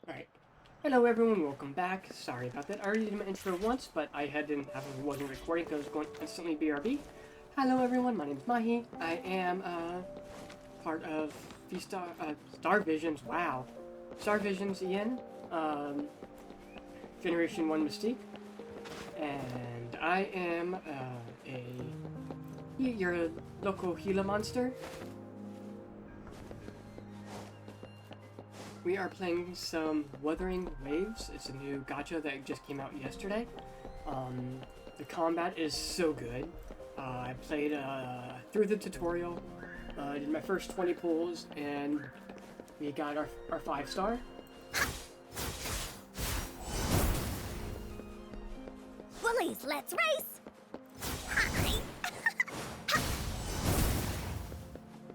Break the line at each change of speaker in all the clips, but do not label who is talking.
Alright. Hello everyone, welcome back. Sorry about that. I already did my intro once, but I wasn't recording because I was going instantly BRB. Hello everyone, my name is Mahi. I am part of the Star Visions. Wow. Star Visions Ian. Generation 1 Mystique. And I am you're a local Gila monster. We are playing some Wuthering Waves. It's a new gacha that just came out yesterday. The combat is so good. I played through the tutorial. I did my first 20 pulls, and we got our 5-star.
Bullies, let's race! Hi!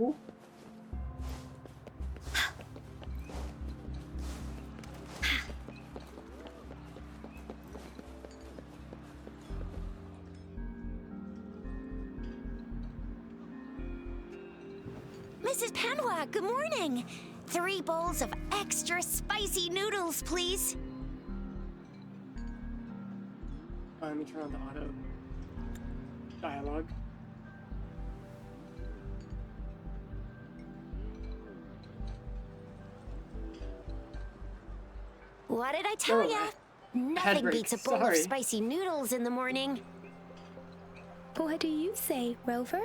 Ooh.
Mrs. Panhua, good morning! 3 bowls of extra spicy noodles, please.
Let me turn on the auto dialogue.
What did I tell ya? Nothing
break,
beats a bowl
sorry.
of spicy noodles in the morning.
What do you say, Rover?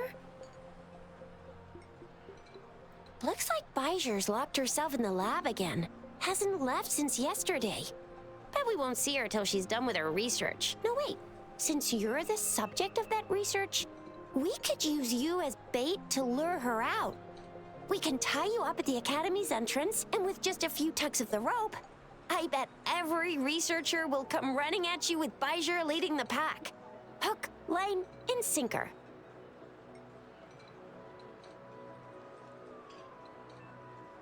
Looks like Bijur's locked herself in the lab again. Hasn't left since yesterday. Bet we won't see her till she's done with her research. No, wait. Since you're the subject of that research, we could use you as bait to lure her out. We can tie you up at the Academy's entrance, and with just a few tugs of the rope, I bet every researcher will come running at you with Bijur leading the pack. Hook, line, and sinker.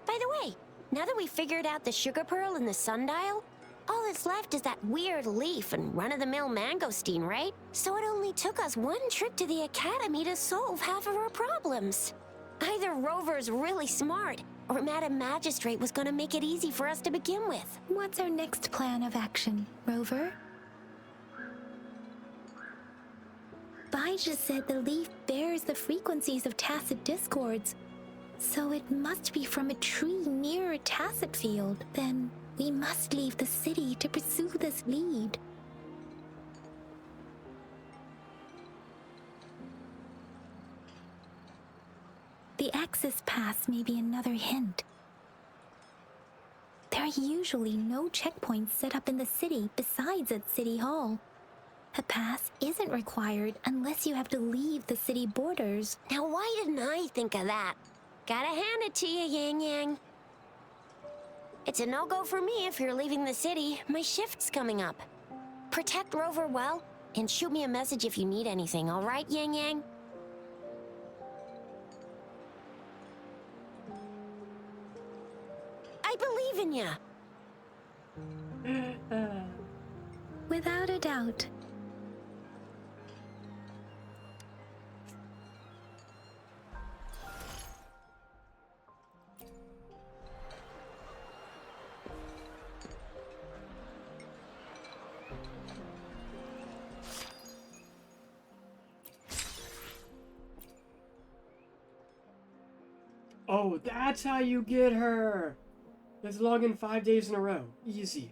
By the way, now that we figured out the sugar pearl and the sundial, all that's left is that weird leaf and run-of-the-mill mangosteen, right? So it only took us 1 trip to the Academy to solve half of our problems. Either Rover's really smart, or Madam Magistrate was gonna make it easy for us to begin with.
What's our next plan of action, Rover? Bijah said the leaf bears the frequencies of tacit discords, so it must be from a tree near a tacit field. Then we must leave the city to pursue this lead. The access pass may be another hint. There are usually no checkpoints set up in the city besides at City Hall. A pass isn't required unless you have to leave the city borders.
Now why didn't I think of that? Gotta hand it to you, Yang Yang. It's a no-go for me if you're leaving the city. My shift's coming up. Protect Rover well, and shoot me a message if you need anything, all right, Yang Yang? I believe in ya.
Without a doubt.
Oh, that's how you get her! Let's log in 5 days in a row. Easy.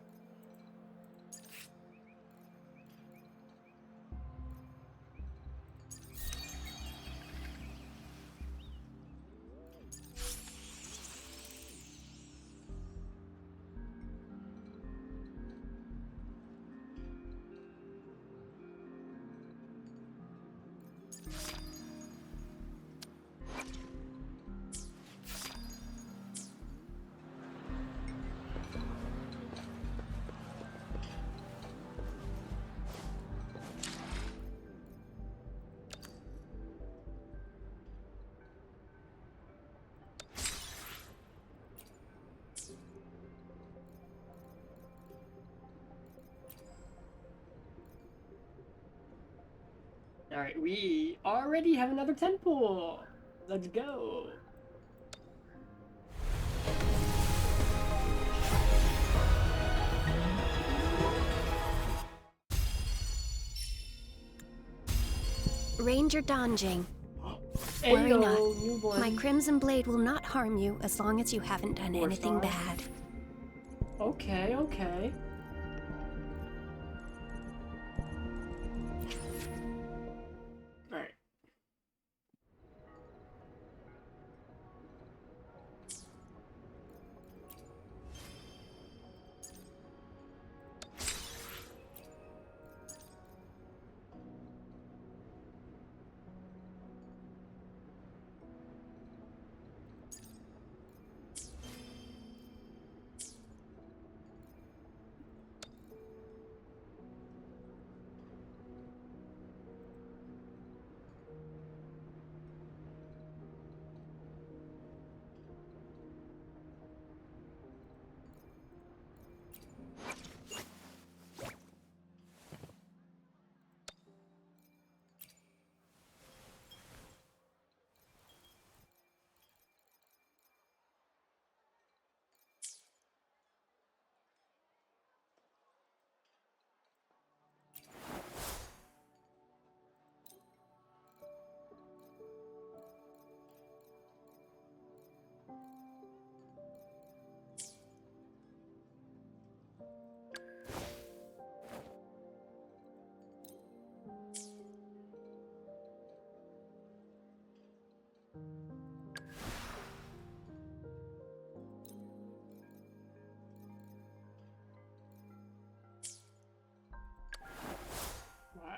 Alright, we already have another 10 pool. Let's go.
Ranger Donjing.
Hey,
Worry not.
new one.
My Crimson Blade will not harm you as long as you haven't done
4
anything
stars.
bad.
Okay, okay. Alright.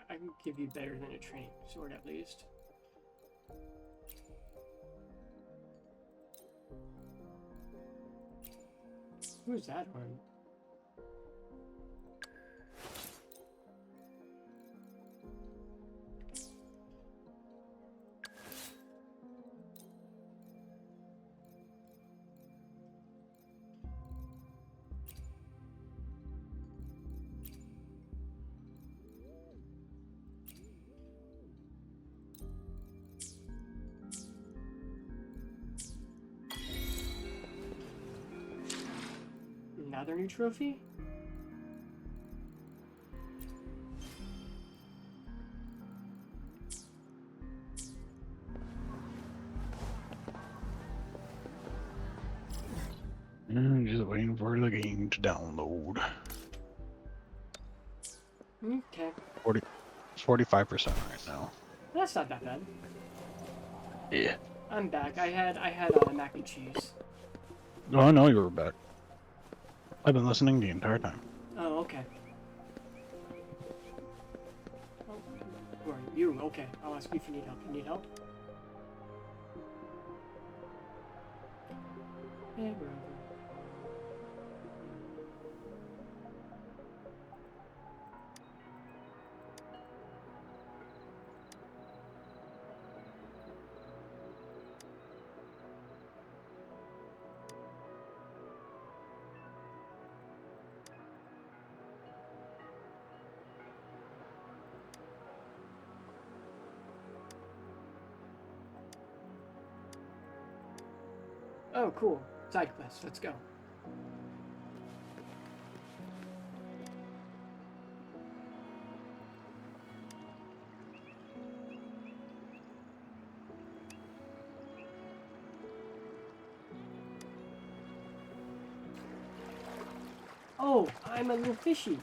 I can give you better than a training sword at least. Who's that one? Another new trophy?
Just waiting for the game to download.
Okay.
45% right now.
That's not that bad.
Yeah.
I'm back. I had mac and cheese.
Oh, I know you were back. I've been listening the entire time.
Oh, okay. Oh, who are you? Okay, I'll ask you if you need help. You need help? Hey, brother. Oh, cool. Side quest. Let's go. Oh, I'm a little fishy.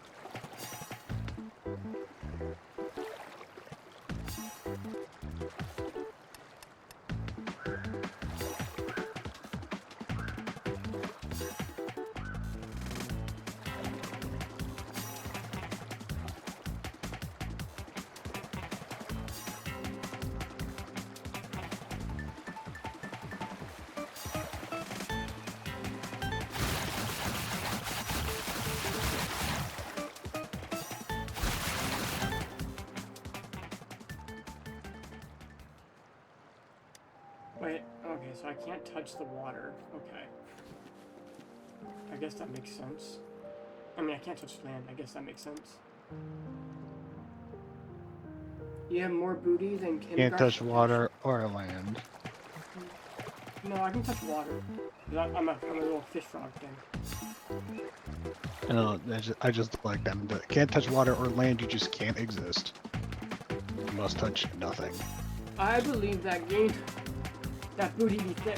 Wait, okay, so I can't touch the water. Okay. I guess that makes sense. I mean, I can't touch land. I guess that makes sense. You have more booty than Kim
Can't touch
Kardashian?
water or land.
No, I can touch water. 'Cause I'm a little fish frog thing.
No, I just like them. Can't touch water or land, you just can't exist. must touch nothing.
I believe that game, that booty be thick.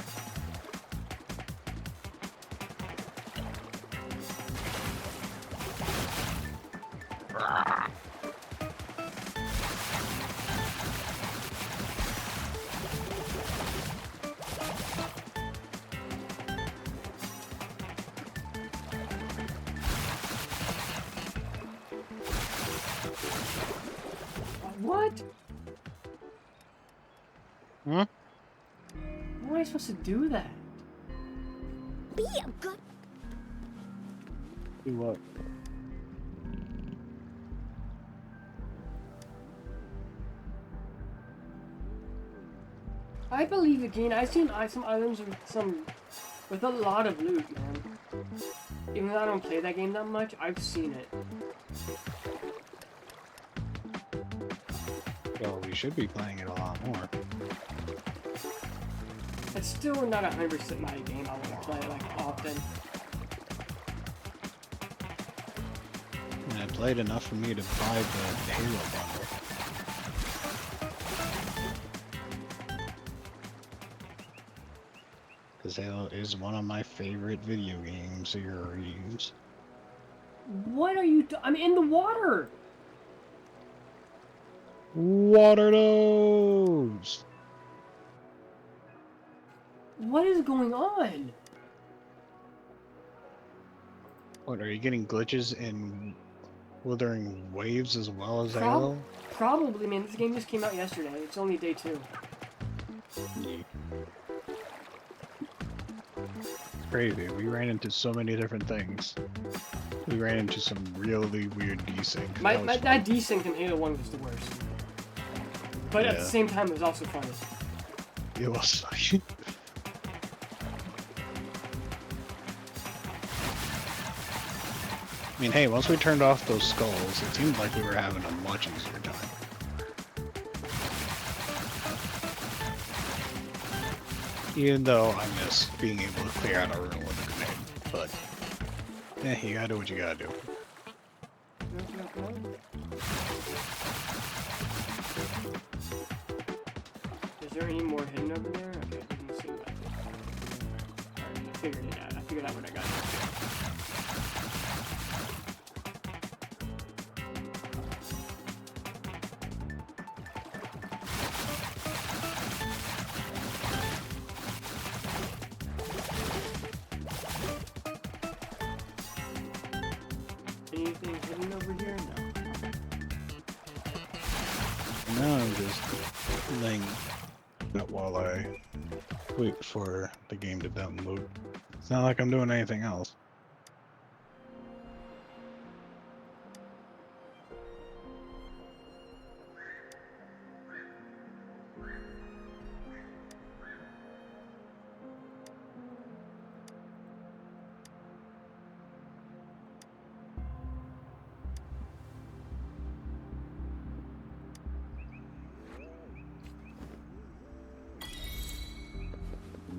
What?
Hmm?
How am I supposed to do that?
Be a good.
Do what?
I believe again. I've seen some items with a lot of loot, man. Even though I don't play that game that much, I've seen it.
Well, we should be playing it a lot more.
It's still not 100% my game. I want to play it like often.
And I played enough for me to buy the Halo bundle. Because Halo is one of my favorite video game series.
What are you? I'm in the water.
Water nose!
What is going on?
What, are you getting glitches in Wuthering Waves as well as
Prob-
Halo?
Probably, man. This game just came out yesterday. It's only day 2.
Crazy. We ran into so many different things. We ran into some really weird desync.
That desync in Halo 1 was the worst. But at the
Yeah.
same time, it was also funny.
It was. I mean, hey, once we turned off those skulls, it seemed like we were having a much easier time. Even though I miss being able to clear out a room with a grenade, but you gotta do what you gotta do.
Is there any more hidden over there? Okay, I didn't see that. Alright, I figured it out. I figured out what I got. Anything hidden over here? No.
Now I'm just laying it while I wait for the game to download. It's not like I'm doing anything else.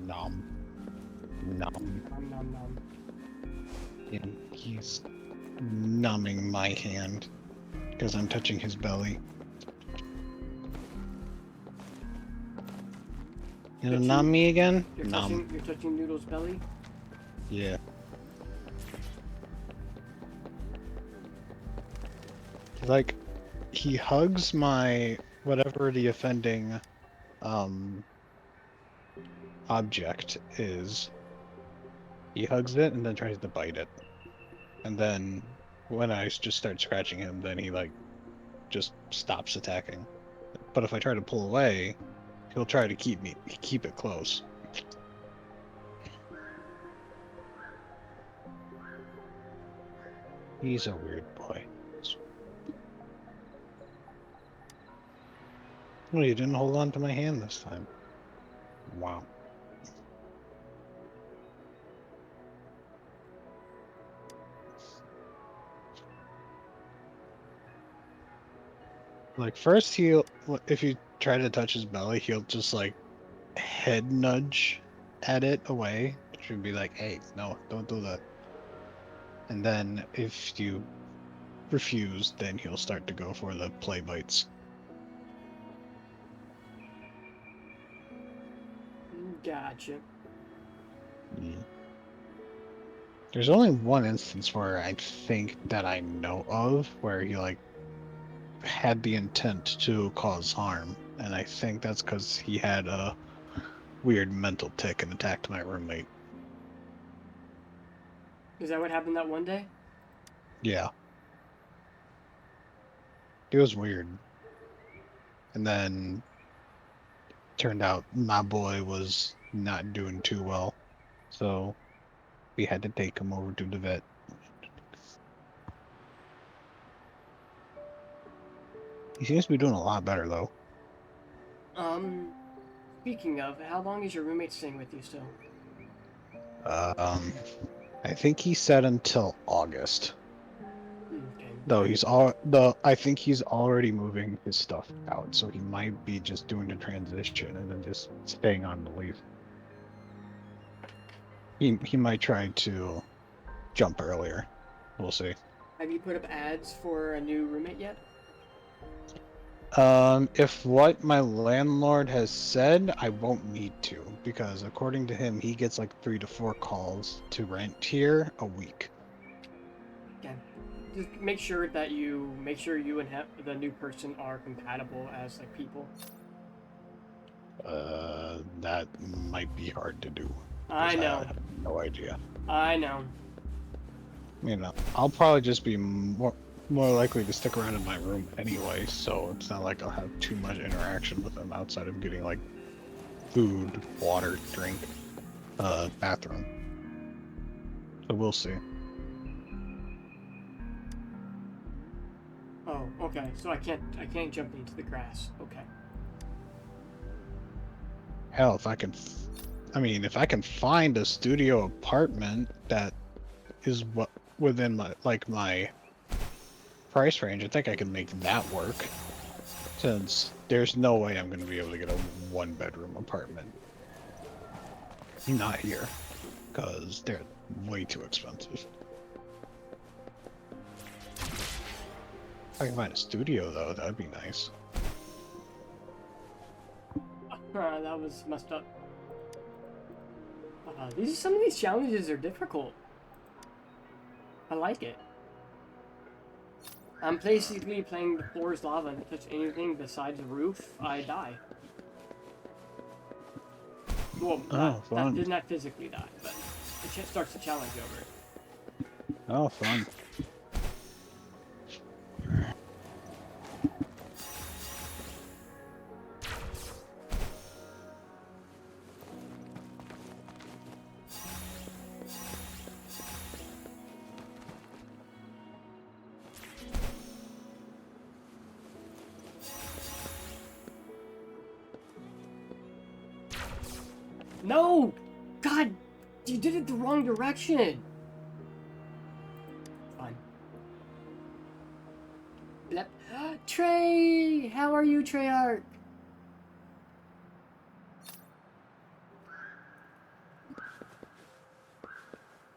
Nom. Nom.
Nom nom nom.
And he's numbing my hand because I'm touching his belly. You gonna numb me again?
You're
Numb.
touching Noodle's belly?
Yeah. Like, he hugs my whatever the offending object is. He hugs it and then tries to bite it. And then when I just start scratching him, then he like just stops attacking. But if I try to pull away, he'll try to keep it close. He's a weird boy. Well, you didn't hold on to my hand this time. Wow. Like, first if you try to touch his belly, he'll just like head nudge at it away. She'll be like, hey, no, don't do that. And then if you refuse, then he'll start to go for the play bites.
Gotcha.
Mm. There's only one instance where I think that I know of where he like had the intent to cause harm, and I think that's because he had a weird mental tick and attacked my roommate.
Is that what happened that one day?
Yeah, it was weird. And then turned out my boy was not doing too well, so we had to take him over to the vet. He seems to be doing a lot better though.
Um, Speaking of, how long is your roommate staying with you still?
Um, I think he said until August.
Okay.
Though he's all the I think he's already moving his stuff out, so he might be just doing the transition and then just staying on the leave. He might try to jump earlier. We'll see.
Have you put up ads for a new roommate yet?
If what my landlord has said, I won't need to, because according to him, he gets like 3 to 4 calls to rent here a week.
Okay. Just make sure you and the new person are compatible as like people.
That might be hard to do,
I
because I
know.
have no idea.
I know.
You know, I'll probably just be more likely to stick around in my room anyway, so it's not like I'll have too much interaction with him outside of getting like food, water, drink, bathroom. So we'll see.
Oh, okay. So I can't jump into the grass. Okay.
Hell, if I can, I mean, if I can find a studio apartment that is what within my price range, I think I can make that work. Since there's no way I'm going to be able to get a 1 bedroom apartment. Not here, because they're way too expensive. If I can find a studio though, that'd be nice.
That was messed up. Some of these challenges are difficult. I like it. I'm basically playing the floor is lava, and if I touch anything besides the roof, I die. Well,
Oh, fun.
not physically die, but it starts the challenge over.
Oh, fun.
No! God! You did it the wrong direction! Fine. Blep. Trey! How are you, Treyarch?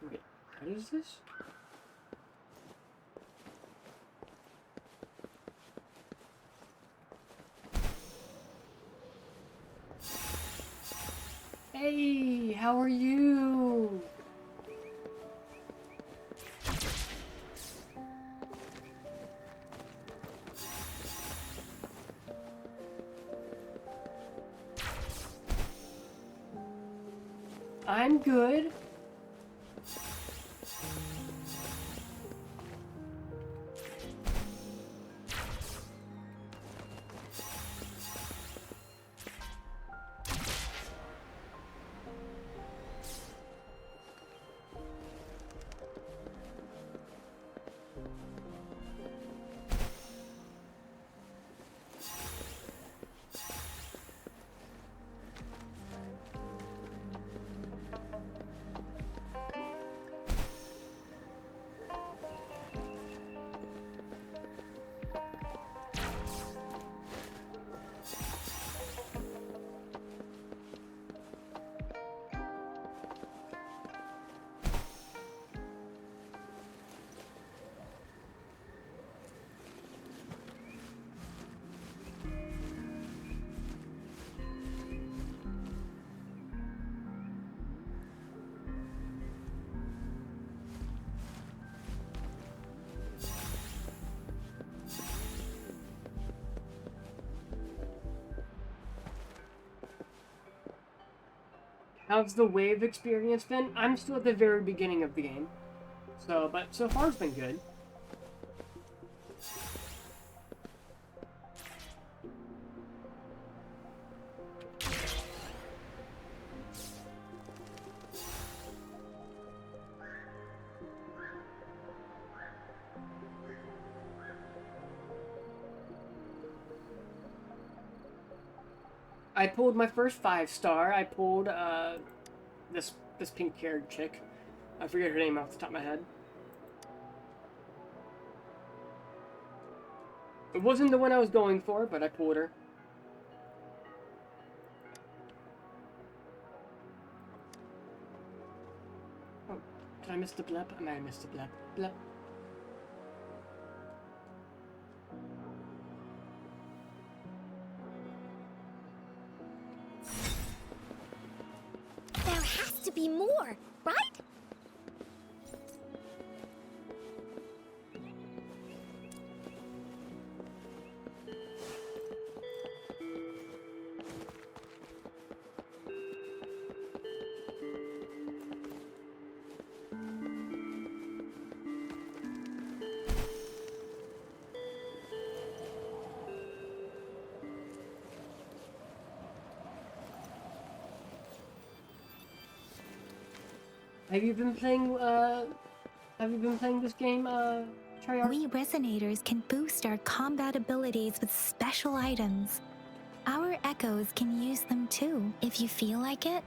Okay, what is this? Hey, how are you? I'm good. How's the wave experience been? I'm still at the very beginning of the game. But so far it's been good. I pulled my first 5-star. I pulled this pink-haired chick. I forget her name off the top of my head. It wasn't the one I was going for, but I pulled her. Oh, did I miss the blep? I might have missed the blep. Blep.
There has to be more, right?
Have you been playing this game, Treyarch?
We resonators can boost our combat abilities with special items. Our echoes can use them too. If you feel like it,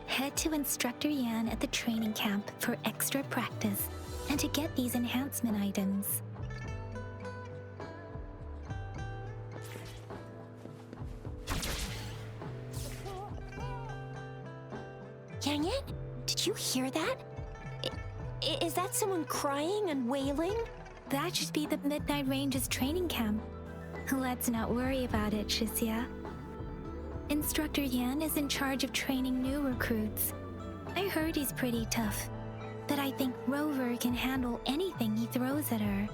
head to Instructor Yan at the training camp for extra practice and to get these enhancement items.
Yang Yang, did you hear that? Is that someone crying and wailing?
That should be the Midnight Ranges training camp. Let's not worry about it, Shisia. Instructor Yan is in charge of training new recruits. I heard he's pretty tough, but I think Rover can handle anything he throws at her.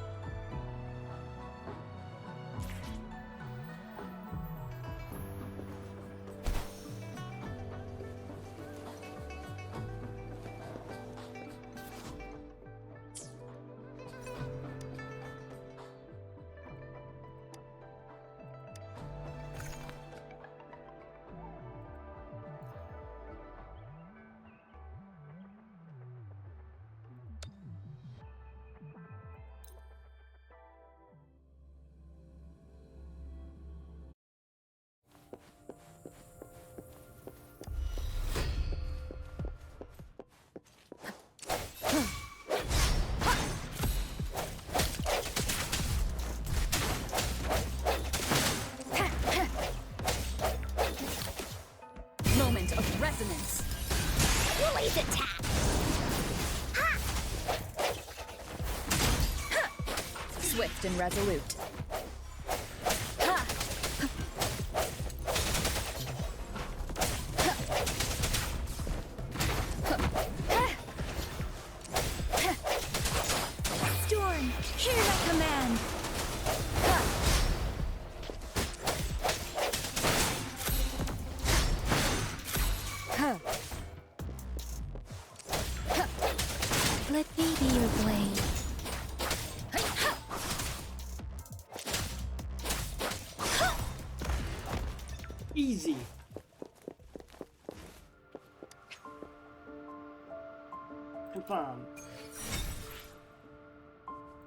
Moment of resonance.
Blaze attack!
Swift and resolute.
Storm, hear my command! Let me be your blade.
Easy. Confirm.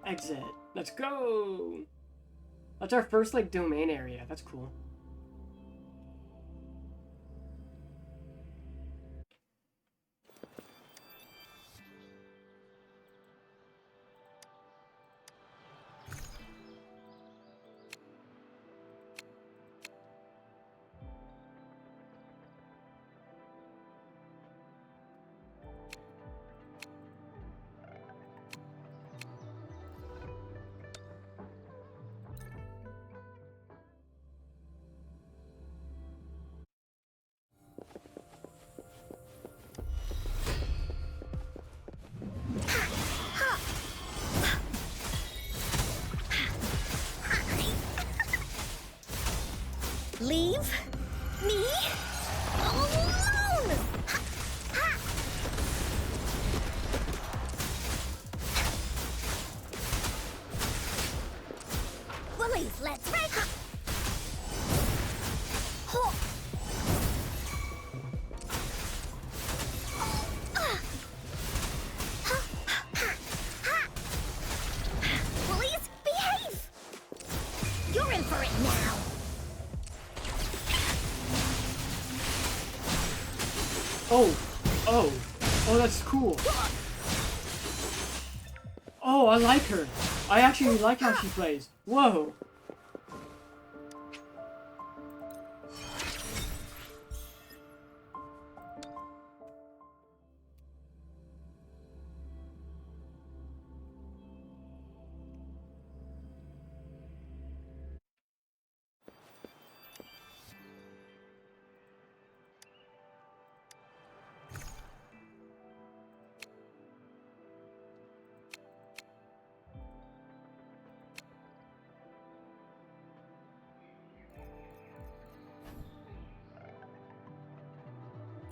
Exit. Let's go. That's our first like domain area. That's cool.
Leave me alone!
Oh, oh, oh, that's cool. Oh, I like her. I actually like how she plays. Whoa.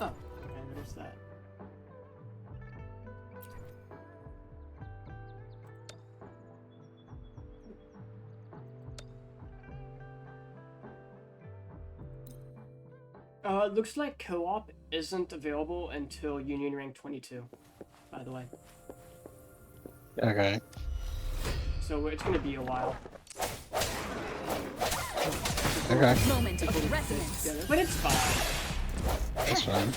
Oh, okay, there's that. It looks like co-op isn't available until Union Rank 22, by the way.
Okay.
So it's gonna be a while.
Okay.
Moment of resonance.
Yeah, but it's fine.
That's fine.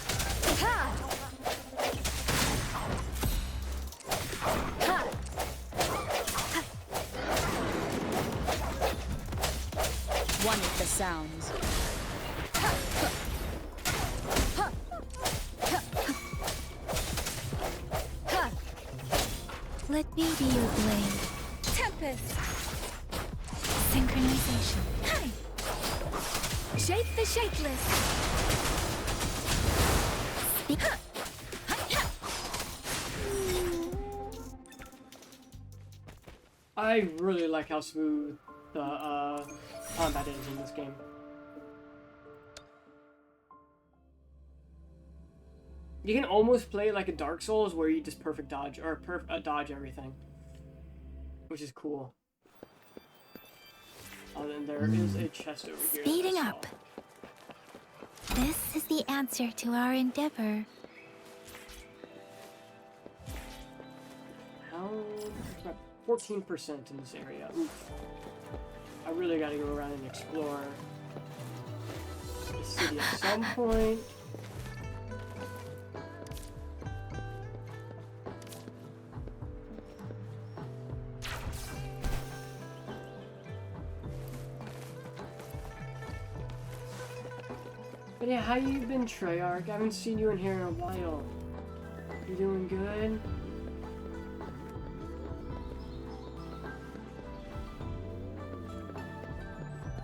Ha! Ha! One with the sounds.
Let me be your blade.
Tempest.
Synchronization.
Hey. Shape the shapeless.
I really like how smooth the combat is in this game. You can almost play it like a Dark Souls where you just perfect dodge or dodge everything, which is cool. Oh, then there is a chest over here. that I
Speeding
saw.
up. This is the answer to our endeavor.
How? 14% in this area. Oof. I really gotta go around and explore the city at some point. But yeah, how you been, Treyarch? I haven't seen you in here in a while. You doing good?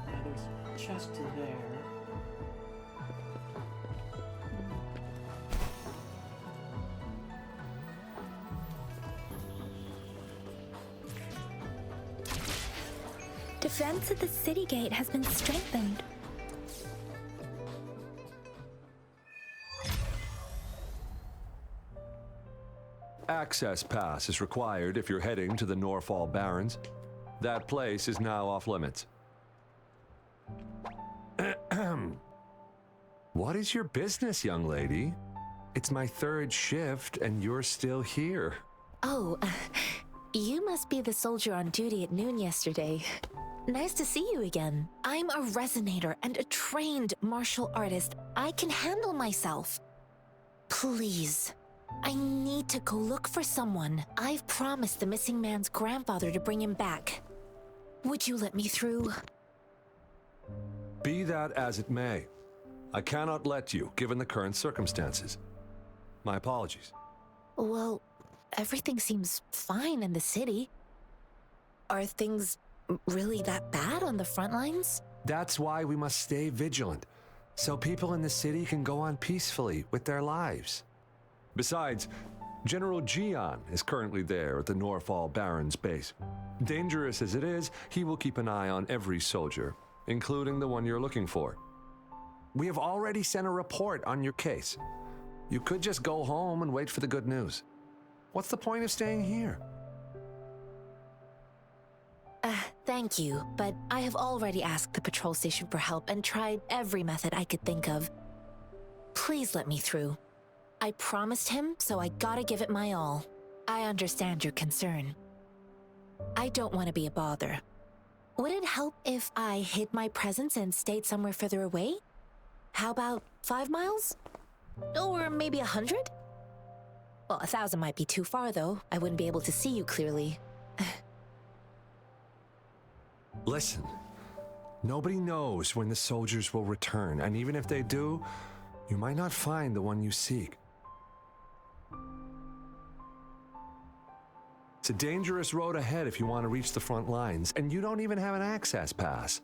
Yeah, there's a chest to there.
Defense at the city gate has been strengthened.
Access pass is required if you're heading to the Norfall Barrens. That place is now off limits. What is your business, young lady? It's my third shift and you're still here.
Oh, you must be the soldier on duty at noon yesterday. Nice to see you again. I'm a resonator and a trained martial artist. I can handle myself. Please, I need to go look for someone. I've promised the missing man's grandfather to bring him back. Would you let me through?
Be that as it may, I cannot let you, given the current circumstances. My apologies.
Well, everything seems fine in the city. Are things really that bad on the front lines?
That's why we must stay vigilant, so people in the city can go on peacefully with their lives. Besides, General Gian is currently there at the Norfall Barrens base. Dangerous as it is, he will keep an eye on every soldier, including the one you're looking for. We have already sent a report on your case. You could just go home and wait for the good news. What's the point of staying here?
Thank you, but I have already asked the patrol station for help and tried every method I could think of. Please let me through. I promised him, so I gotta give it my all. I understand your concern. I don't want to be a bother. Would it help if I hid my presence and stayed somewhere further away? How about 5 miles?
Or maybe 100? Well, 1,000 might be too far, though. I wouldn't be able to see you clearly.
Listen, nobody knows when the soldiers will return, and even if they do, you might not find the one you seek. It's a dangerous road ahead if you want to reach the front lines, and you don't even have an access pass.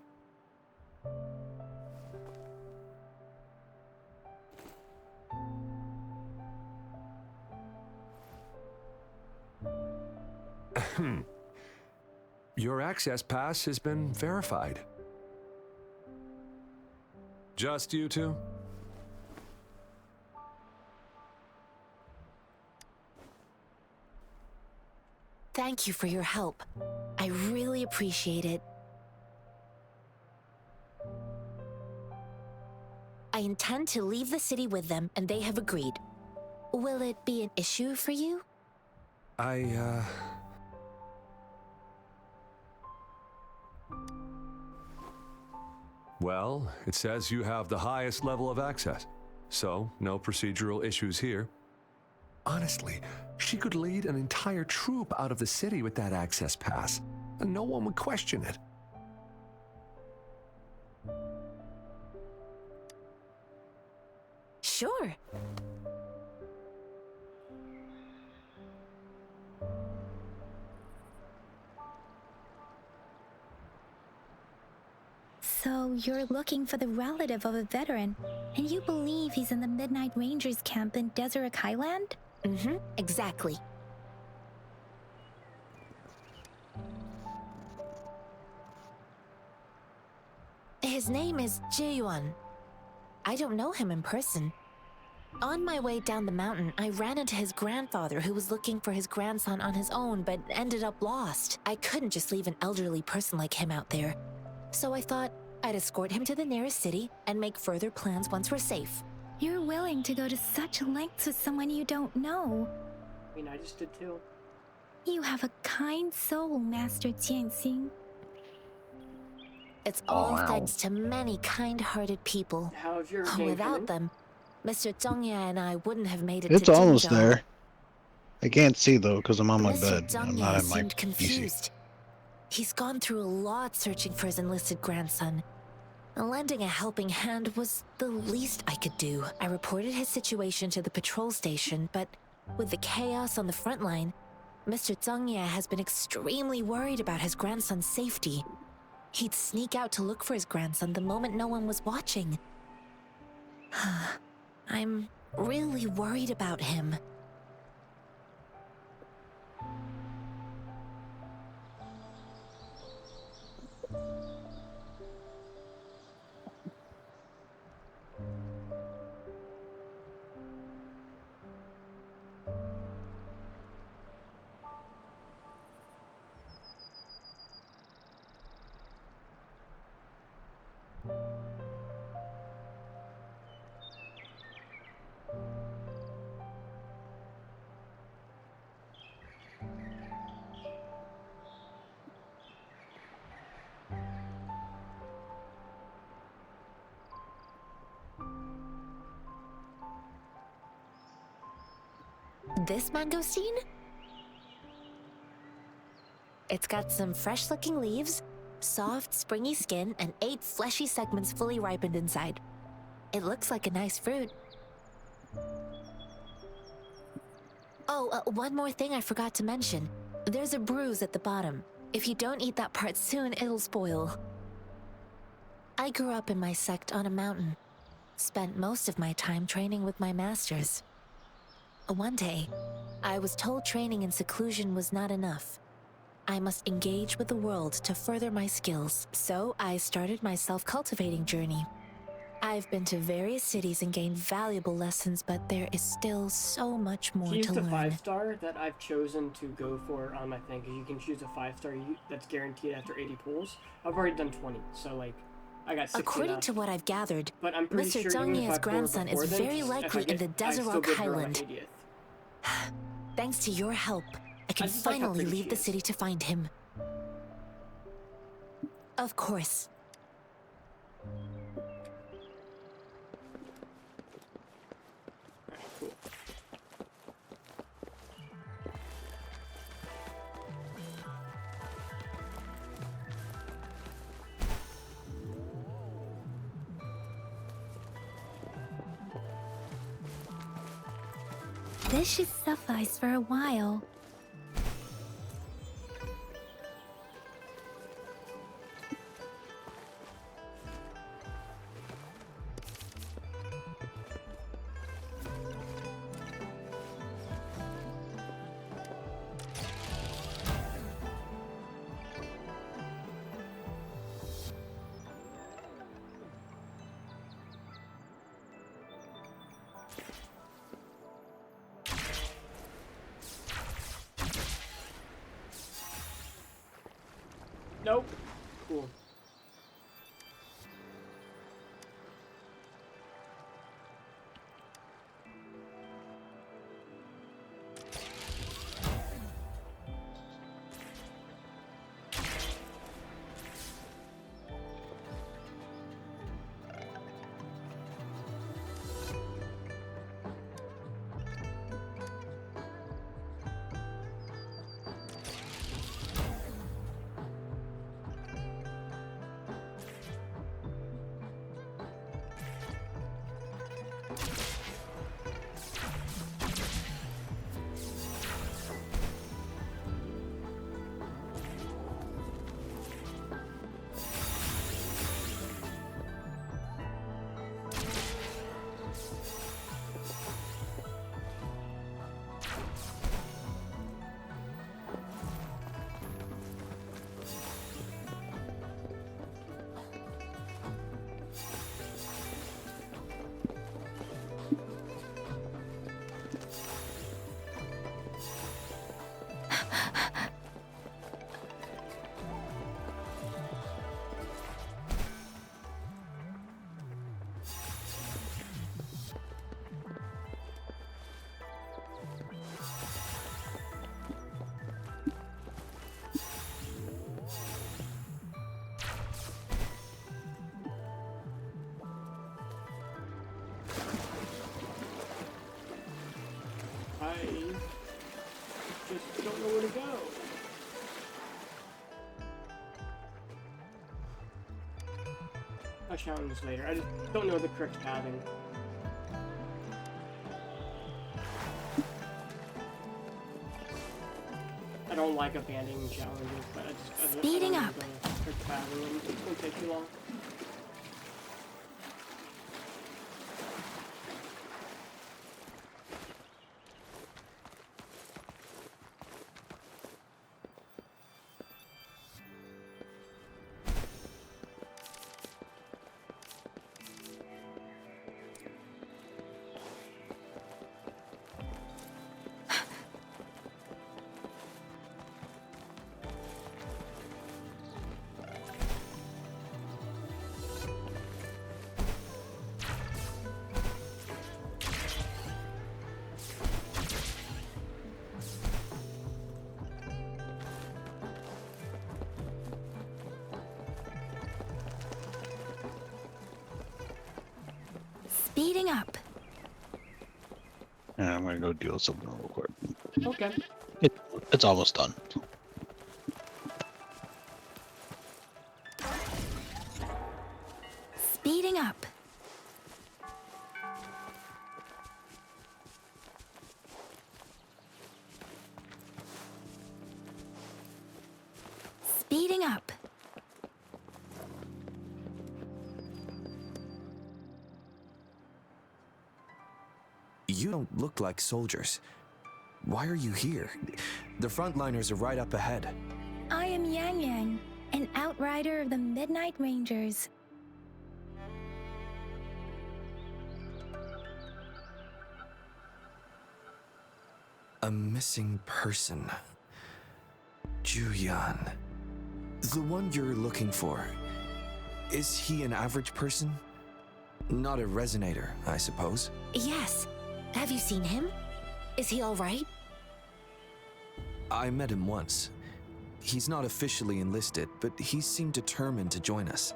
Your access pass has been verified. Just you two?
Thank you for your help. I really appreciate it. I intend to leave the city with them, and they have agreed. Will it be an issue for you?
Well, it says you have the highest level of access, so no procedural issues here. Honestly, she could lead an entire troop out of the city with that access pass, and no one would question it.
Sure. So you're looking for the relative of a veteran, and you believe he's in the Midnight Rangers camp in Deseret Highland? Mm-hmm, exactly. His name is Ji-yuan. I don't know him in person. On my way down the mountain, I ran into his grandfather who was looking for his grandson on his own but ended up lost. I couldn't just leave an elderly person like him out there. So I thought I'd escort him to the nearest city and make further plans once we're safe. You're willing to go to such lengths with someone you don't know.
I mean, I just did too.
You have a kind soul, Master Jianxing. It's all thanks to many kind-hearted people.
How's your game
Without
coming?
them, Mr. Zhongye and I wouldn't have made it
It's
to
almost
Jinzhou.
there. I can't see though because I'm on my
Mr.
bed. I'm
Zhongye
not on my
seemed
PC.
confused. He's gone through a lot searching for his enlisted grandson. Lending a helping hand was the least I could do. I reported his situation to the patrol station, but with the chaos on the front line, Mr. Zhongye has been extremely worried about his grandson's safety. He'd sneak out to look for his grandson the moment no one was watching. I'm really worried about him. This mangosteen? It's got some fresh-looking leaves, soft, springy skin, and 8 fleshy segments fully ripened inside. It looks like a nice fruit. Oh, one more thing I forgot to mention. There's a bruise at the bottom. If you don't eat that part soon, it'll spoil. I grew up in my sect on a mountain. Spent most of my time training with my masters. One day, I was told training in seclusion was not enough. I must engage with the world to further my skills, so I started my self-cultivating journey. I've been to various cities and gained valuable lessons, but there is still so much more
Choose
to
the
learn.
5-star that I've chosen to go for on my thing, because you can choose a 5-star that's guaranteed after 80 pulls. I've already done 20, so like, I got 60
According
left.
to what I've gathered,
But I'm pretty
Mr.
sure even if I
Zhongye's
pull it
grandson
before
is
then,
very
if I
likely in
get-
the
I still
Deseret
get her on
Highland.
80th.
Thanks to your help, I can
just like how
finally
pretty
leave
she
the
is.
city to find him. Of course. This should suffice for a while.
Nope. Cool. I just don't know where to go. I'll show him this later. I just don't know the correct pathing. I don't like abandoning challenges, but I just
Speeding
don't know
up.
the correct pathing, and it's gonna take too long.
Speeding up.
And I'm gonna go deal with something real quick.
Okay.
It's almost done.
Speeding up. Speeding up.
You don't look like soldiers. Why are you here? The frontliners are right up ahead.
I am Yang Yang, an outrider of the Midnight Rangers.
A missing person. Juyan. The one you're looking for. Is he an average person? Not a resonator, I suppose.
Yes. Have you seen him? Is he all right?
I met him once. He's not officially enlisted, but he seemed determined to join us.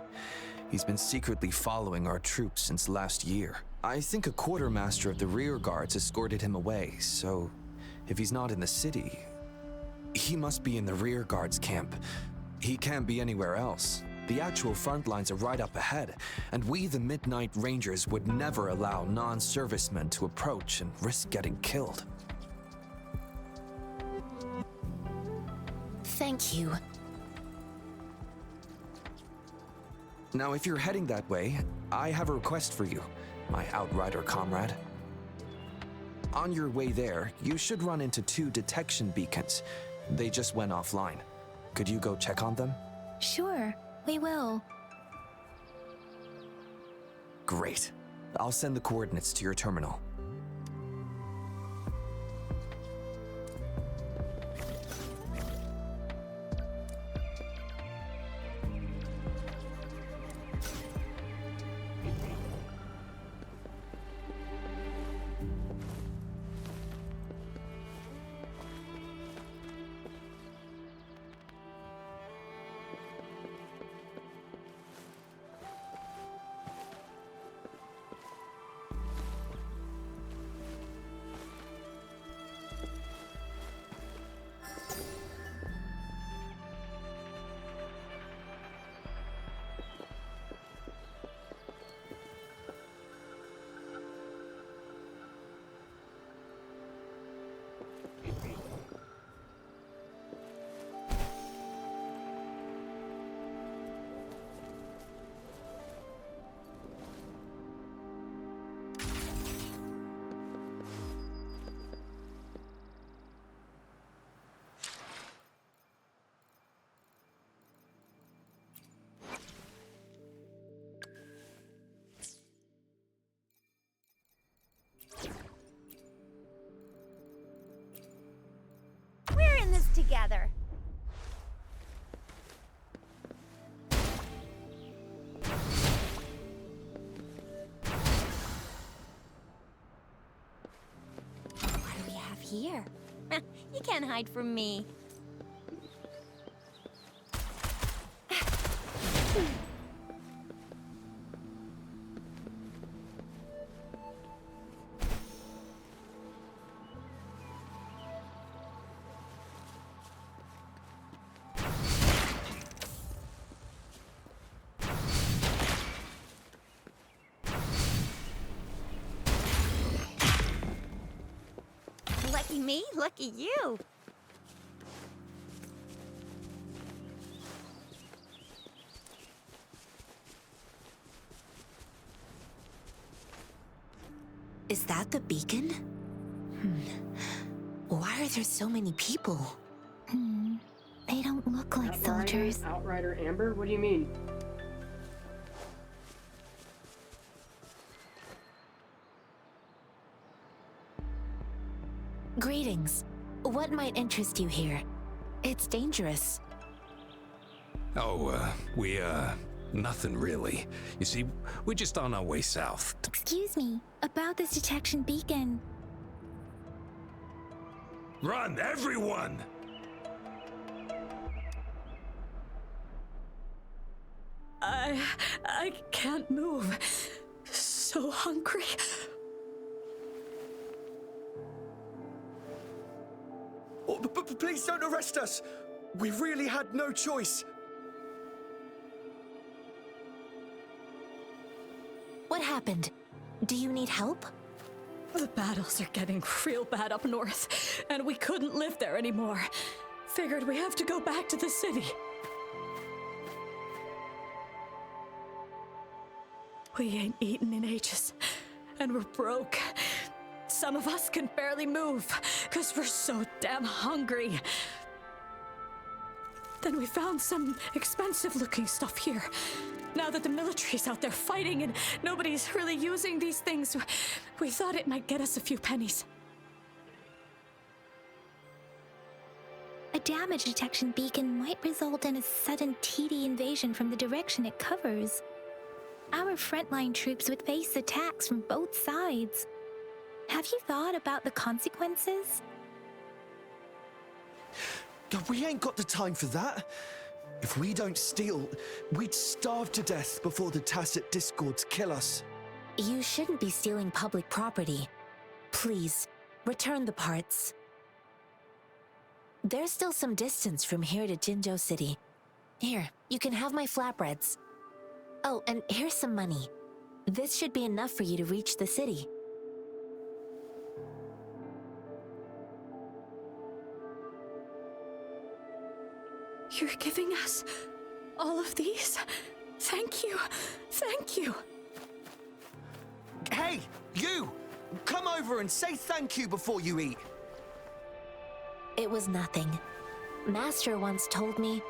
He's been secretly following our troops since last year. I think a quartermaster of the rear guards escorted him away, so if he's not in the city, he must be in the rear guards camp. He can't be anywhere else. The actual front lines are right up ahead, and we, the Midnight Rangers, would never allow non-servicemen to approach and risk getting killed.
Thank you.
Now, if you're heading that way, I have a request for you, my outrider comrade. On your way there, you should run into 2 detection beacons. They just went offline. Could you go check on them?
Sure, we will.
Great. I'll send the coordinates to your terminal.
We're in this together.
What do we have here? You can't hide from me. Lucky me, lucky you. Is that the beacon? Why are there so many people?
They don't look like soldiers.
Outrider Amber? What do you mean?
Greetings. What might interest you here? It's dangerous.
Oh, nothing really. You see, we're just on our way south.
Excuse me, about this detection beacon.
Run, everyone!
I can't move. So hungry.
Oh, please don't arrest us! We really had no choice.
What happened? Do you need help?
The battles are getting real bad up north, and we couldn't live there anymore. Figured we have to go back to the city. We ain't eaten in ages, and we're broke. Some of us can barely move, because we're so damn hungry. Then we found some expensive-looking stuff here. Now that the military's out there fighting and nobody's really using these things, we thought it might get us a few pennies.
A damage detection beacon might result in a sudden TD invasion from the direction it covers. Our frontline troops would face attacks from both sides. Have you thought about the consequences?
We ain't got the time for that. If we don't steal, we'd starve to death before the tacit discords kill us.
You shouldn't be stealing public property. Please, return the parts. There's still some distance from here to Jinzhou City. Here, you can have my flatbreads. Oh, and here's some money. This should be enough for you to reach the city.
You're giving us all of these? Thank you. Thank you.
Hey, you! Come over and say thank you before you eat.
It was nothing. Master once told me,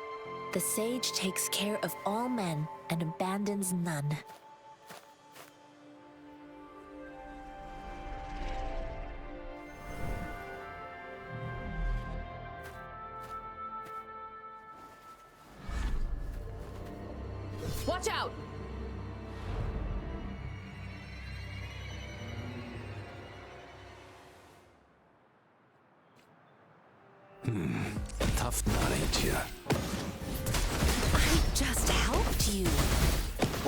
the sage takes care of all men and abandons none.
Watch out!
Tough nut, ain't ya?
I just helped you.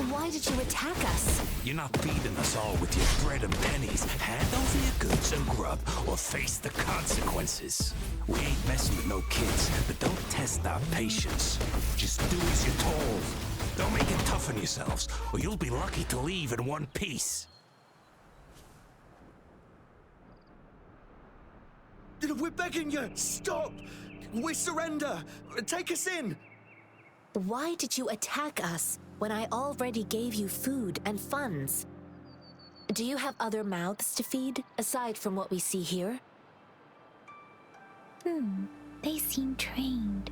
Why did you attack us?
You're not feeding us all with your bread and pennies. Hand over your goods and grub, or face the consequences. We ain't messing with no kids, but don't test our patience. Just do as you're told. Don't make it tough on yourselves, or you'll be lucky to leave in one piece.
We're begging you, stop! We surrender! Take us in!
Why did you attack us when I already gave you food and funds? Do you have other mouths to feed, aside from what we see here?
They seem trained.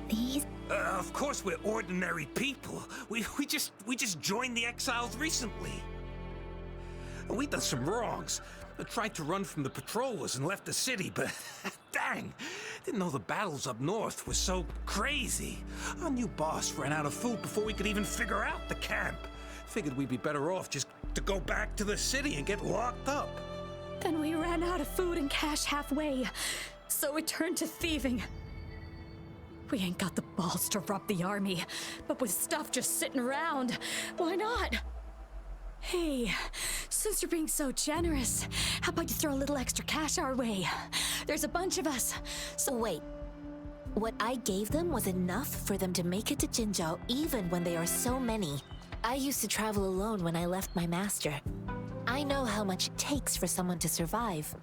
These...
Of course we're ordinary people. We just joined the exiles recently. We done some wrongs. I tried to run from the patrollers and left the city, but dang, didn't know the battles up north were so crazy. Our new boss ran out of food before we could even figure out the camp. Figured we'd be better off just to go back to the city and get locked up.
Then we ran out of food and cash halfway, so we turned to thieving. We ain't got the balls to rob the army, but with stuff just sitting around, why not? Hey, since you're being so generous, how about you throw a little extra cash our way? There's a bunch of us, so
Wait. What I gave them was enough for them to make it to Jinzhou even when they are so many. I used to travel alone when I left my master. I know how much it takes for someone to survive.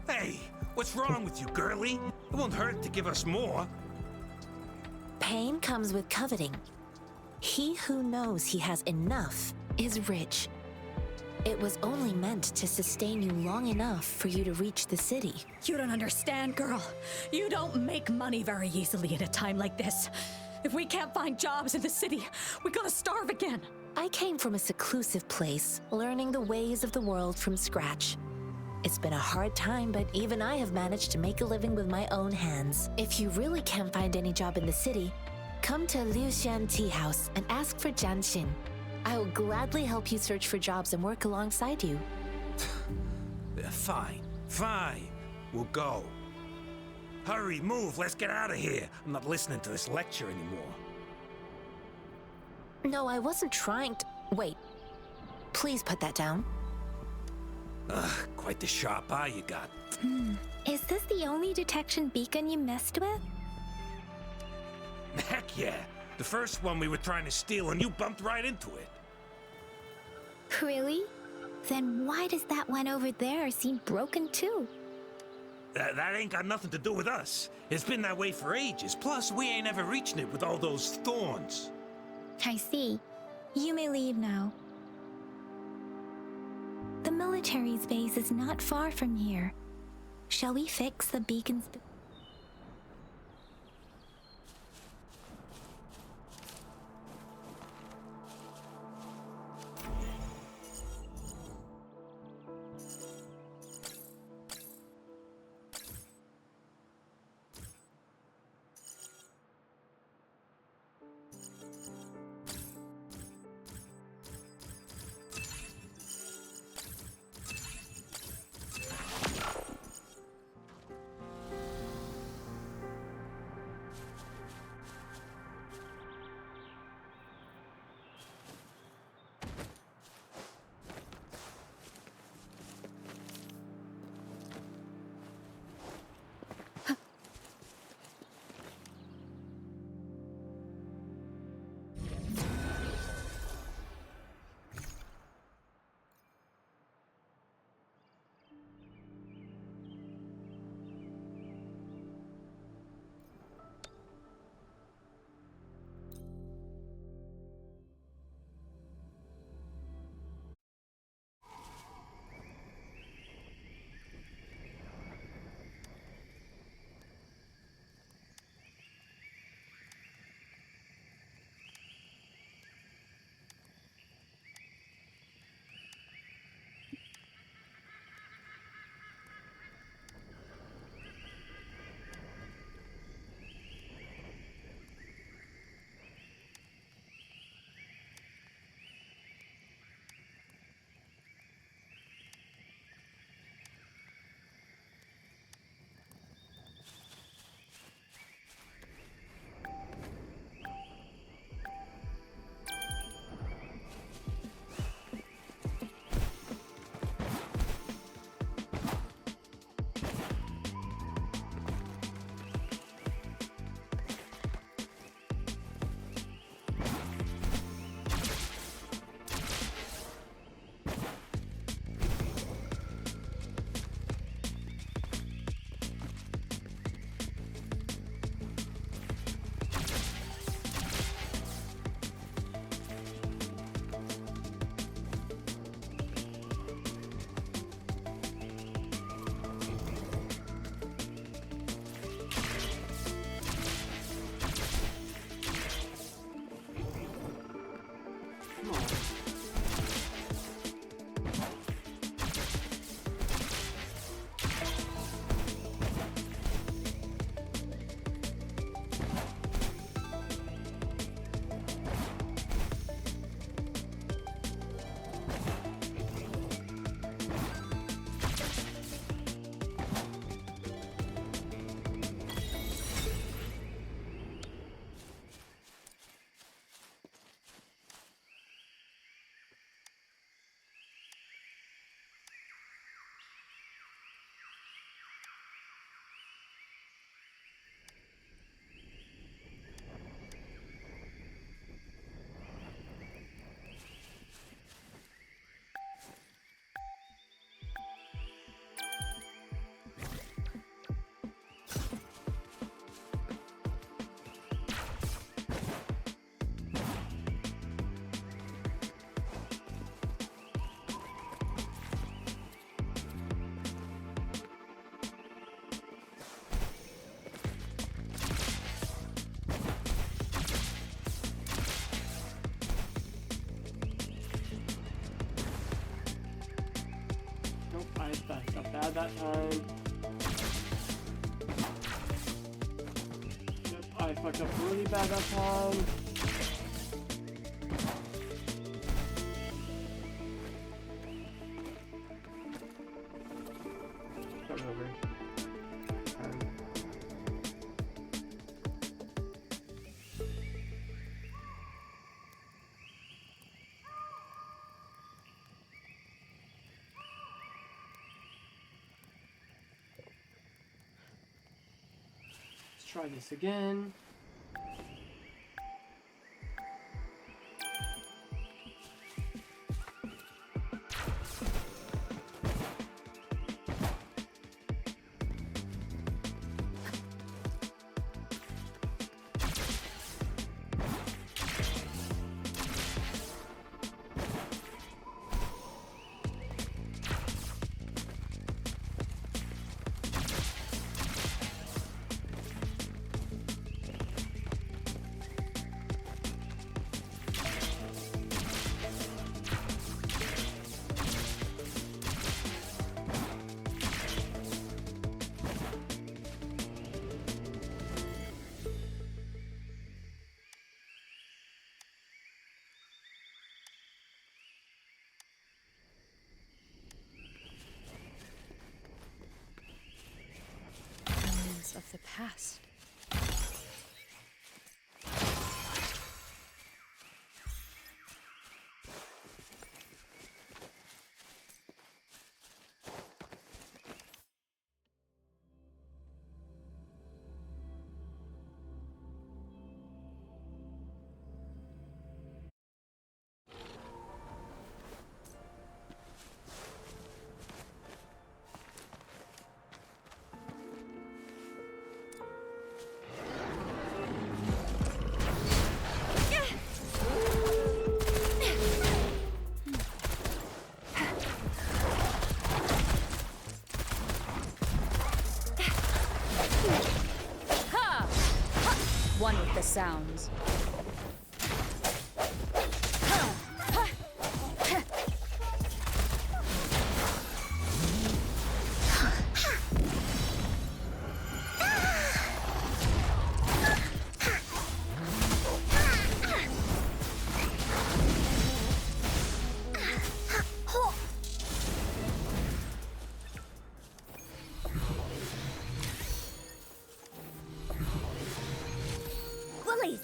Hey, what's wrong with you, girlie? It won't hurt to give us more.
Pain comes with coveting. He who knows he has enough is rich. It was only meant to sustain you long enough for you to reach the city.
you don't understand, girl. You don't make money very easily at a time like this. If we can't find jobs in the city, we're gonna starve again.
I came from a seclusive place, learning the ways of the world from scratch. It's been a hard time, but even I have managed to make a living with my own hands. If you really can't find any job in the city, come to Liuxian Tea House and ask for Jianxin. I will gladly help you search for jobs and work alongside you.
Yeah, fine. We'll go. Hurry, move, let's get out of here. I'm not listening to this lecture anymore.
No, I wasn't trying to... Wait. Please put that down.
Ugh, quite the sharp eye you got.
Is this the only detection beacon you messed with?
Heck yeah. The first one we were trying to steal and you bumped right into it.
Really? Then why does that one over there seem broken too?
That ain't got nothing to do with us. It's been that way for ages. Plus, we ain't ever reaching it with all those thorns.
I see. You may leave now. The military's base is not far from here. Shall we fix the beacon's...
Backed up bad that time. Yep, I fucked up really bad that time. Start over. Let's try this again.
Of the past. One with the sounds.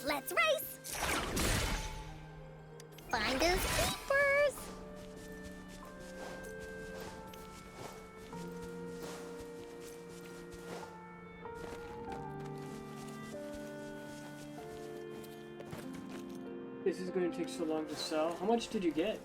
Let's race! Find those keepers!
This is going to take so long to sell. How much did you get?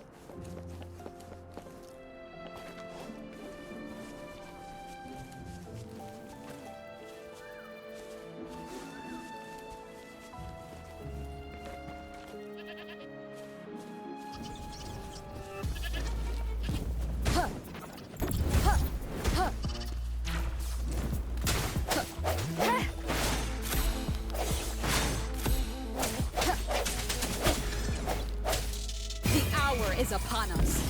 Is upon us.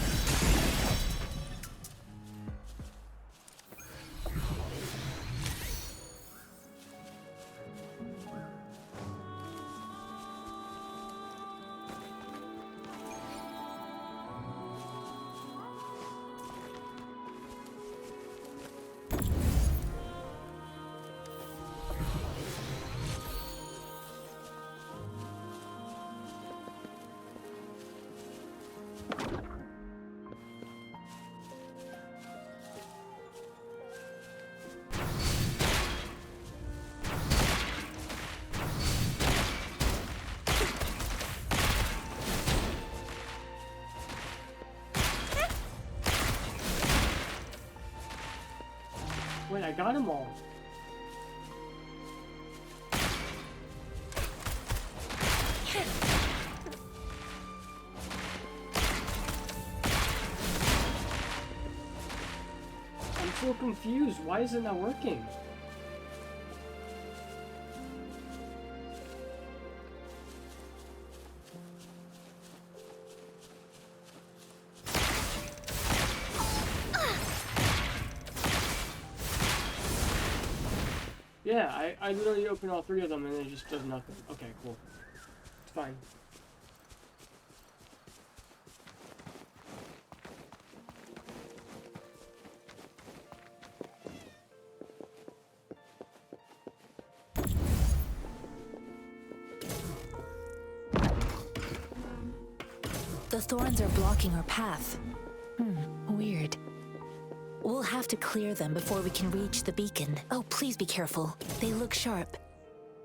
Wait, I got them all. I'm so confused. Why is it not working? Yeah, I literally opened all 3 of them and it just does nothing. Okay, cool. It's fine.
The thorns are blocking our path. Weird. We'll have to clear them before we can reach the beacon. Oh, please be careful. They look sharp.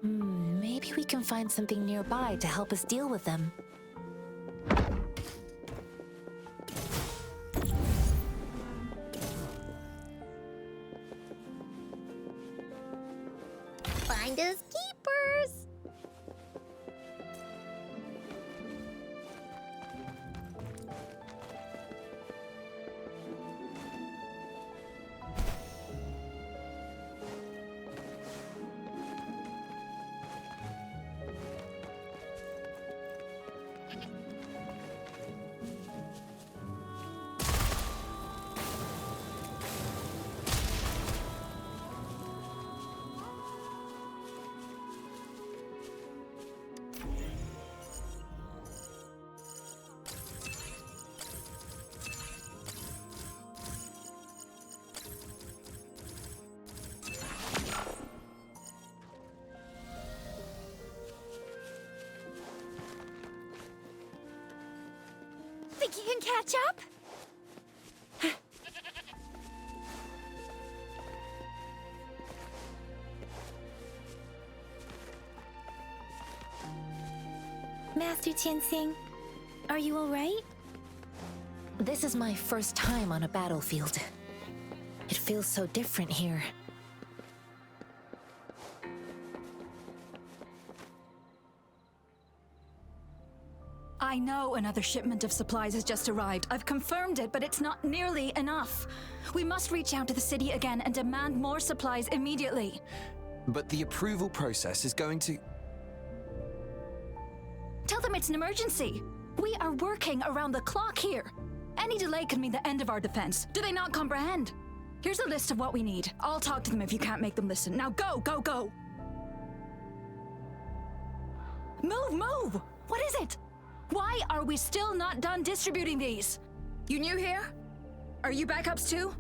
Maybe we can find something nearby to help us deal with them.
Finders keepers! Think you can catch up?
Master Tianxing, are you alright? This is my first time on a battlefield. It feels so different here.
I know another shipment of supplies has just arrived. I've confirmed it, but it's not nearly enough. We must reach out to the city again and demand more supplies immediately.
But the approval process is going to...
Tell them it's an emergency. We are working around the clock here. Any delay could mean the end of our defense. Do they not comprehend? Here's a list of what we need. I'll talk to them if you can't make them listen. Now go, go, go! Move, move! What is it? Why are we still not done distributing these? You new here? Are you backups too?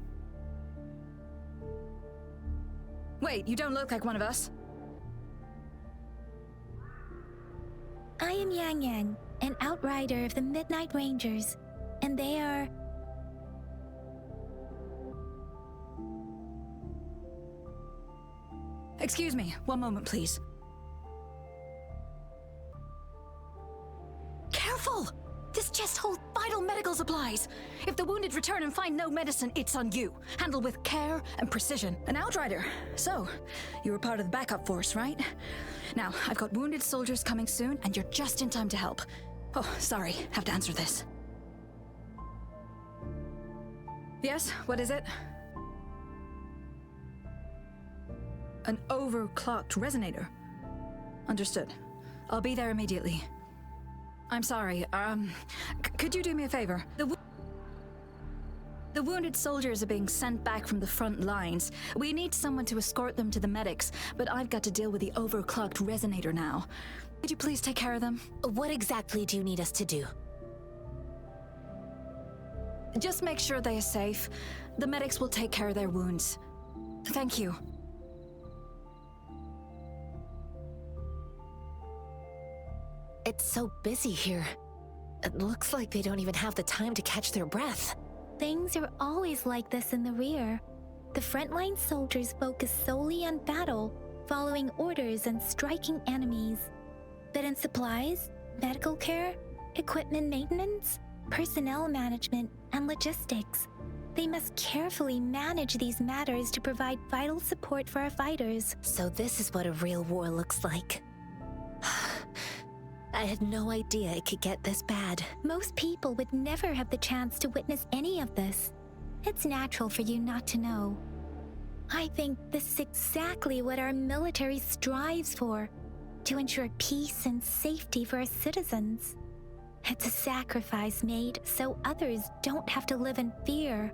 Wait, you don't look like one of us.
I am Yang Yang, an outrider of the Midnight Rangers, and they are...
Excuse me, one moment please. Careful! This chest holds vital medical supplies. If the wounded return and find no medicine, it's on you. Handle with care and precision. An outrider. So, you were part of the backup force, right? Now, I've got wounded soldiers coming soon, and you're just in time to help. Oh, sorry, have to answer this. Yes, what is it? An overclocked resonator. Understood. I'll be there immediately. I'm sorry, could you do me a favor? The wounded soldiers are being sent back from the front lines. We need someone to escort them to the medics, but I've got to deal with the overclocked resonator now. Could you please take care of them?
What exactly do you need us to do?
Just make sure they are safe. The medics will take care of their wounds. Thank you.
It's so busy here. It looks like they don't even have the time to catch their breath. Things are always like this in the rear. The frontline soldiers focus solely on battle, following orders and striking enemies. But in supplies, medical care, equipment maintenance, personnel management, and logistics, they must carefully manage these matters to provide vital support for our fighters. So this is what a real war looks like. I had no idea it could get this bad. Most people would never have the chance to witness any of this. It's natural for you not to know. I think this is exactly what our military strives for, to ensure peace and safety for our citizens. It's a sacrifice made so others don't have to live in fear.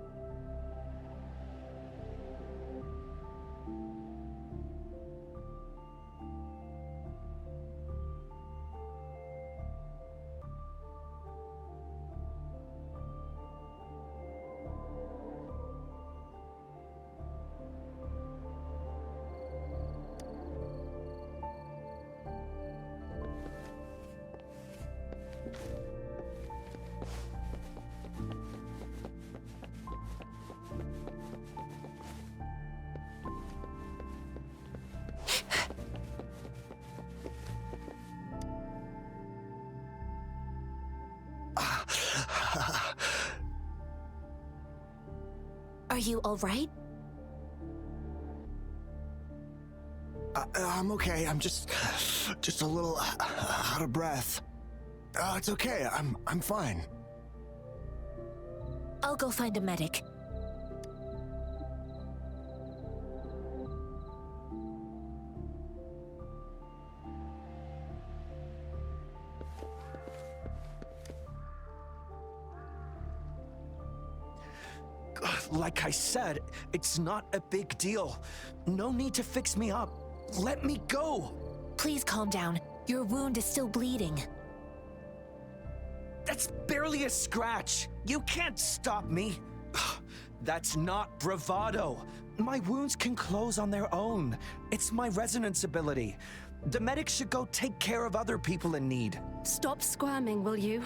you all right?
I'm okay. I'm just a little out of breath. It's okay. I'm fine.
I'll go find a medic.
Like I said, it's not a big deal. No need to fix me up. Let me go.
Please calm down. Your wound is still bleeding.
That's barely a scratch. You can't stop me. That's not bravado. My wounds can close on their own. It's my resonance ability. The medics should go take care of other people in need.
Stop squirming, will you?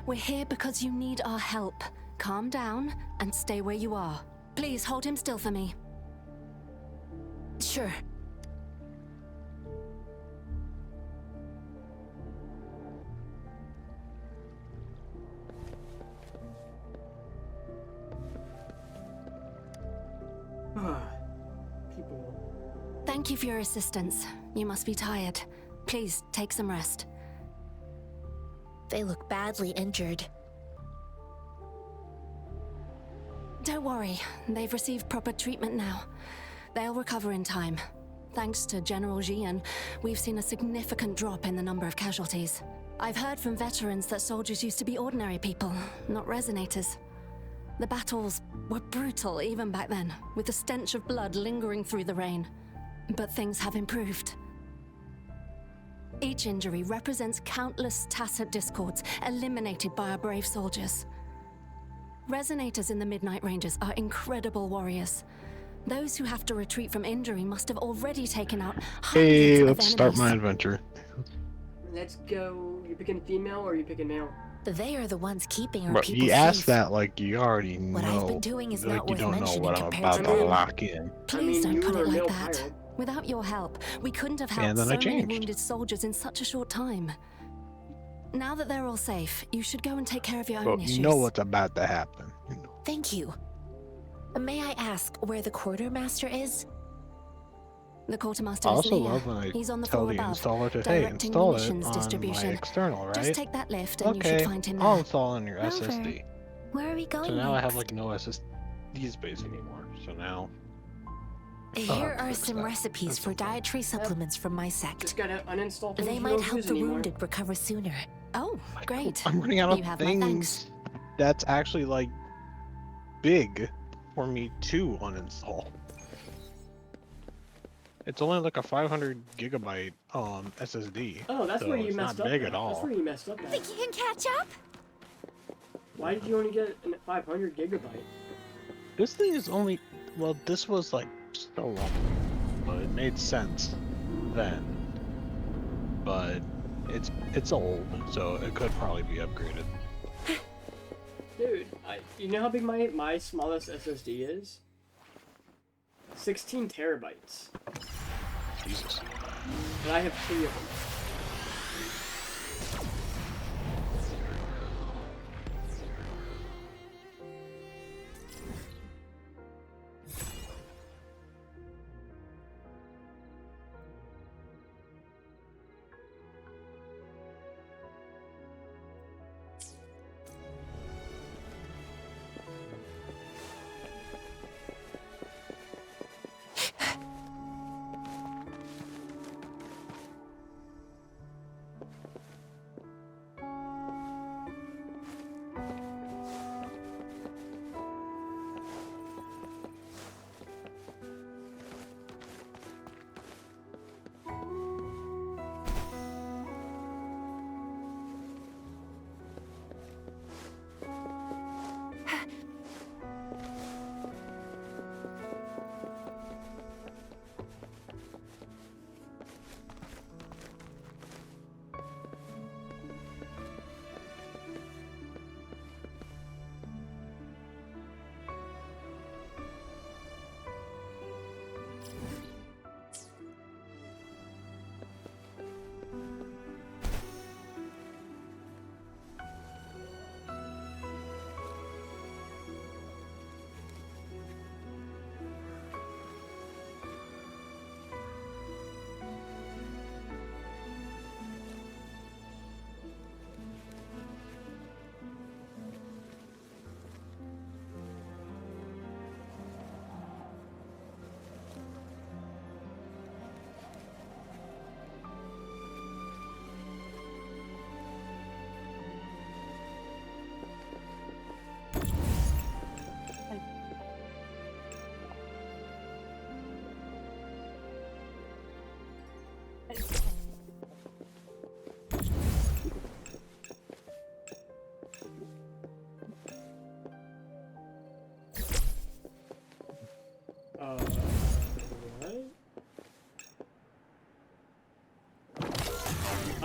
We're here because you need our help. Calm down and stay where you are. Please hold him still for me.
Sure.
People.
Thank you for your assistance. You must be tired. Please take some rest.
They look badly injured.
Don't worry, they've received proper treatment now. They'll recover in time. Thanks to General Jian, we've seen a significant drop in the number of casualties. I've heard from veterans that soldiers used to be ordinary people, not resonators. The battles were brutal even back then, with the stench of blood lingering through the rain. But things have improved. Each injury represents countless tacit discords eliminated by our brave soldiers. Resonators in the Midnight Rangers are incredible warriors. Those who have to retreat from injury must have already taken out hundreds
Hey,
of
let's start
enemies.
my adventure.
Let's go. You picking female or you picking male?
They are the ones keeping our
But
people
you asked
safe.
that like you already know.
What I've been doing is
like
not
you
worth
don't know
mentioning
what I'm
compared
about
to
to
them.
lock in.
Please
I mean,
don't
you
put
were
it
a
like
male
that.
pirate.
Without your help, we couldn't have
And
helped
then
so
I
many
changed.
wounded soldiers in such a short time. Now that they're all safe, you should go and take care of your own
But
issues.
you know what's about to happen.
Thank you. May I ask where the quartermaster is?
The quartermaster
I
isn't
also
here.
love when I
He's on the
tell
floor
the
above,
installer to hey,
directing
install it
munitions
on
distribution.
my external, right?
Just take that lift and you should
Okay,
find him
I'll
there.
install on your
Rover,
SSD.
Where are we going
So now I have
next?
like no SSD space anymore. So now
Here are
fix
some
that.
recipes
That's
for
okay.
dietary supplements from my sect.
Just gotta uninstall things
They
you
might
don't
help
use
the
anymore.
wounded recover sooner.
Oh, great.
I'm running out
You
of
have my thanks.
things that's actually like big for me to uninstall. It's only like a 500 gigabyte SSD.
Oh, that's
so
where you
it's
messed
not
up.
big
At.
at all.
That's where you messed up. At.
Think you can catch up?
Why did you only get a 500 gigabyte?
This thing is only, well, this was like so long, but it made sense then. But it's old, so it could probably be upgraded.
Dude, you know how big my smallest SSD is? 16 terabytes.
Jesus.
And I have 3 of them.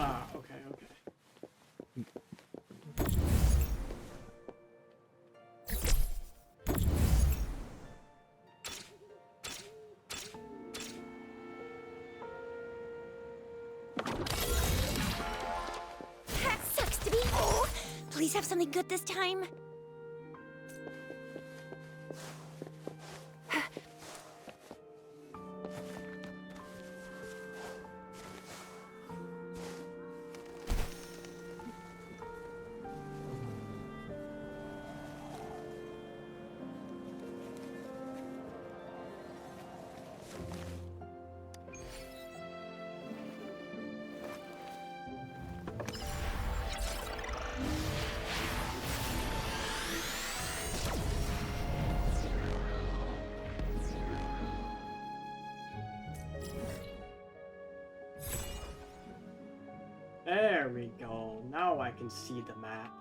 Ah, okay, okay.
That sucks to be. Oh, please have something good this time.
There we go. Now I can see the map.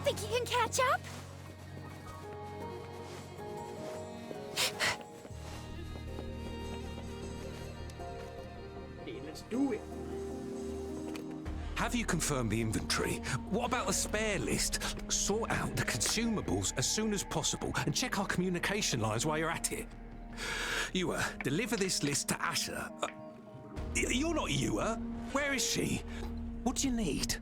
Think you can catch up?
Hey, let's do it.
Have you confirmed the inventory? What about the spare list? Sort out the consumables as soon as possible and check our communication lines while you're at it. Yua, deliver this list to Asher. You're not Yua. Where is she? What do you need?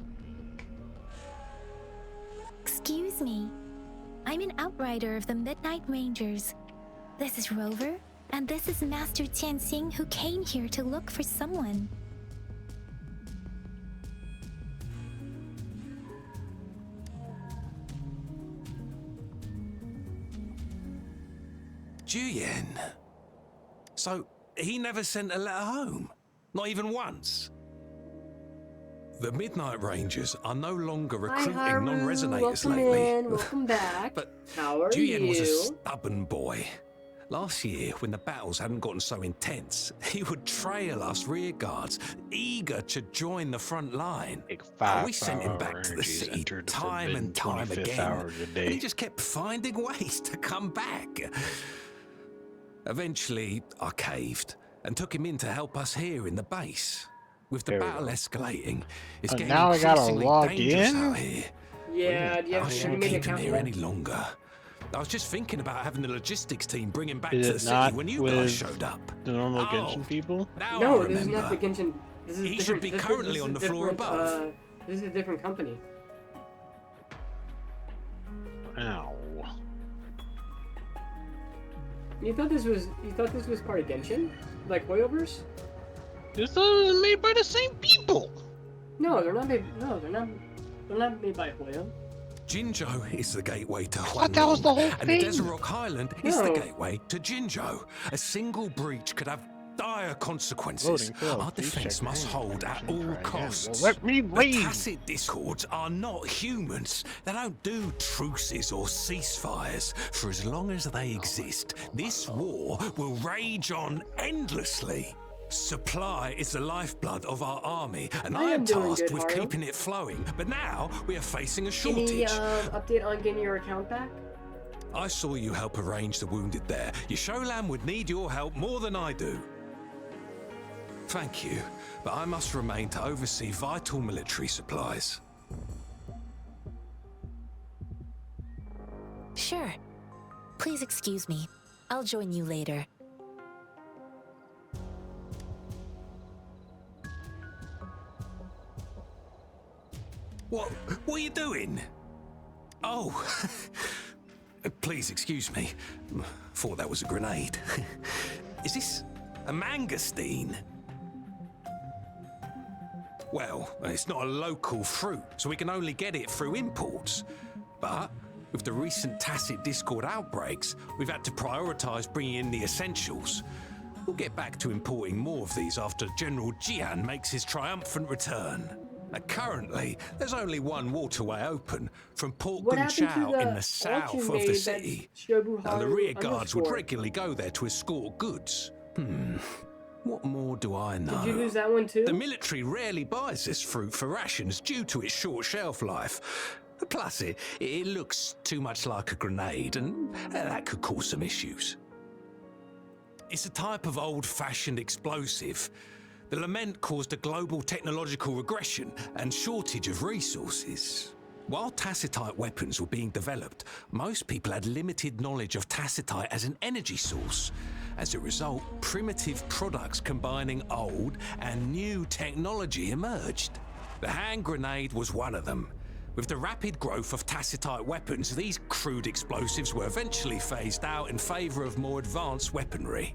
Excuse me. I'm an outrider of the Midnight Rangers. This is Rover, and this is Master Tianxing, who came here to look for someone.
Juyen. So, he never sent a letter home? Not even once? The Midnight Rangers are no longer recruiting non-resonators lately.
Welcome back.
But
how are
Juyen
you?
was a stubborn boy. Last year, when the battles hadn't gotten so intense, he would trail us rearguards, eager to join the front line. We sent him back to the city time and time again, and he just kept finding ways to come back. Eventually, I caved and took him in to help us here in the base. With the battle escalating, it's getting
now I gotta
increasingly
log
dangerous
in?
out here.
Yeah, do you
I
have
shouldn't
made an
keep him
account
here
yet?
any longer. I was just thinking about having the logistics team bring him back
Is
to
it
the city
not
when you
with
guys showed up.
the normal Genshin people?
Now
No,
I
this is
remember.
not the Genshin. This is
He should be currently on the floor above.
This is a different company.
Ow.
You thought this was part of Genshin? Like Hoyoverse?
This was made by the same people.
No, they're not made. No, they're not. They're not made by Hoyo.
Jinzhou is the gateway to
thought that was the whole
and the
thing.
Desert Rock Highland is the
No.
gateway to Jinzhou. A single breach could have dire consequences.
Voting failed.
Our
Please
defense
check
must
your
hold at
information.
all
Try again.
costs.
Well, let me
The
leave.
tacit discords are not humans. They don't do truces or ceasefires. For as long as they exist, this war will rage on endlessly. Supply is the lifeblood of our army, and I am
doing
tasked
good,
with
Mario.
keeping it flowing. But now we are facing a
Any
shortage.
update on getting your account back?
I saw you help arrange the wounded there. Yasholam would need your help more than I do. Thank you, but I must remain to oversee vital military supplies.
Sure. Please excuse me. I'll join you later.
What are you doing? Oh, please excuse me. Thought that was a grenade. Is this a mangosteen? Well, it's not a local fruit, so we can only get it through imports. But with the recent tacit discord outbreaks, we've had to prioritize bringing in the essentials. We'll get back to importing more of these after General Jian makes his triumphant return. Currently, there's only one waterway open from Port
What happened to
Gunchao in
the
the south
altar
of the
maid
city.
that's Shobuharu
Now, the rear guards would
underscore?
regularly go there to escort goods. What more do I know?
Did you lose that one too?
The military rarely buys this fruit for rations due to its short shelf life. Plus, it looks too much like a grenade, and that could cause some issues. It's a type of old-fashioned explosive. The lament caused a global technological regression and shortage of resources. While tacitite weapons were being developed, most people had limited knowledge of tacitite as an energy source. As a result, primitive products combining old and new technology emerged. The hand grenade was one of them. With the rapid growth of tacitite weapons, these crude explosives were eventually phased out in favor of more advanced weaponry.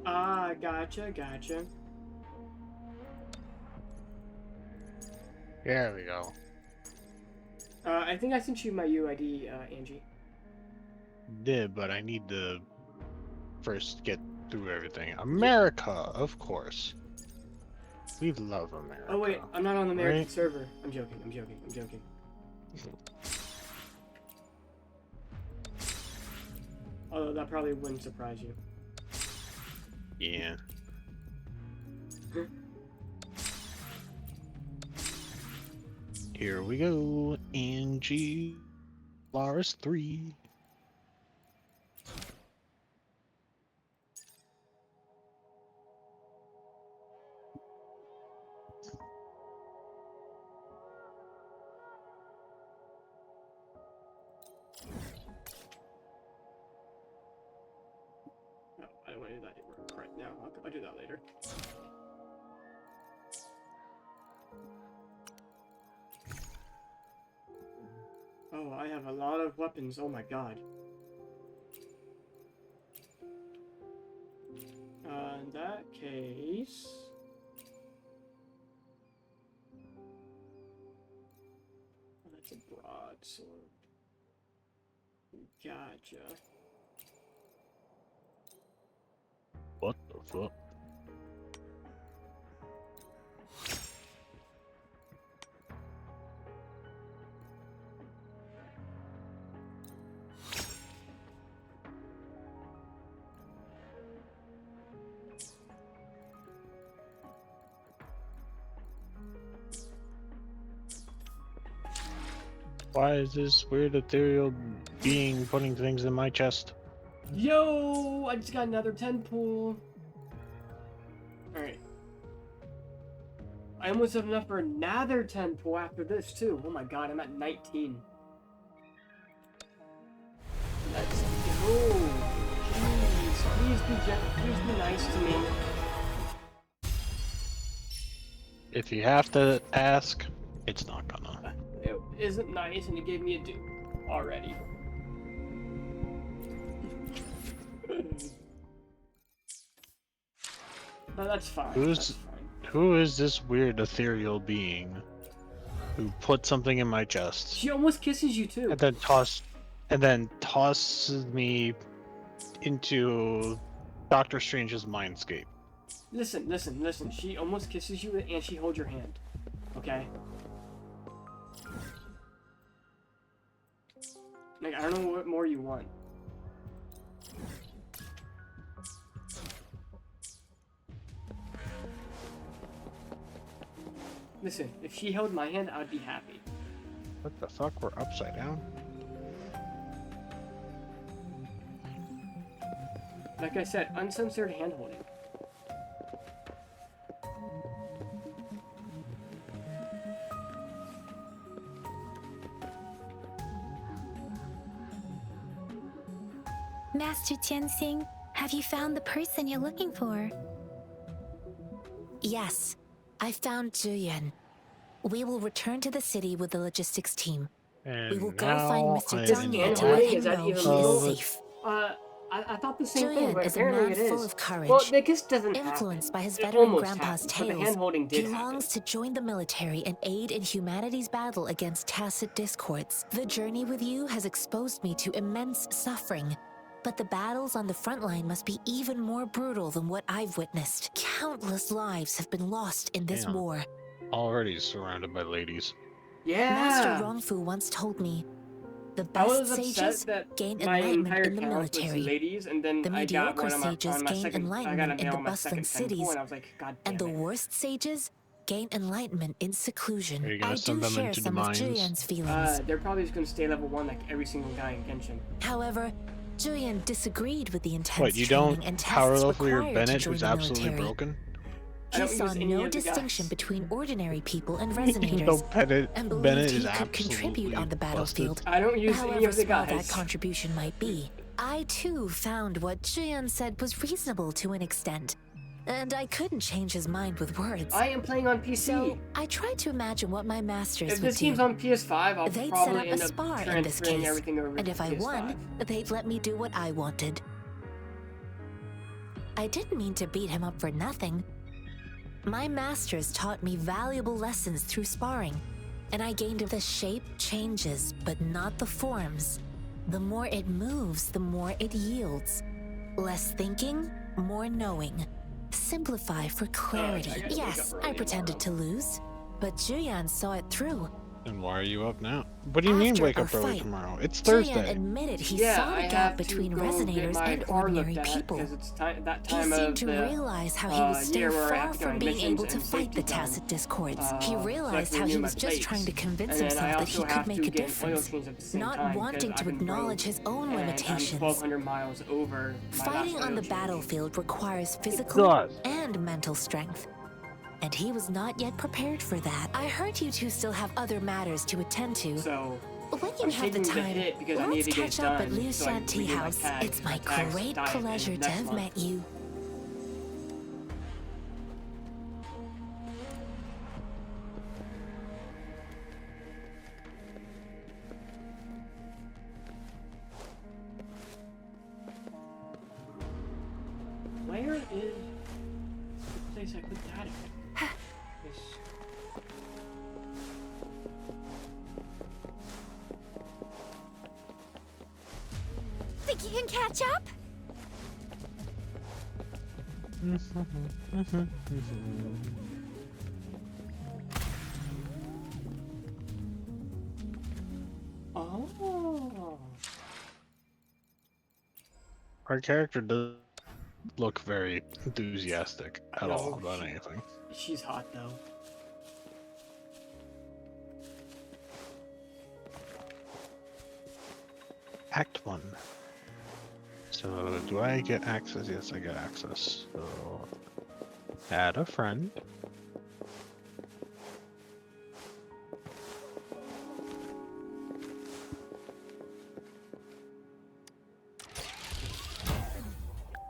Ah, gotcha.
There we go.
I think I sent you my UID, Angie.
Did, but I need to first get through everything. America, of course. We love America.
Oh wait, I'm not on the American
right?
server. I'm joking. Although that probably wouldn't surprise you.
Yeah. Here we go. Angie. Lars 3.
No, I don't want to do that right now. I'll do that later. Oh, I have a lot of weapons. Oh my god. In that case... Oh, that's a broadsword. Gotcha.
What the fuck? Why is this weird ethereal being putting things in my chest?
Yo! I just got another 10 pool. Alright. I almost have enough for another 10 pool after this, too. Oh my god, I'm at 19. Let's go. Jeez, please be nice to me.
If you have to ask, it's not gonna.
It isn't nice, and it gave me a dupe already. No, that's fine. That's fine.
Who is this weird ethereal being who put something in my chest
She almost kisses you too.
and then tosses me into Doctor Strange's Mindscape.
Listen. She almost kisses you and she holds your hand. Okay? Like, I don't know what more you want. Listen, if she held my hand, I would be happy.
What the fuck? We're upside down?
Like I said, uncensored hand holding.
Master Tianxing, have you found the person you're looking for?
Yes, I found Zhuyan. We will return to the city with the logistics team.
And
We will go
now
find Mr.
I
Zhang to
am-
let
Is
him
that
know
even
he
legal?
is safe.
I thought the same thing,
Julian
but
is a
apparently
man
it is.
full of courage.
Well, the kiss doesn't
Influenced by
happen.
his
It
veteran
almost
grandpa's
happened, but the
tales,
hand-holding did
he
happen.
longs to join the military and aid in humanity's battle against tacit discords. The journey with you has exposed me to immense suffering, but the battles on the front line must be even more brutal than what I've witnessed. Countless lives have been lost in this
Damn.
war.
already surrounded by ladies.
Master
Yeah.
Rongfu once told me, the
I was
best
upset
sages
that
gain
my
enlightenment
entire
in the
count was
military.
ladies, and then
The
I got
mediocre
one on my,
sages
on my
gain
second. I got a
enlightenment in
male
the
on my
bustling
second temple,
cities,
and I was like, God
and
damn
the
it.
worst sages gain enlightenment in seclusion.
Are you gonna
I
send
do
them
share
into the
some of
mines?
Julian's feelings.
They're probably just gonna stay level 1 like every single guy in Genshin.
However, Julian disagreed with the intense
What, you
training
don't
and
power
tests
level your
required to
Bennett
join
who's
the
absolutely
military.
broken?
I
He
don't
saw
use any
no
of the
distinction
guys.
between ordinary people and
Even though
resonators, and believed
Bennett
he
is
could contribute
absolutely
on the battlefield.
busted.
I don't use any
However
of the
small
guys.
that contribution might be, I too found what Julian said was reasonable to an extent, and I couldn't change his mind with words.
I am playing on PC.
So I tried to imagine what my masters
If
would
this game's
do.
on PS5, I'll
They'd set
probably
up a
end up
spar in this
transferring
case,
everything over
and
to
if I
PS5.
won, they'd let me do what I wanted. I didn't mean to beat him up for nothing. My masters taught me valuable lessons through sparring, and I gained the shape changes, but not the forms. The more it moves, the more it yields. Less thinking, more knowing. Simplify for clarity.
I gotta wake
Yes,
up
I
early
pretended to lose, but Julian saw it through.
And why are you up now? What do you mean
After
wake
our
up early
fight,
tomorrow? It's
Julian
Thursday.
admitted he
Yeah,
saw
I
the
have
gap
to
between
go get
resonators
my
and
car
ordinary
looked at,
people.
'cause it's that
He
time
seemed
of
to
the
realize how he was
year
still
where I have
far
to go
from
on
being
missions
able to
and
fight the
safety done.
tacit discords. He
So I
realized
can
how
renew
he
my
was just
plates.
trying to convince
And then I
himself that
also
he could
have
make
to
a
get oil
difference,
change at the same
not
time, 'cause
wanting
I've
to
been
acknowledge
broke,
his own
and
limitations.
I'm 1,200 miles over my
Fighting
last
on
oil
the
change.
battlefield requires physical
does.
and mental strength. And he was not yet prepared for that. I heard you two still have other matters to attend to.
So
When you
I'm
have the
taking the
time,
hit because I need
let's
to get
catch up at
done
Liu
so I
Shan
can
Tea
renew my
House.
tags.
It's my
My tags
great
die in
pleasure to
next
have
month.
met you.
where is the place I put that at? This-
Think you can catch up?
Oh.
Our character does look very enthusiastic at all
No,
about
she-
anything.
She's hot though.
Act 1. So, do I get access? Yes, I get access. So, add a friend.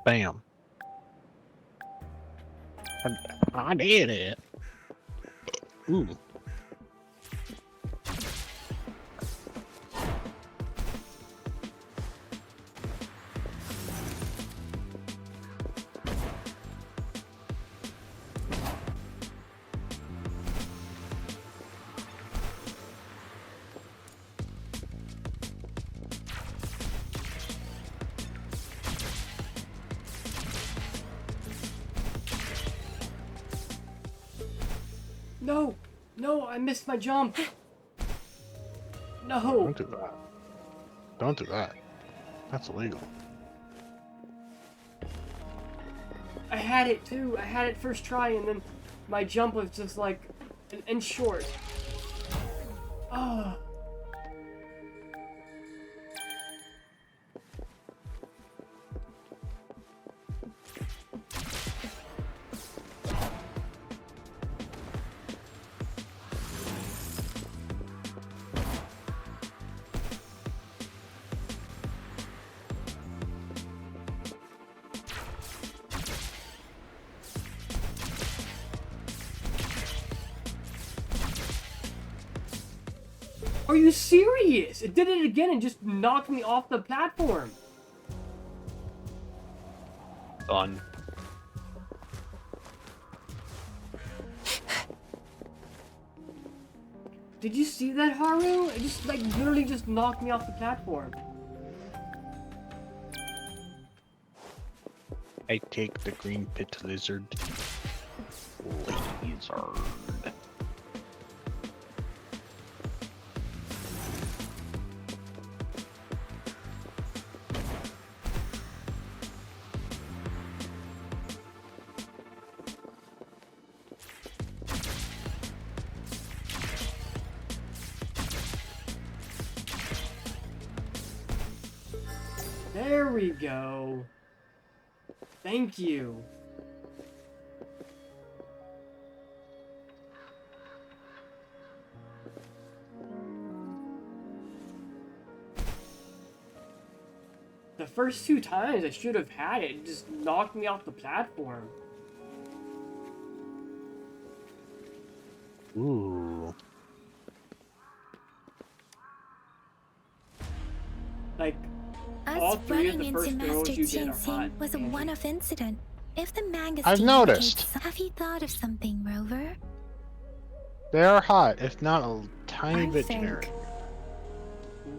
Bam. I did it. Ooh.
No! No, I missed my jump! No!
Don't do that. Don't do that. That's illegal.
I had it too. I had it first try, and then my jump was just like an inch short. Oh. Are you serious? It did it again and just knocked me off the platform.
Done.
Did you see that, Haru? It just like literally just knocked me off the platform.
I take the green pit lizard. Lizard.
There we go. Thank you. The first 2 times I should have had it, it just knocked me off the platform.
Ooh.
Us
all 3 of
running
the
into
first
Master
girls you did are hot.
Tianxin was a one-off incident. If the manga
I've noticed.
Have you thought of something, Rover?
They are hot, if not a tiny bit
think-
generic.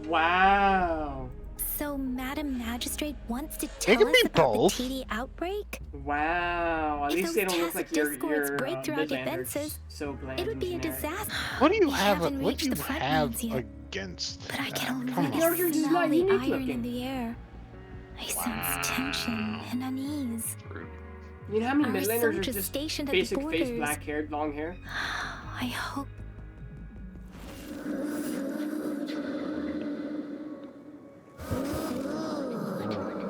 Wow.
So Madam Magistrate wants to
They
tell
can
us
be
about
both.
the TD outbreak?
Wow. At
If
least they
those
don't look like
tacit
your
discords break through our
Midlanders.
defenses,
So bland
It would
and
be a
generic.
disaster.
What do you
We
have?
haven't
What
reached
do you
the front
have
lines yet,
against?
but I can
that? Come
already
Yours is
smell
not
the
unique
iron
looking.
in the air. I sense tension and unease.
You know how many
Our
Midlanders are
soldiers
just
stationed at the
basic face,
borders.
black haired, long hair?
I hope.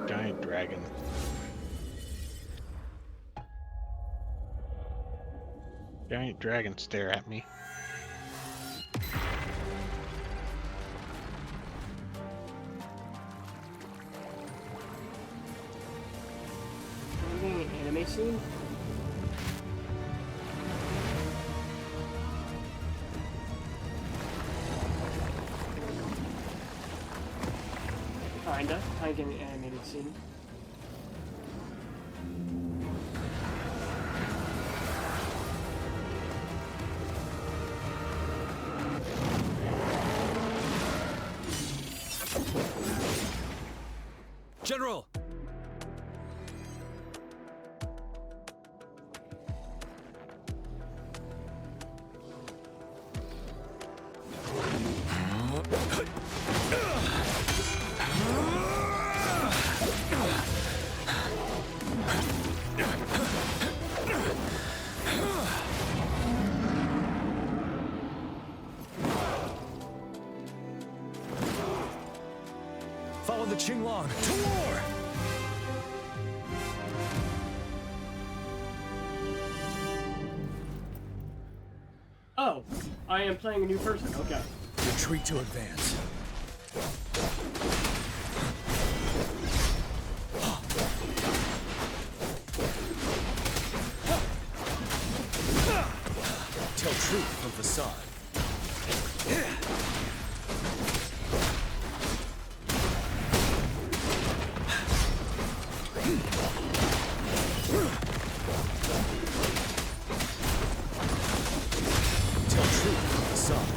Giant dragon. Giant dragon stare at me.
Anything an anime scene? Kinda. I get an animated scene.
General! Follow the Qinglong to war!
Oh, I am playing a new person. Okay.
Retreat to advance. Tell truth from facade. Tell truth from facade.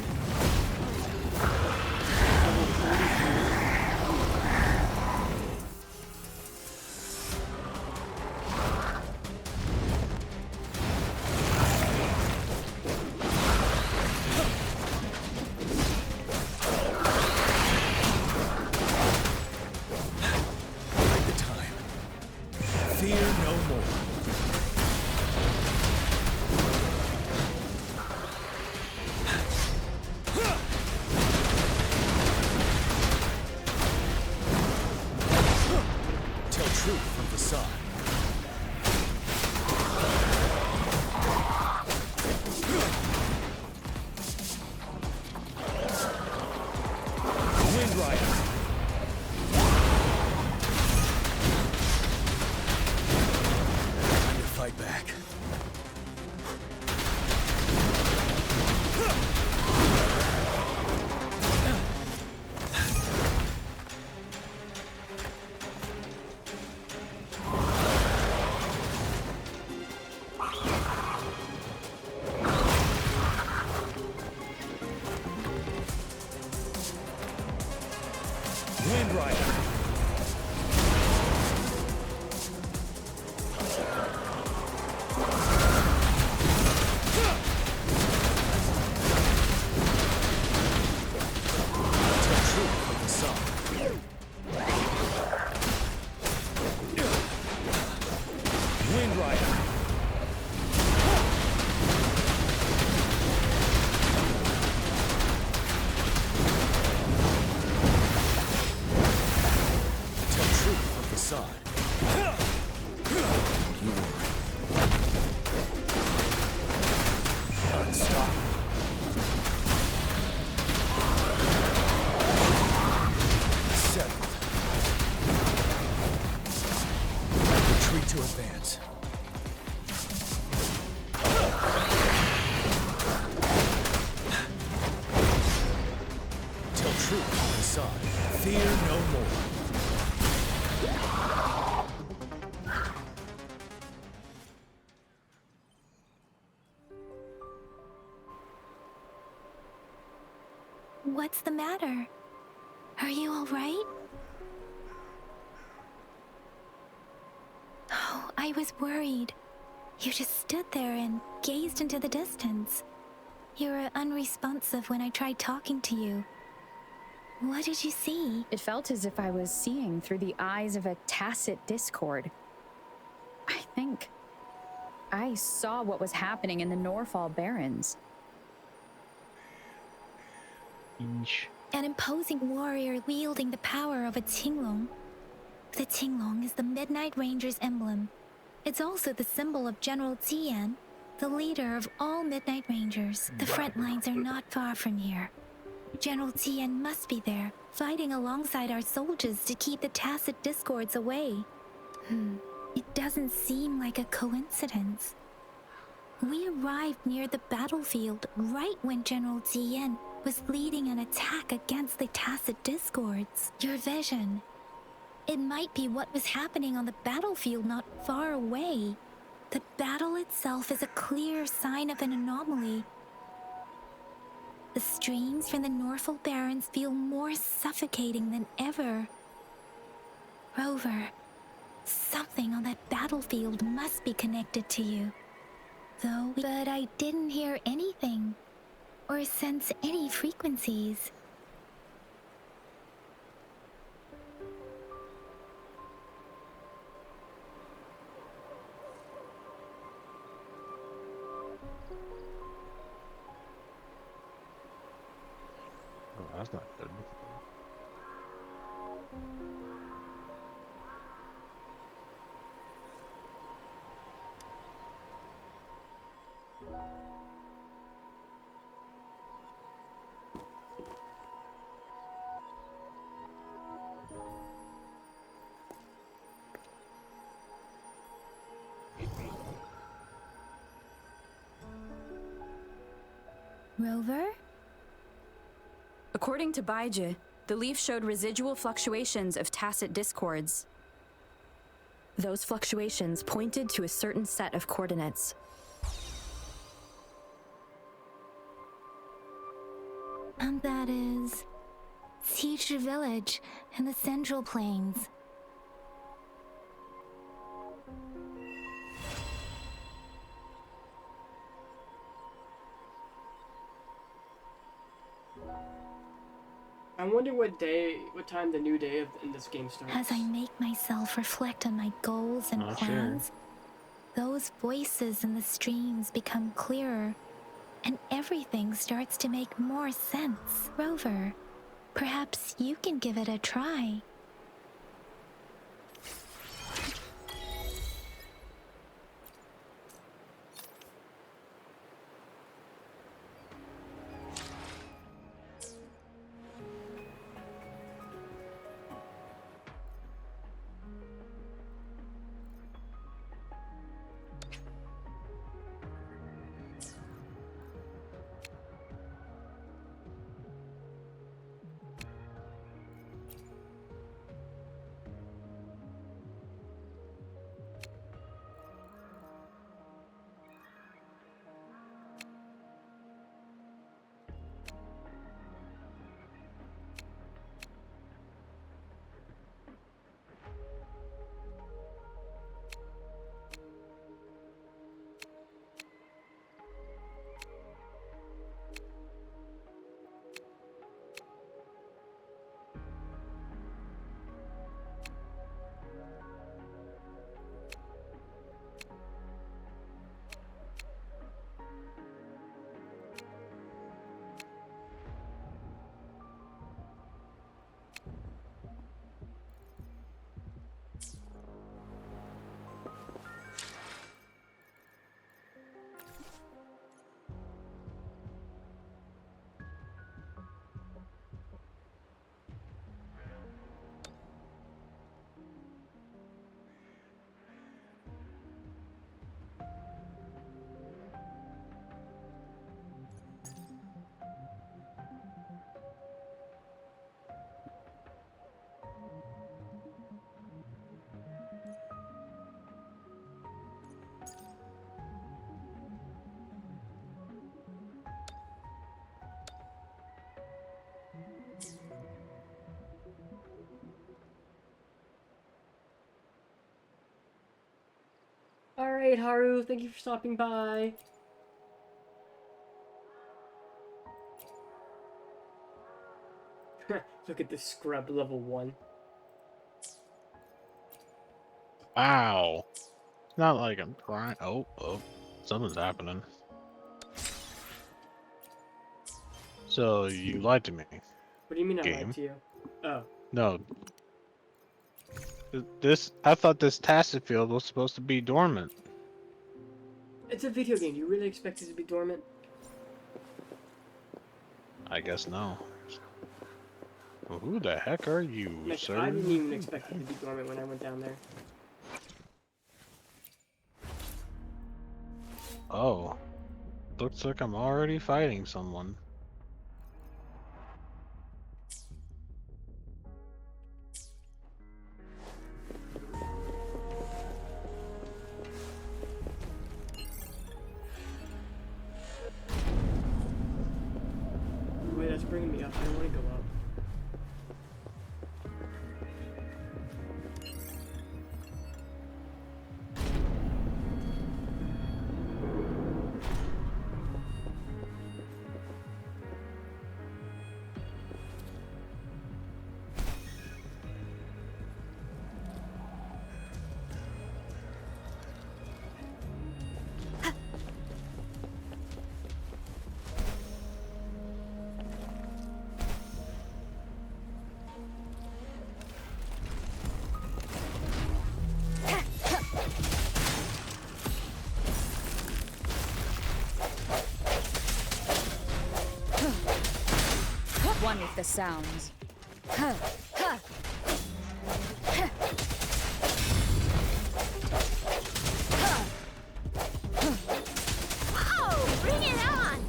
Wind Rider. Wind Rider. Tell truth of the side. Unstoppable. Settled. Retreat to advance. Tell truth on the side. Fear no more.
What's the matter? Are you all right? Oh, I was worried. You just stood there and gazed into the distance. You were unresponsive when I tried talking to you. What did you see?
It felt as if I was seeing through the eyes of a tacit discord. I think I saw what was happening in the Norfall Barrens.
An imposing warrior wielding the power of a Tinglong. The Tinglong is the Midnight Ranger's emblem. It's also the symbol of General Tian, the leader of all Midnight Rangers. The front lines are not far from here. General Tian must be there, fighting alongside our soldiers to keep the tacit discords away. It doesn't seem like a coincidence. We arrived near the battlefield right when General Tian was leading an attack against the tacit discords. Your vision. It might be what was happening on the battlefield not far away. The battle itself is a clear sign of an anomaly. The streams from the Norfall Barrens feel more suffocating than ever. Rover, something on that battlefield must be connected to you. But I didn't hear anything, or sense any frequencies.
Oh, that's not good.
Rover?
According to Baiji, the leaf showed residual fluctuations of tacit discords. Those fluctuations pointed to a certain set of coordinates.
And that is Teacher Village in the Central Plains.
I wonder what time the new day in this game starts.
As I make myself reflect on my goals and plans, those voices in the streams become clearer, and everything starts to make more sense. Rover, perhaps you can give it a try.
raid, Haru. Thank you for stopping by. Look at this scrub level 1.
Wow. It's not like I'm crying. Oh, something's happening. So you lied to me.
What do you mean I lied
Game.
to you? Oh.
No. I thought this tacit field was supposed to be dormant.
It's a video game. Do you really expect it to be dormant?
I guess no. Well, who the heck are you,
Like,
sir?
I didn't even expect it to be dormant when I went down there.
Oh. Looks like I'm already fighting someone.
Wait, that's bringing me up. I don't want to go up.
One with the sounds.
Oh, bring it on!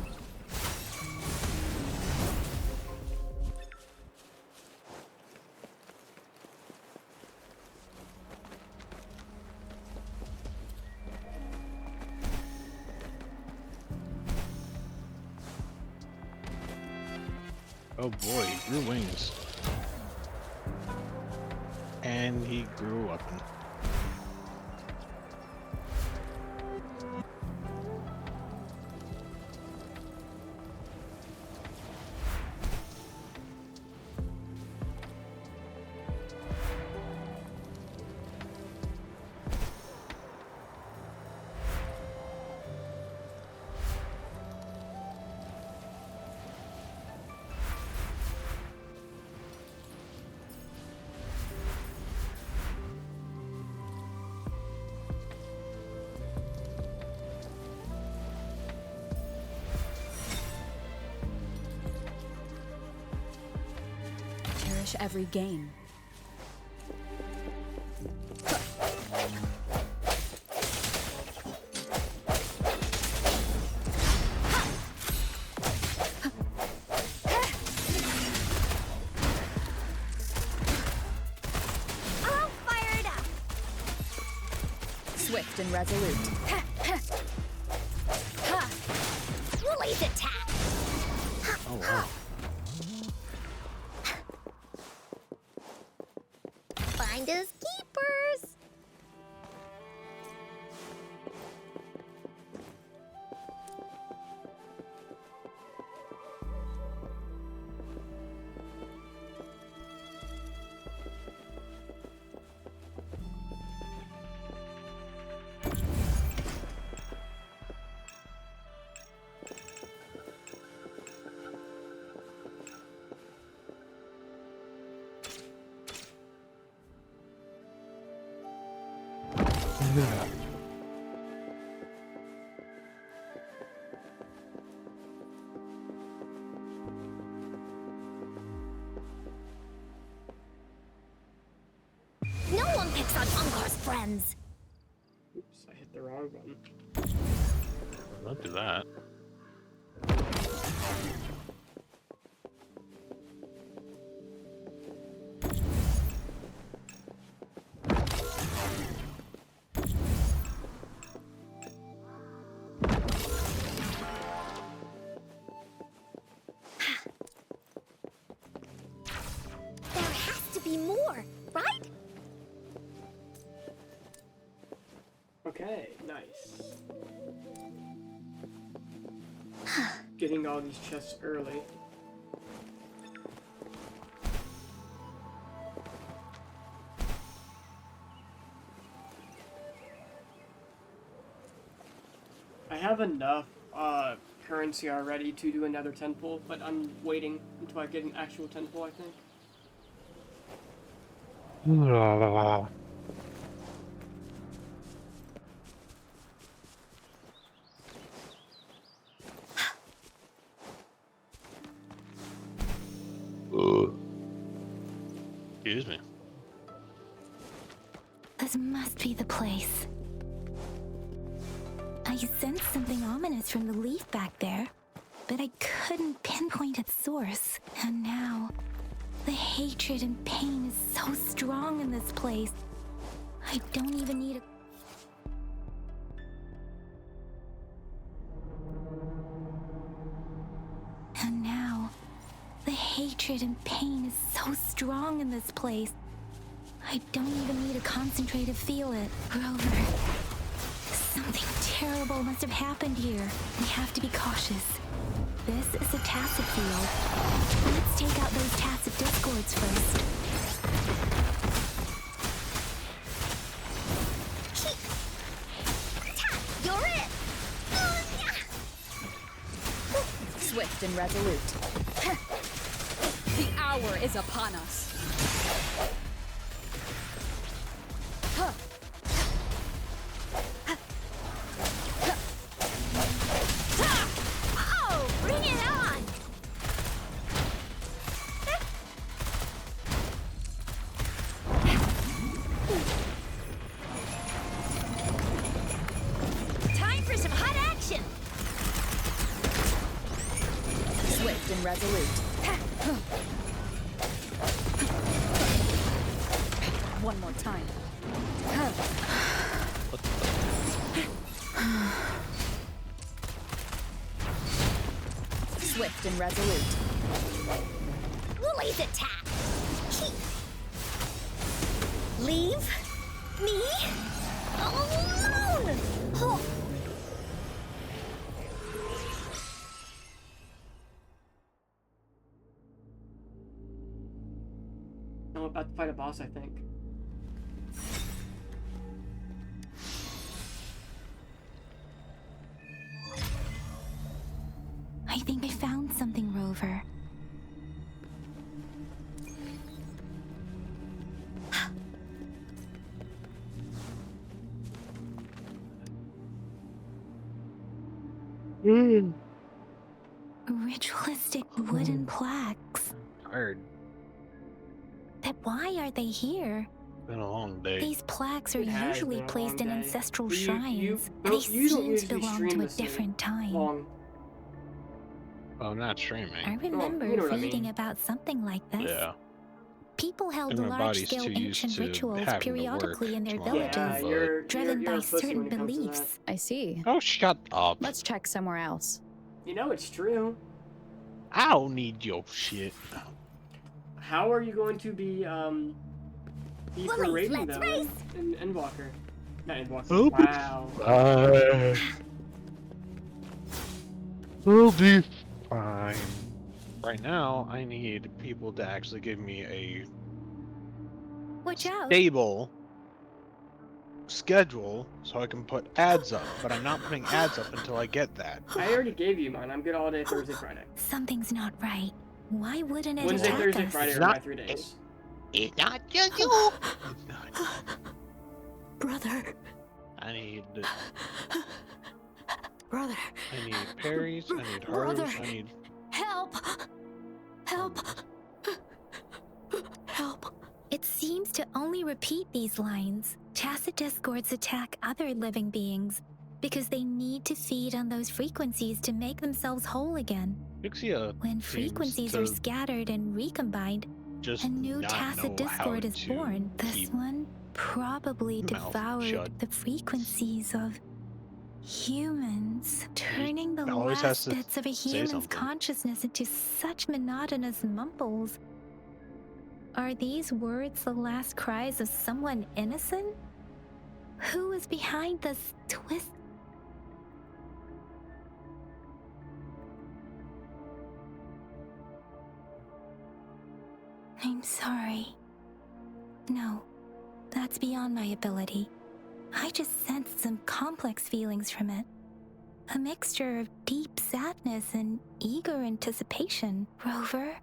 Oh boy, he grew wings. And he grew up.
Cherish every gain.
I'll fire it up.
Swift and resolute.
Release attack.
Oh wow.
Finders keepers. No one picks on Ungar's friends.
Oops, I hit the wrong button.
Don't do that.
There has to be more, right?
Okay, nice. getting all these chests early. I have enough currency already to do another temple, but I'm waiting until I get an actual temple, I think.
Excuse me.
This must be the place. I sensed something ominous from the leaf back there, but I couldn't pinpoint its source. And now, the hatred and pain is so strong in this place. I don't even need a... And now, the hatred and pain is so strong in this place. I don't even need to concentrate to feel it. Rover, something terrible must have happened here. We have to be cautious. This is a tacit field. Let's take out those tacit discords first.
You're it!
Swift and resolute. The hour is upon us.
Oh, bring it on! Time for some hot action!
Swift and resolute. One more time. Swift and resolute.
Lily's attack! Leave me alone! Oh.
I'm about to fight a boss, I think.
I think I found something, Rover. Ritualistic wooden plaques.
Tired.
But why are they here?
Been a long day.
These plaques are
It has
usually
been a
placed
long
in
day.
ancestral
But you
shrines. They
don't
seem to
usually
belong
stream
to a
this
different time.
long.
Oh, I'm not streaming.
I remember
you know what I
reading
mean.
about something like this.
Yeah.
People held
And my body's
large-scale
too used
ancient
to
rituals
having to
periodically
work
in their
tomorrow.
villages,
Yeah, you're
driven
you're
by
a pussy
certain
when it comes to that.
beliefs.
I see.
Oh, shut up.
Let's check somewhere else.
You know it's true.
I don't need your shit.
How are you going to be parading
let's
though
race.
in Endwalker? Not Endwalker.
Oh,
Wow.
We'll be fine. Right now, I need people to actually give me a
Watch out!
stable schedule so I can put ads up, but I'm not putting ads up until I get that.
I already gave you mine. I'm good all day Thursday, Friday.
Something's not right. Why wouldn't it
Wednesday,
attack
Thursday,
us?
Friday are
Not-
my 3 days.
It's not just you.
Brother,
I need
brother,
I need parries, I need
Brother.
hurdles, I need
help! Help! Help! It seems to only repeat these lines. Tacit discords attack other living beings because they need to feed on those frequencies to make themselves whole again.
Pixia
When
seems
frequencies
to
are scattered and recombined,
just
a new
not
tacit
know how
discord is
to
born. This
keep
one probably
mouth
devoured
shut.
the frequencies of humans, turning the
always has
last
to
bits of a
say
human's
something.
consciousness into such monotonous mumbles. Are these words the last cries of someone innocent? Who is behind this twist? I'm sorry. No, that's beyond my ability. I just sensed some complex feelings from it. A mixture of deep sadness and eager anticipation. Rover,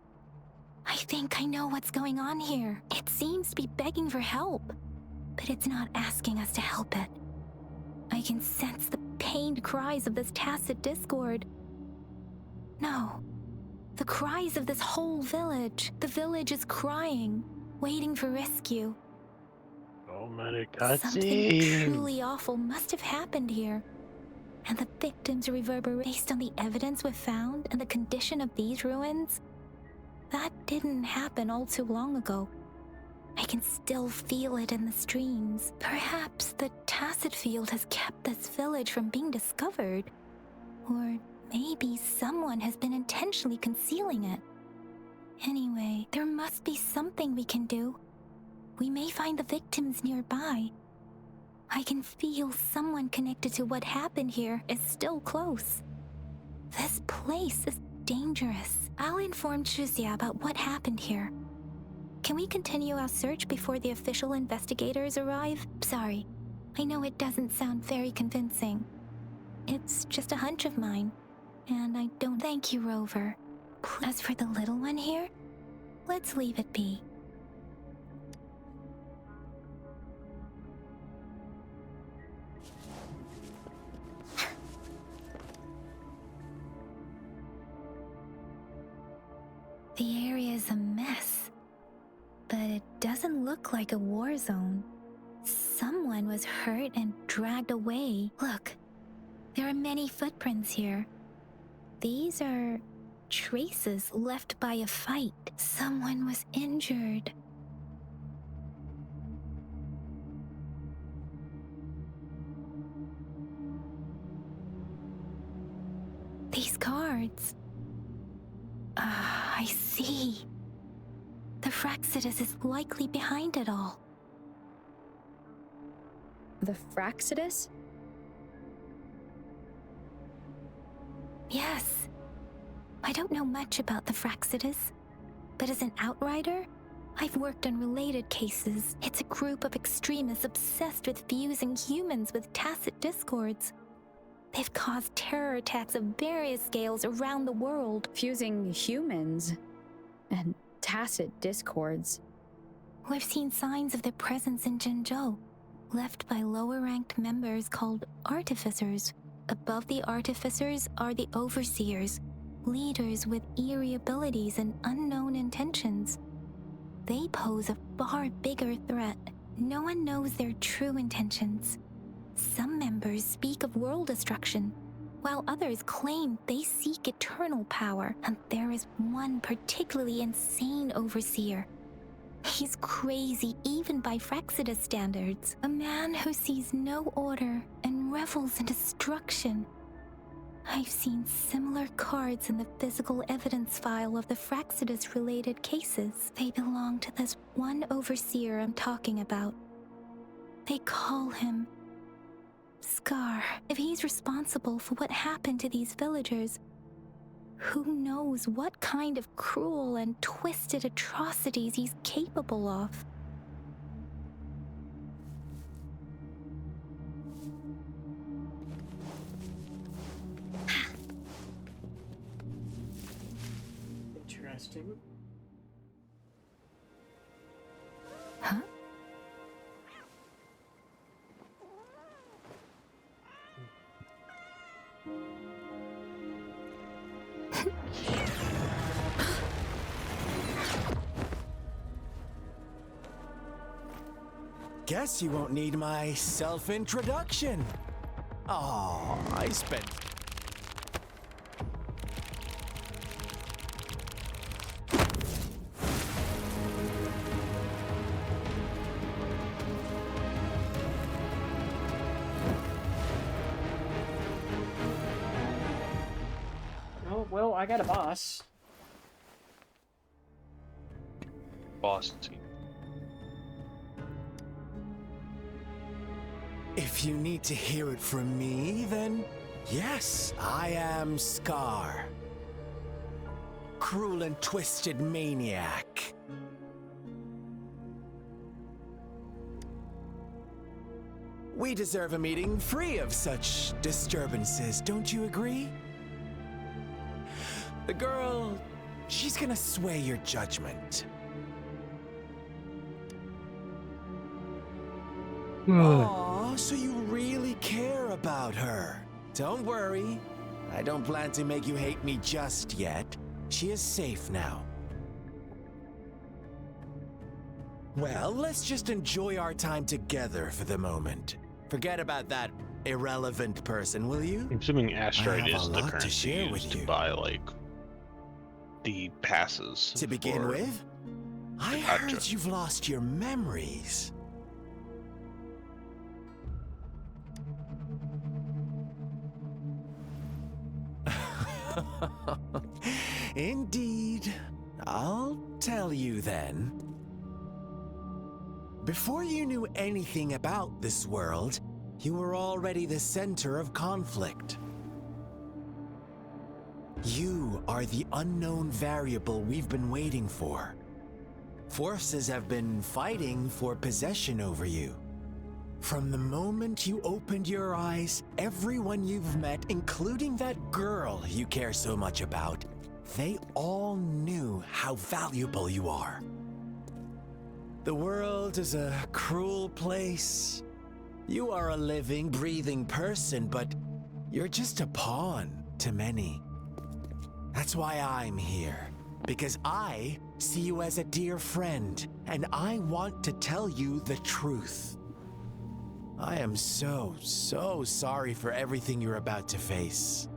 I think I know what's going on here. It seems to be begging for help, but it's not asking us to help it. I can sense the pained cries of this tacit discord. No, the cries of this whole village. The village is crying, waiting for rescue.
So many
Something
cutscenes.
truly awful must have happened here. And the victims reverberate based on the evidence we've found and the condition of these ruins. That didn't happen all too long ago. I can still feel it in the streams. Perhaps the tacit field has kept this village from being discovered. Or maybe someone has been intentionally concealing it. Anyway, there must be something we can do. We may find the victims nearby. I can feel someone connected to what happened here is still close. This place is dangerous. I'll inform Shuzia about what happened here. Can we continue our search before the official investigators arrive? Sorry, I know it doesn't sound very convincing. It's just a hunch of mine, and I don't thank you, Rover. As for the little one here, let's leave it be. The area is a mess, but it doesn't look like a war zone. Someone was hurt and dragged away. Look, there are many footprints here. These are traces left by a fight. Someone was injured. These cards. I see. The Fraxidus is likely behind it all.
The Fraxidus?
Yes. I don't know much about the Fraxidus, but as an outrider, I've worked on related cases. It's a group of extremists obsessed with fusing humans with tacit discords. They've caused terror attacks of various scales around the world.
Fusing humans and tacit discords.
We've seen signs of their presence in Jinzhou, left by lower-ranked members called artificers. Above the artificers are the overseers, leaders with eerie abilities and unknown intentions. They pose a far bigger threat. No one knows their true intentions. Some members speak of world destruction, while others claim they seek eternal power, and there is one particularly insane overseer. He's crazy even by Fraxidus standards, a man who sees no order and revels in destruction. I've seen similar cards in the physical evidence file of the Fraxidus-related cases. They belong to this one overseer I'm talking about. They call him Scar. If he's responsible for what happened to these villagers, who knows what kind of cruel and twisted atrocities he's capable of?
Interesting.
Huh?
Guess you won't need my self-introduction. Oh, I spent...
Oh, well, I got a boss.
Boss team.
If you need to hear it from me, then yes, I am Scar. Cruel and twisted maniac. We deserve a meeting free of such disturbances, don't you agree? The girl, she's gonna sway your judgment. Aw, so you really care about her. Don't worry. I don't plan to make you hate me just yet. She is safe now. Well, let's just enjoy our time together for the moment. Forget about that irrelevant person, will you?
I'm assuming Asteroid
I have
is
a
the
lot to
currency
share with
used to
you.
buy, like, the passes.
To begin
for
with, I
the
heard
Gacha.
you've lost your memories. Indeed. I'll tell you then. Before you knew anything about this world, you were already the center of conflict. You are the unknown variable we've been waiting for. Forces have been fighting for possession over you. From the moment you opened your eyes, everyone you've met, including that girl you care so much about, they all knew how valuable you are. The world is a cruel place. You are a living, breathing person, but you're just a pawn to many. That's why I'm here, because I see you as a dear friend, and I want to tell you the truth. I am so sorry for everything you're about to face.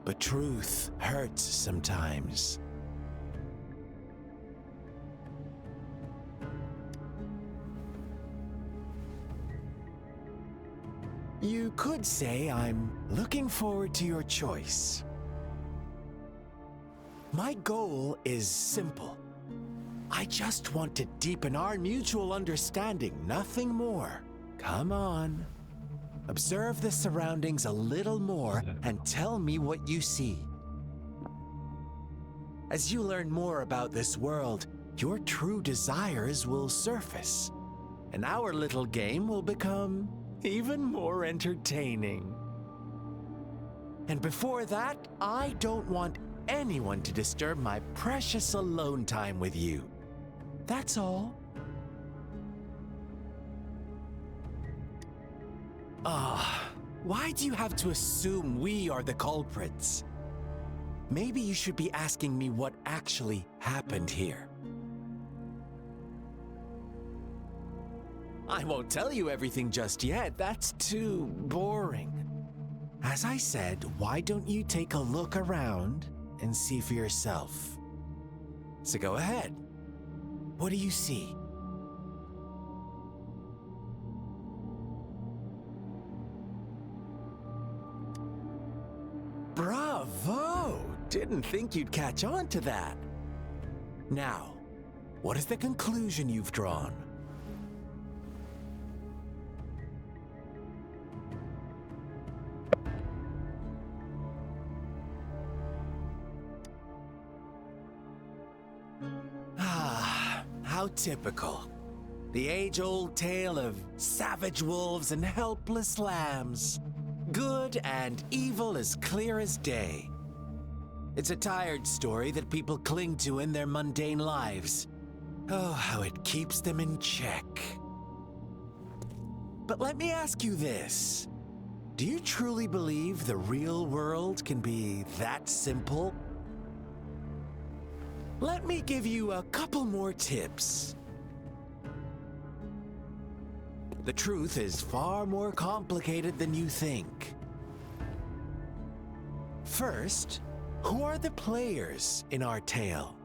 But truth hurts sometimes. You could say I'm looking forward to your choice. My goal is simple. I just want to deepen our mutual understanding, nothing more. Come on. Observe the surroundings a little more and tell me what you see. As you learn more about this world, your true desires will surface, and our little game will become even more entertaining. And before that, I don't want anyone to disturb my precious alone time with you. That's all. Why do you have to assume we are the culprits? Maybe you should be asking me what actually happened here. I won't tell you everything just yet. That's too boring. As I said, why don't you take a look around and see for yourself? So go ahead. What do you see? Bravo! Didn't think you'd catch on to that. Now, what is the conclusion you've drawn? How typical. The age-old tale of savage wolves and helpless lambs. Good and evil as clear as day. It's a tired story that people cling to in their mundane lives. Oh, how it keeps them in check. But let me ask you this. Do you truly believe the real world can be that simple? Let me give you a couple more tips. The truth is far more complicated than you think. First, who are the players in our tale?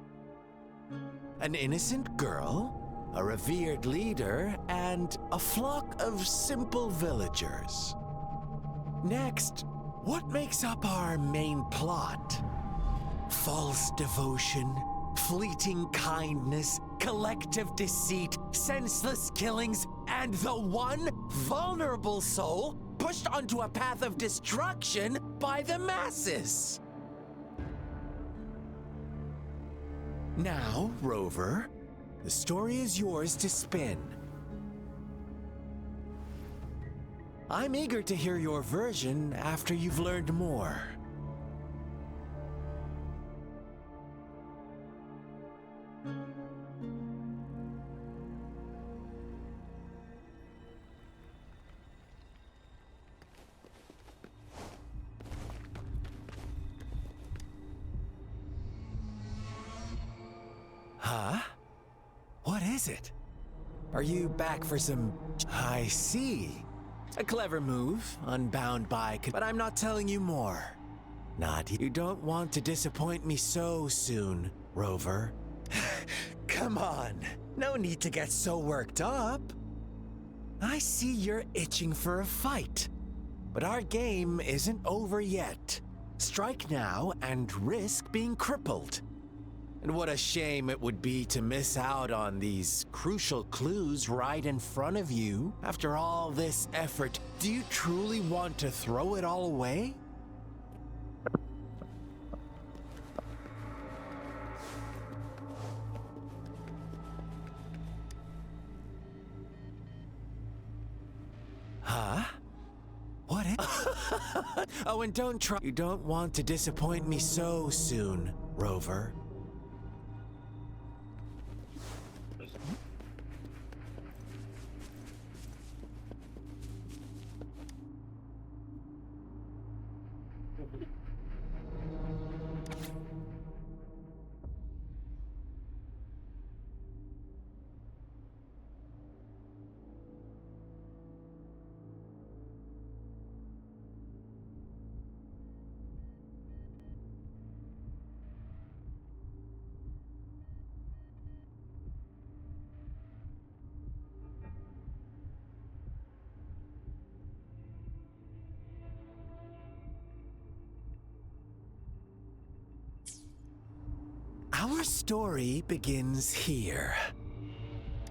An innocent girl, a revered leader, and a flock of simple villagers. Next, what makes up our main plot? False devotion, fleeting kindness, collective deceit, senseless killings, and the one vulnerable soul pushed onto a path of destruction by the masses. Now, Rover, the story is yours to spin. I'm eager to hear your version after you've learned more. Huh? What is it? Are you back for some... I see. A clever move, unbound by... But I'm not telling you more. You don't want to disappoint me so soon, Rover. Come on. No need to get so worked up. I see you're itching for a fight. But our game isn't over yet. Strike now and risk being crippled. And what a shame it would be to miss out on these crucial clues right in front of you. After all this effort, do you truly want to throw it all away? Huh? What is... Oh, and don't try... You don't want to disappoint me so soon, Rover. Our story begins here.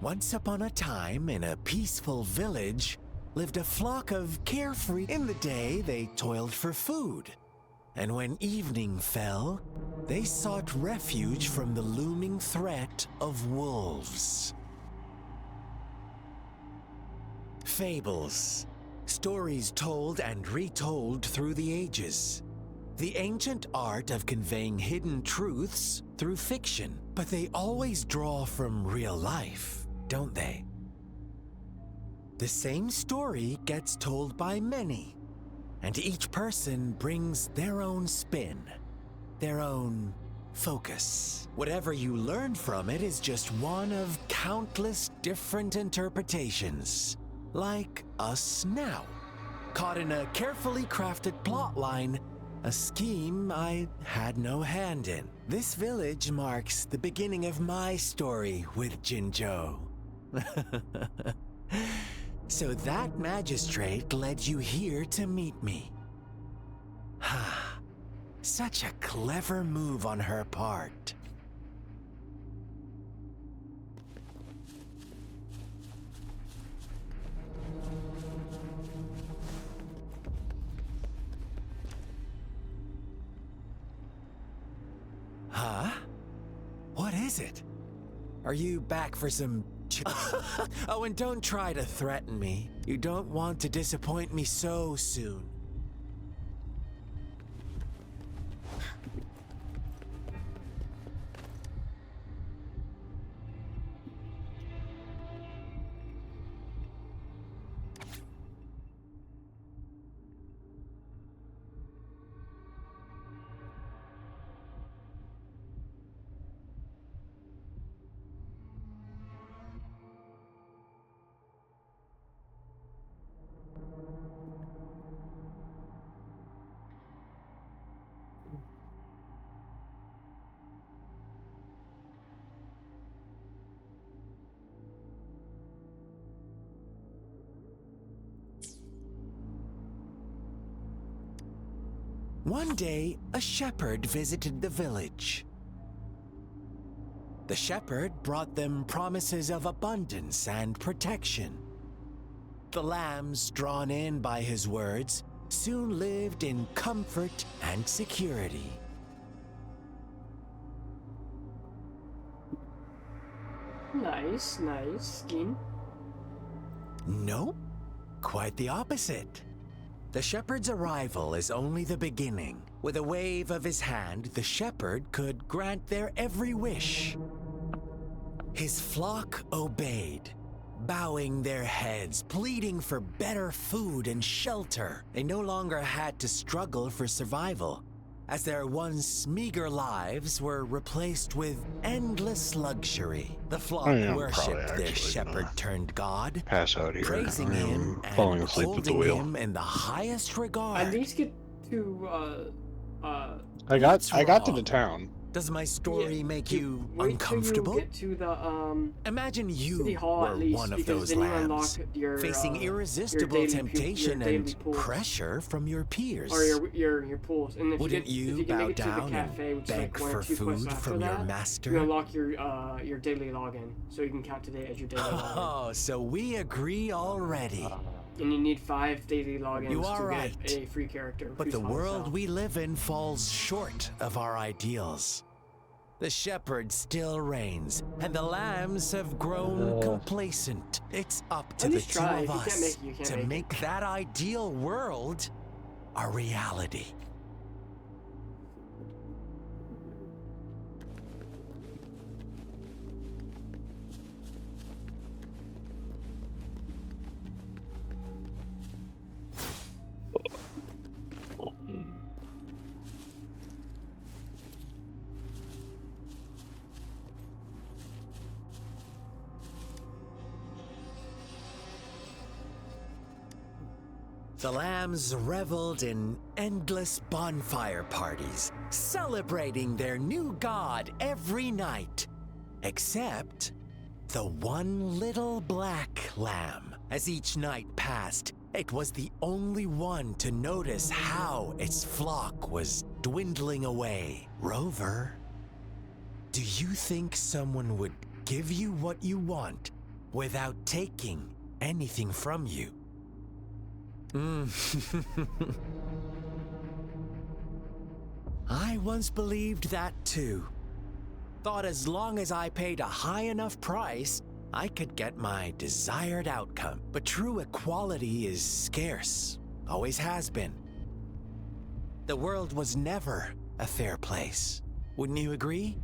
Once upon a time, in a peaceful village, lived a flock of carefree. In the day, they toiled for food. And when evening fell, they sought refuge from the looming threat of wolves. Fables. Stories told and retold through the ages. The ancient art of conveying hidden truths through fiction, but they always draw from real life, don't they? The same story gets told by many, and each person brings their own spin, their own focus. Whatever you learn from it is just one of countless different interpretations, like us now, caught in a carefully crafted plotline. A scheme I had no hand in. This village marks the beginning of my story with Jinzhou. So that magistrate led you here to meet me. Such a clever move on her part. Huh? What is it? Are you back for some... Oh, and don't try to threaten me. You don't want to disappoint me so soon. One day, a shepherd visited the village. The shepherd brought them promises of abundance and protection. The lambs, drawn in by his words, soon lived in comfort and security.
Nice scheme.
Nope. quite the opposite. The shepherd's arrival is only the beginning. With a wave of his hand, the shepherd could grant their every wish. His flock obeyed, bowing their heads, pleading for better food and shelter. They no longer had to struggle for survival, as their once meager lives were replaced with endless luxury. The flock worshipped their shepherd-turned-god,
Pass out here.
praising him
falling
and
asleep at the
holding
wheel.
him in the highest regard.
At least get to
I got to
wrong?
the town.
Does my story make you
wait
uncomfortable?
till you get to the
Imagine you
City Hall at
were
least,
one of
because
those
then you unlock
lambs,
your
facing
your
irresistible
daily
temptation
your daily
and
pools.
pressure from your peers.
Or your pools. And if
Wouldn't
you,
you
if you can
bow
make it to the
down
cafe,
and
which is like
beg
1 or
for
2 quests
food
after
from your
that,
master?
you unlock your daily login, so you can count today as your daily login.
Oh, so we agree already.
And you need 5 daily logins
You are
to
right.
get a free character.
But
free
the
spot
world
itself.
we live in falls short of our ideals. The shepherd still reigns, and the lambs have grown complacent. It's up to
At
the
least
two
try.
of
If you can't
us
make it, you can't
to
make it.
make that ideal world a reality. The lambs reveled in endless bonfire parties, celebrating their new god every night. Except the one little black lamb. As each night passed, it was the only one to notice how its flock was dwindling away. Rover, do you think someone would give you what you want without taking anything from you? I once believed that too. Thought as long as I paid a high enough price, I could get my desired outcome. But true equality is scarce, always has been. The world was never a fair place. Wouldn't you agree?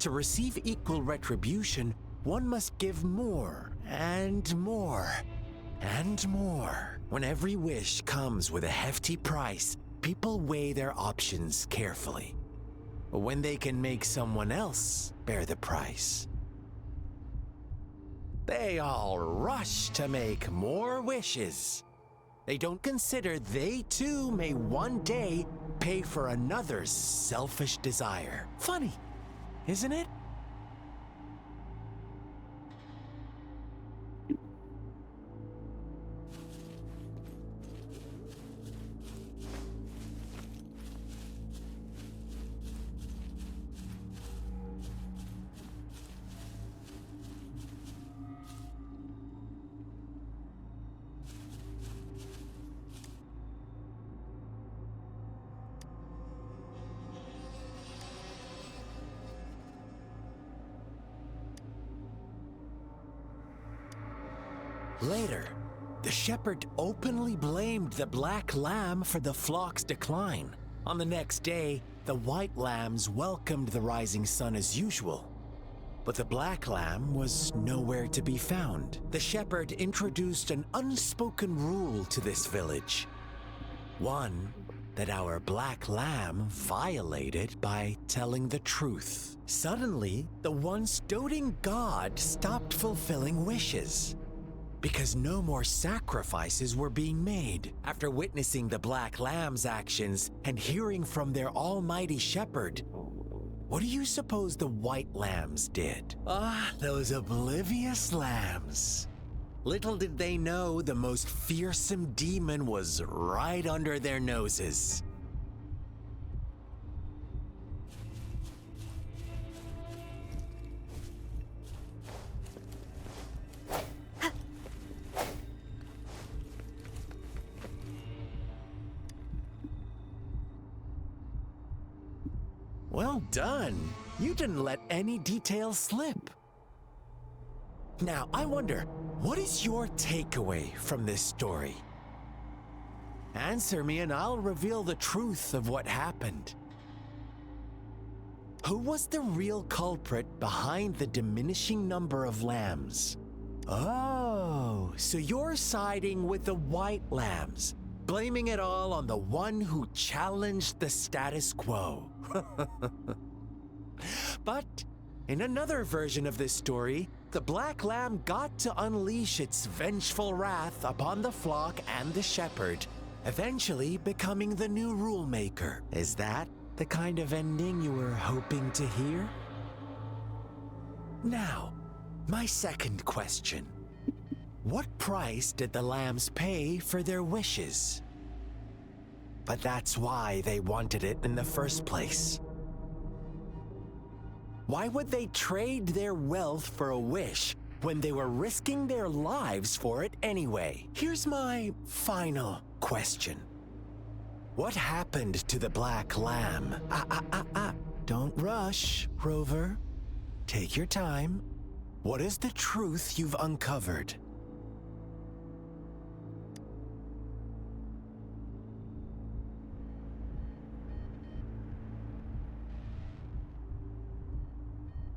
To receive equal retribution, one must give more and more. And more. When every wish comes with a hefty price, people weigh their options carefully. When they can make someone else bear the price, they all rush to make more wishes. They don't consider they too may one day pay for another's selfish desire. Funny, isn't it? Later, the shepherd openly blamed the black lamb for the flock's decline. On the next day, the white lambs welcomed the rising sun as usual. But the black lamb was nowhere to be found. The shepherd introduced an unspoken rule to this village. One that our black lamb violated by telling the truth. Suddenly, the once doting god stopped fulfilling wishes, because no more sacrifices were being made. After witnessing the Black Lamb's actions and hearing from their almighty shepherd, what do you suppose the White Lambs did? Ah, those oblivious lambs. Little did they know the most fearsome demon was right under their noses. Well done. You didn't let any details slip. Now, I wonder, What is your takeaway from this story? Answer me and I'll reveal the truth of what happened. Who was the real culprit behind the diminishing number of lambs? Oh, so you're siding with the white lambs, blaming it all on the one who challenged the status quo. But in another version of this story, the black lamb got to unleash its vengeful wrath upon the flock and the shepherd, eventually becoming the new rule maker. Is that the kind of ending you were hoping to hear? Now, my second question. What price did the lambs pay for their wishes? But that's why they wanted it in the first place. Why would they trade their wealth for a wish when they were risking their lives for it anyway? Here's my final question. What happened to the black lamb? Don't rush, Rover. Take your time. What is the truth you've uncovered?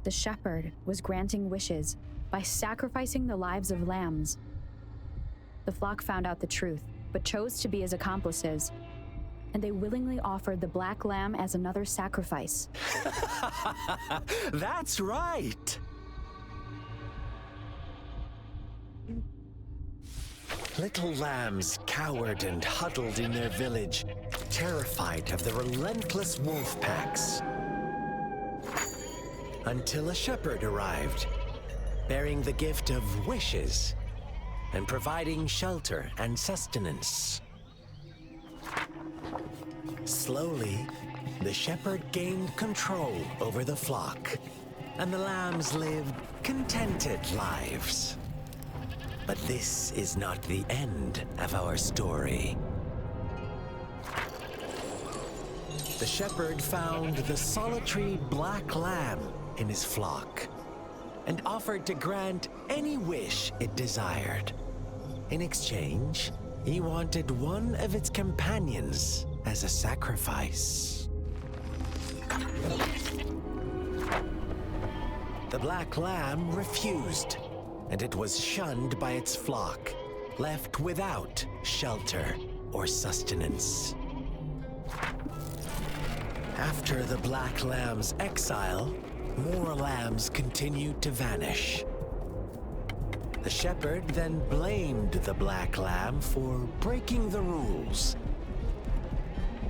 The shepherd was granting wishes by sacrificing the lives of lambs. The flock found out the truth, but chose to be his accomplices, and they willingly offered the black lamb as another sacrifice.
That's right! Little lambs cowered and huddled in their village, terrified of the relentless wolf packs. Until a shepherd arrived, bearing the gift of wishes and providing shelter and sustenance. Slowly, the shepherd gained control over the flock, and the lambs lived contented lives. But this is not the end of our story. The shepherd found the solitary black lamb in his flock and offered to grant any wish it desired. In exchange, he wanted one of its companions as a sacrifice. The black lamb refused, and it was shunned by its flock, left without shelter or sustenance. After the black lamb's exile, more lambs continued to vanish. The shepherd then blamed the black lamb for breaking the rules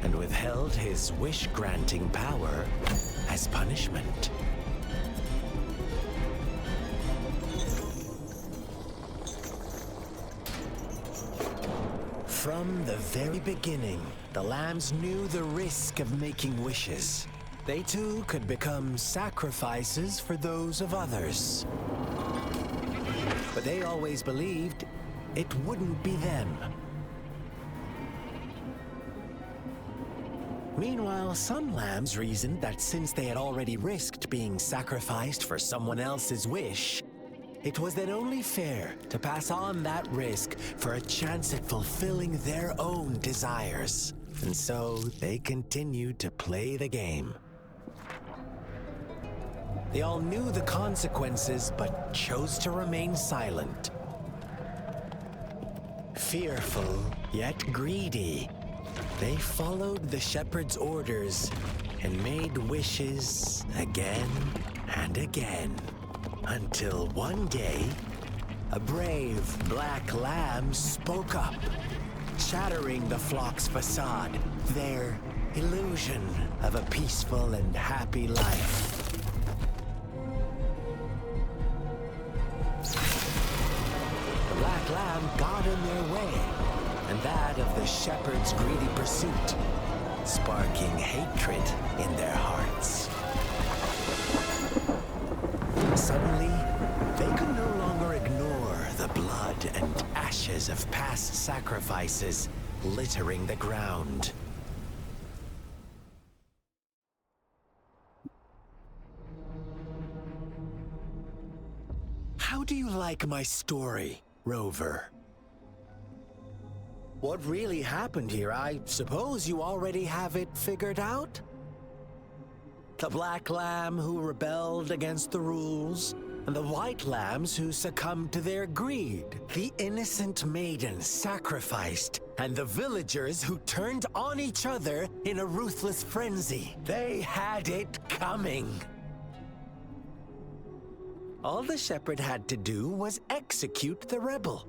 and withheld his wish-granting power as punishment. From the very beginning, the lambs knew the risk of making wishes. They too could become sacrifices for those of others. But they always believed it wouldn't be them. Meanwhile, some lambs reasoned that since they had already risked being sacrificed for someone else's wish, it was then only fair to pass on that risk for a chance at fulfilling their own desires. And so they continued to play the game. They all knew the consequences, but chose to remain silent. Fearful, yet greedy, they followed the shepherd's orders and made wishes again and again. Until one day, a brave black lamb spoke up, shattering the flock's facade, their illusion of a peaceful and happy life. The black lamb got in their way, and that of the shepherd's greedy pursuit, sparking hatred in their hearts. Suddenly, they could no longer ignore the blood and ashes of past sacrifices littering the ground. How How do you like my story, Rover? What really happened here, I suppose you already have it figured out? The black lamb who rebelled against the rules, and the white lambs who succumbed to their greed. The innocent maidens sacrificed, and the villagers who turned on each other in a ruthless frenzy. They had it coming. All the shepherd had to do was execute the rebel.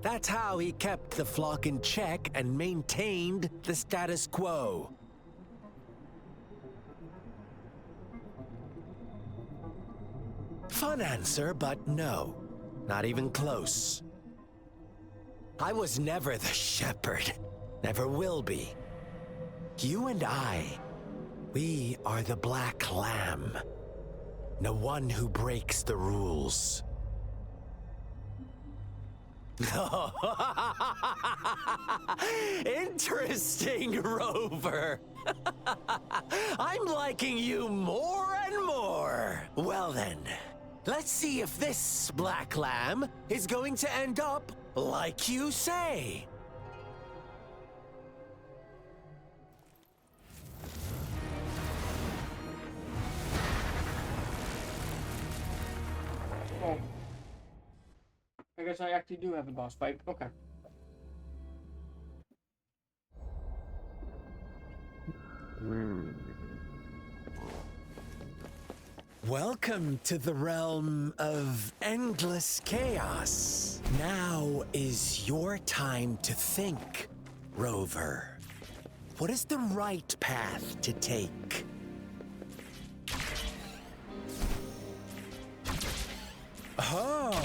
That's how he kept the flock in check and maintained the status quo. Fun answer, but no. Not even close. I was never the shepherd. Never will be. You and I, we are the black lamb. The one who breaks the rules. Interesting, Rover. I'm liking you more and more. Well then, let's see if this black lamb is going to end up like you say.
Oh. I guess I actually do have a boss fight. Okay.
Welcome to the realm of endless chaos. Now is your time to think, Rover. What is the right path to take? Oh,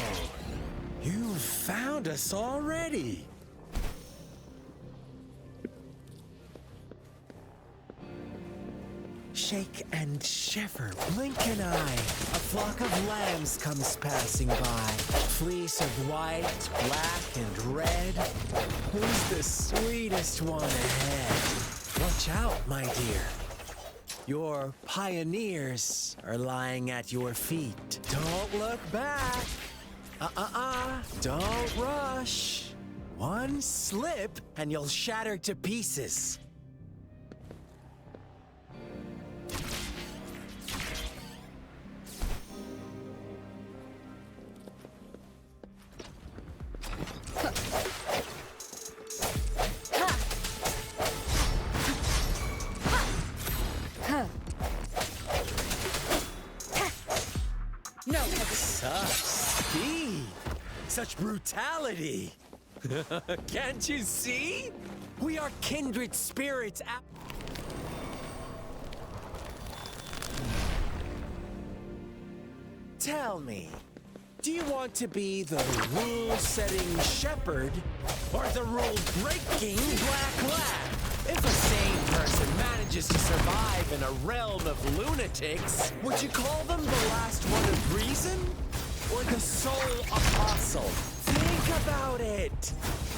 you've found us already. Shake and shiver, blink an eye. A flock of lambs comes passing by. Fleece of white, black, and red. Who's the sweetest one ahead? Watch out, my dear. Your pioneers are lying at your feet. Don't look back. Don't rush. One slip and you'll shatter to pieces. Such brutality! Can't you see? We are kindred spirits. Tell me, do you want to be the rule-setting shepherd or the rule-breaking black lamb? If a sane person manages to survive in a realm of lunatics, would you call them the last one of reason? Or the sole apostle? Think about it!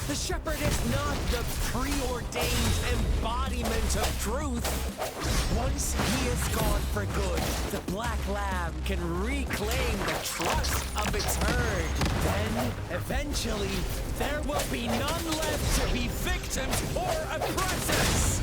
The shepherd is not the preordained embodiment of truth. Once he is gone for good, the black lamb can reclaim the trust of its herd. Then, eventually, there will be none left to be victims or oppressors!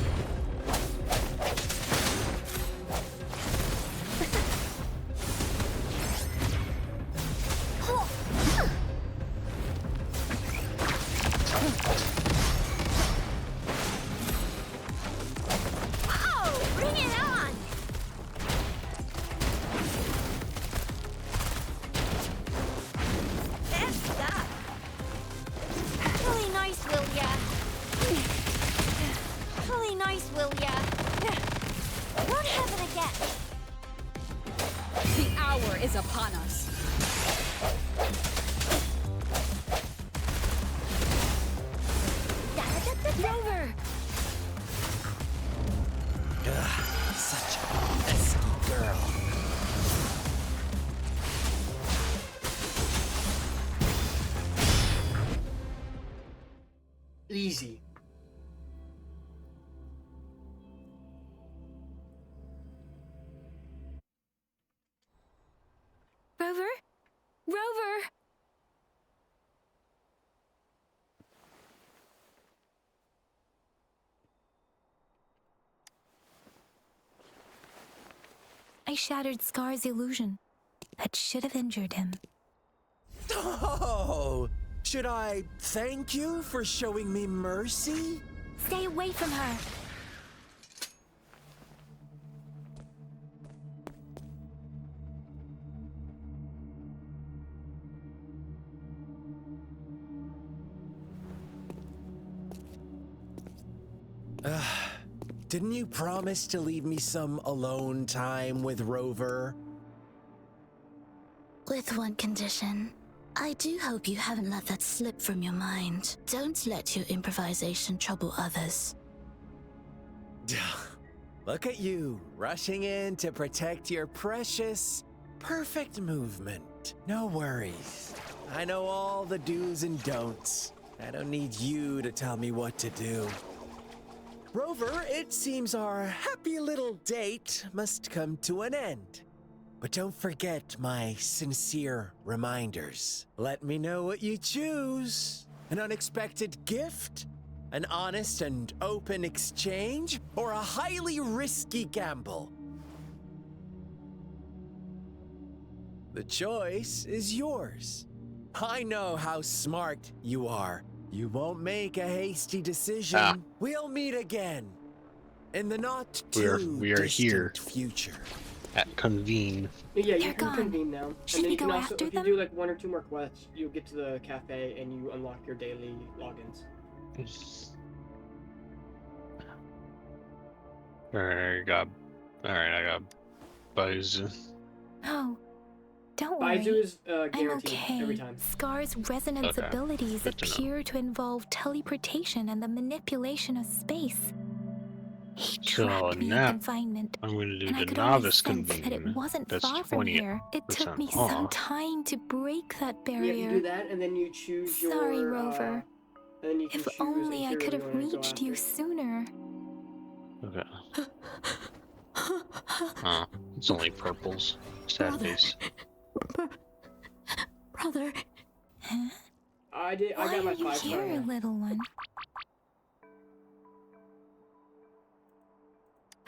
Easy.
Rover? Rover! I shattered Scar's illusion. That should have injured him.
Oh! Should I thank you for showing me mercy?
Stay away from her!
Didn't you promise to leave me some alone time with Rover?
With one condition. I do hope you haven't let that slip from your mind. Don't let your improvisation trouble others.
Look at you, rushing in to protect your precious, perfect movement. No worries. I know all the do's and don'ts. I don't need you to tell me what to do. Rover, it seems our happy little date must come to an end. But don't forget my sincere reminders. Let me know what you choose. An unexpected gift? An honest and open exchange? Or a highly risky gamble? The choice is yours. I know how smart you are. You won't make a hasty decision. We'll meet again. In the not too
we are here
distant future.
At convene.
Yeah, you
They're
can
gone.
convene now.
Should
And then
we
you can
go
also,
after
if you
them?
do like 1 or 2 more quests, you'll get to the cafe and you unlock your daily logins.
Alright, I got Baizu.
No, don't worry.
Baizu is
I'm
guaranteed
okay.
every time.
Scar's resonance
Okay,
abilities
good to know.
appear to involve teleportation and the manipulation of space. He
So
trapped me in
now
confignment,
I'm going to do
and I
the
could only
novice
sense that it
convene.
wasn't
That's
far from
20%
here. It took me some
off.
time to break that
Yeah,
barrier.
you do that and then you choose your...
Sorry, Rover.
and then you can
If
choose
only I
interior
could
you
have
wanna go
reached you
after.
sooner.
Okay. It's only purples. Sad
Brother.
face.
Brother,
Huh?
I
Why
got my
are you
5-star
here,
now.
little one?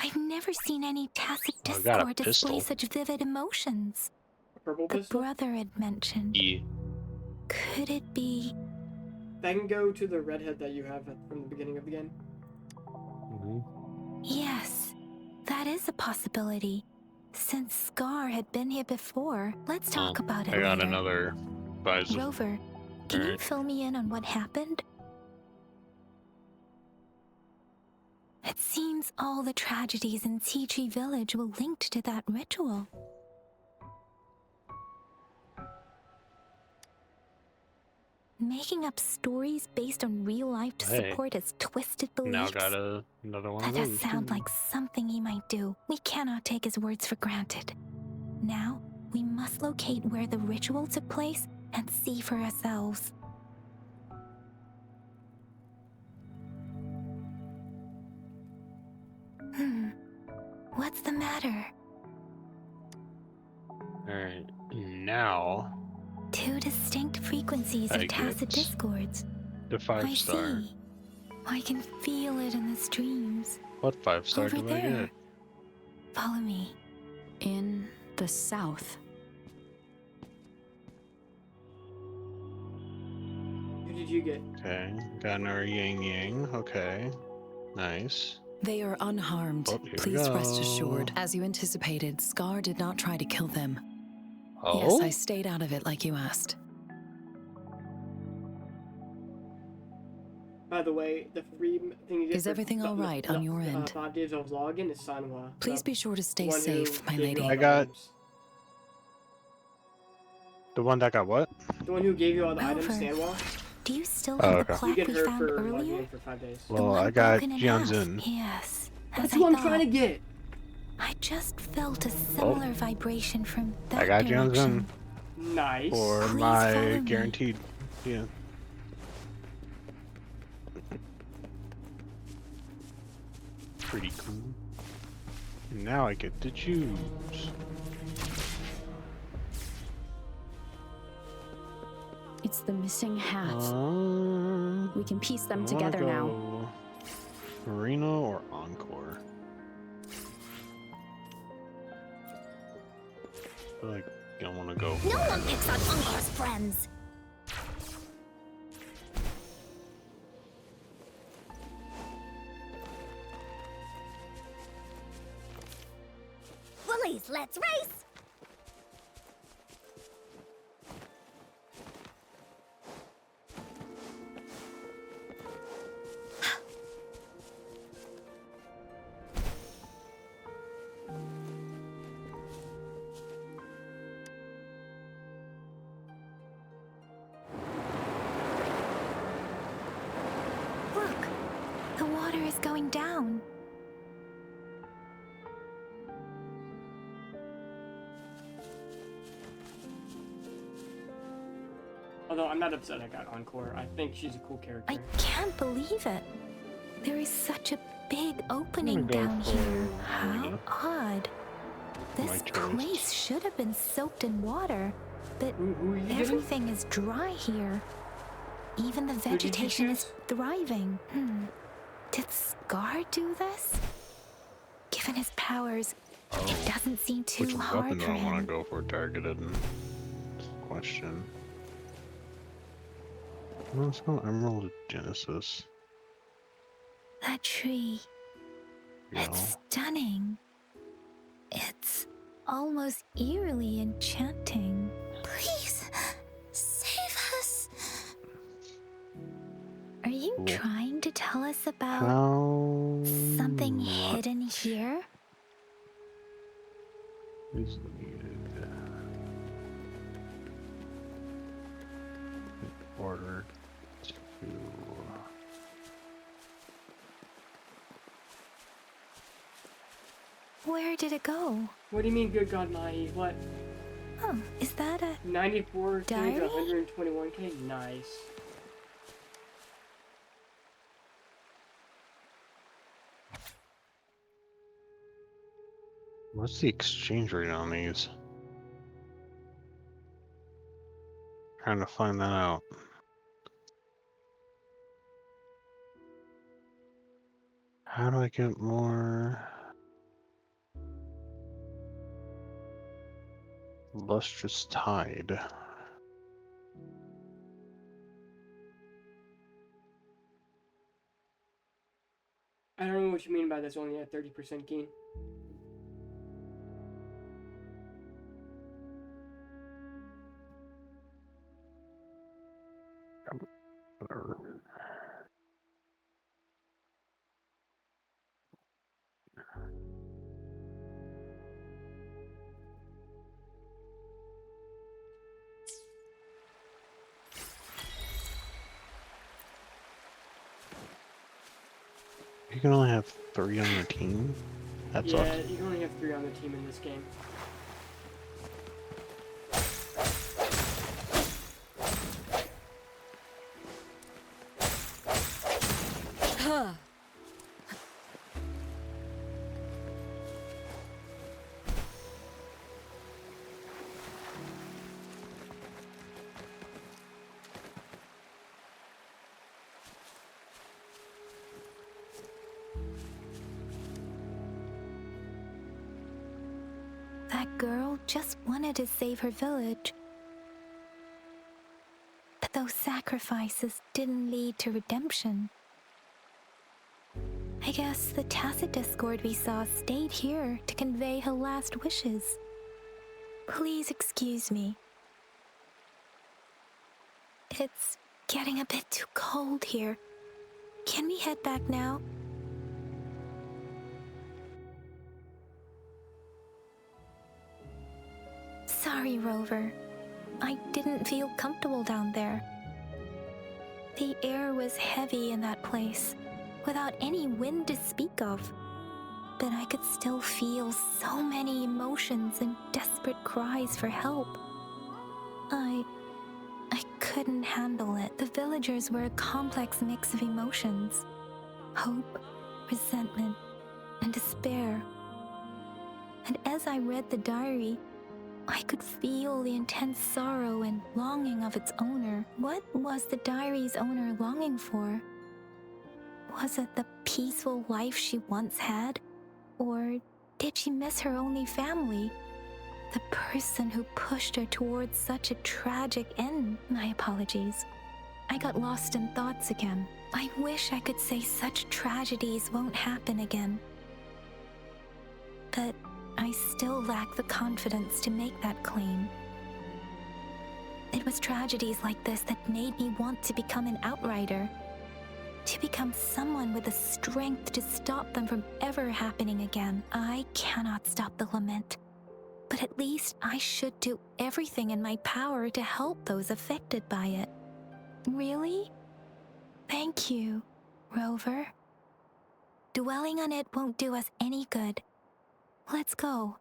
I've never seen any tacit
Oh, I got a
discord display
pistol.
such vivid emotions.
A purple
The
pistol?
brother had mentioned.
E.
Could it be?
I can go to the redhead that you have from the beginning of the game.
Yes, that is a possibility. Since Scar had been here before, let's talk about it
I got
later.
another Baizu.
Rover, can you
Alright.
fill me in on what happened? It seems all the tragedies in Tea Tree Village were linked to that ritual. Making up stories based on real life to
Hey.
support his twisted beliefs.
Now got another one
That
of
does
those.
sound like something he might do. We cannot take his words for granted. Now, we must locate where the ritual took place and see for ourselves. What's the matter?
Alright, now
2 distinct frequencies
I
of tacit
get
discords.
the 5-star.
I see. I can feel it in the streams.
What 5-star
Over
do I
there.
get?
Follow me. In the south.
Who did you get?
Okay, got another Yang Yang. Okay, nice.
They are unharmed.
Oh, here we
Please rest
go.
assured. As you anticipated, Scar did not try to kill them.
Oh?
Yes, I stayed out of it like you asked.
By the way, the free thing you get
Is
for
everything all right on your end?
5 days of login is Sanwa.
Please be sure to stay
one who
safe, my
gave you
lady.
all
I
the
got-
items.
The one that got what?
The one who gave you all the items,
Rover.
Sanwa.
Do you still
Oh,
have the
okay.
You
plaque
get
we
her
found
for
earlier?
logging in for 5 days.
The
Well,
one
I got
broken in half.
Jianzhen.
Yes.
That's
as
what
I
I'm trying to
thought.
get.
I just felt a similar vibration from that
I got
direction.
Jianzhen
Nice.
for
Please follow
my
me.
guaranteed. Yeah. Pretty cool. Now I get to choose.
It's the missing hat. We can piece them together now.
Marino or Encore? I feel like I want to go.
No one picks on Encore's friends. Bullies, let's race!
Look, the water is going down.
Although I'm not upset I got Encore. I think she's a cool character.
I can't believe it. There is such a big opening down here. How odd. This place should have been soaked in water, but everything is dry here. Even the vegetation is thriving. Did Scar do this? Given his powers, it doesn't seem too hard
Which
for
weapon do I want
him.
to go for targeted? Question. Let's go Emerald Genesis.
That tree.
Yeah.
It's stunning. It's almost eerily enchanting.
Please, save us.
Are you trying to tell us about
How
something hidden here?
is needed? Ordered to.
Where did it go?
What do you mean, good God, Mahi? What?
Oh, is that a
94K
diary?
to 121K? Nice.
What's the exchange rate on these? Trying to find that out. How do I get more lustrous tide?
I don't know what you mean by that's only at 30% gain.
Whatever. You can only have 3 on your team? That
Yeah,
sucks.
you can only have 3 on the team in this game.
Huh.
That girl just wanted to save her village. But those sacrifices didn't lead to redemption. I guess the tacit discord we saw stayed here to convey her last wishes. Please excuse me. It's getting a bit too cold here. Can we head back now? Sorry, Rover. I didn't feel comfortable down there. The air was heavy in that place, without any wind to speak of. But I could still feel so many emotions and desperate cries for help. I couldn't handle it. The villagers were a complex mix of emotions. Hope, resentment, and despair. And as I read the diary, I could feel the intense sorrow and longing of its owner. What was the diary's owner longing for? Was it the peaceful life she once had? Or did she miss her only family? The person who pushed her towards such a tragic end? My apologies. I got lost in thoughts again. I wish I could say such tragedies won't happen again. But I still lack the confidence to make that claim. It was tragedies like this that made me want to become an outrider. To become someone with the strength to stop them from ever happening again. I cannot stop the lament, but at least I should do everything in my power to help those affected by it. Really? Thank you, Rover. Dwelling on it won't do us any good. Let's go.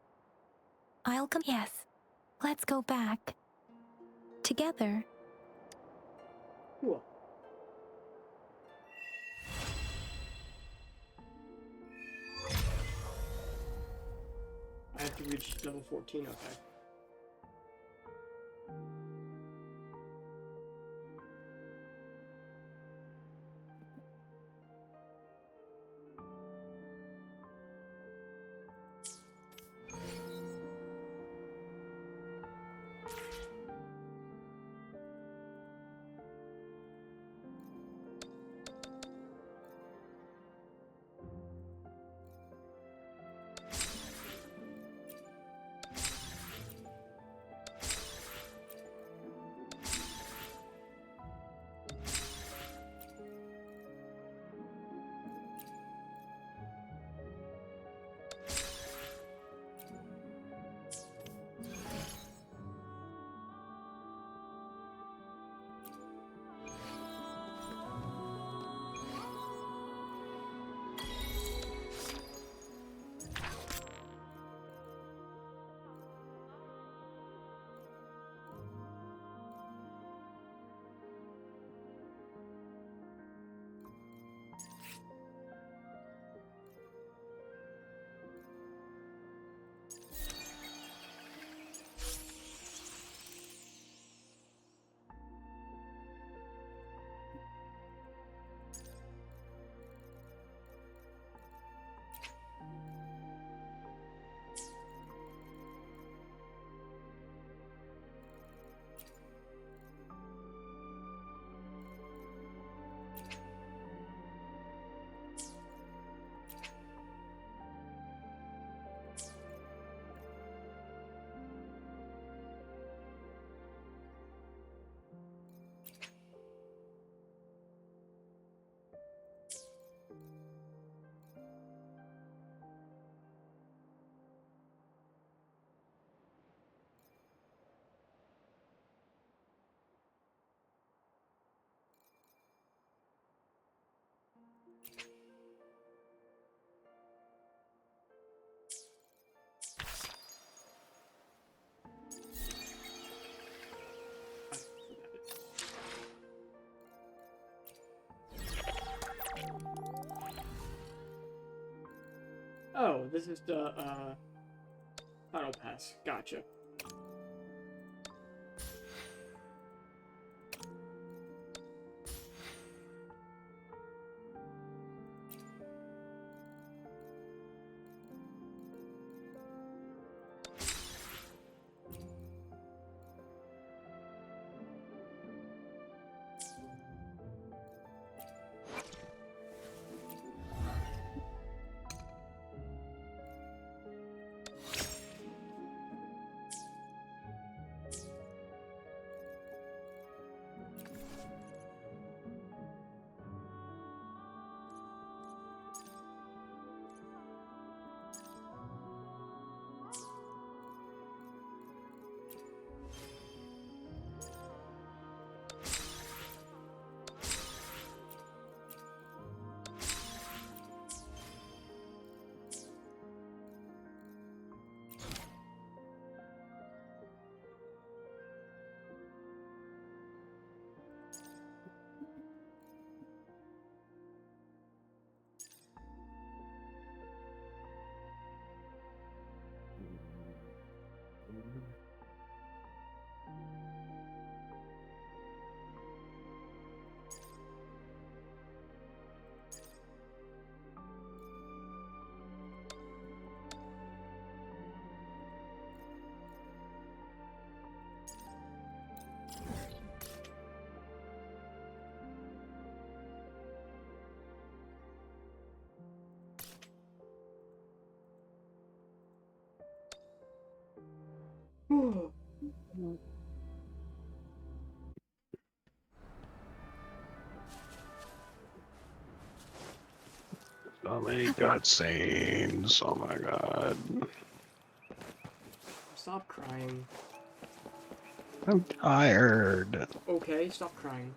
I'll come. Yes, let's go back. Together.
Cool. I have to reach level 14, okay. Oh, this is the, Final Pass. Gotcha.
So many cutscenes. Oh my god.
Stop crying.
I'm tired.
Okay, stop crying.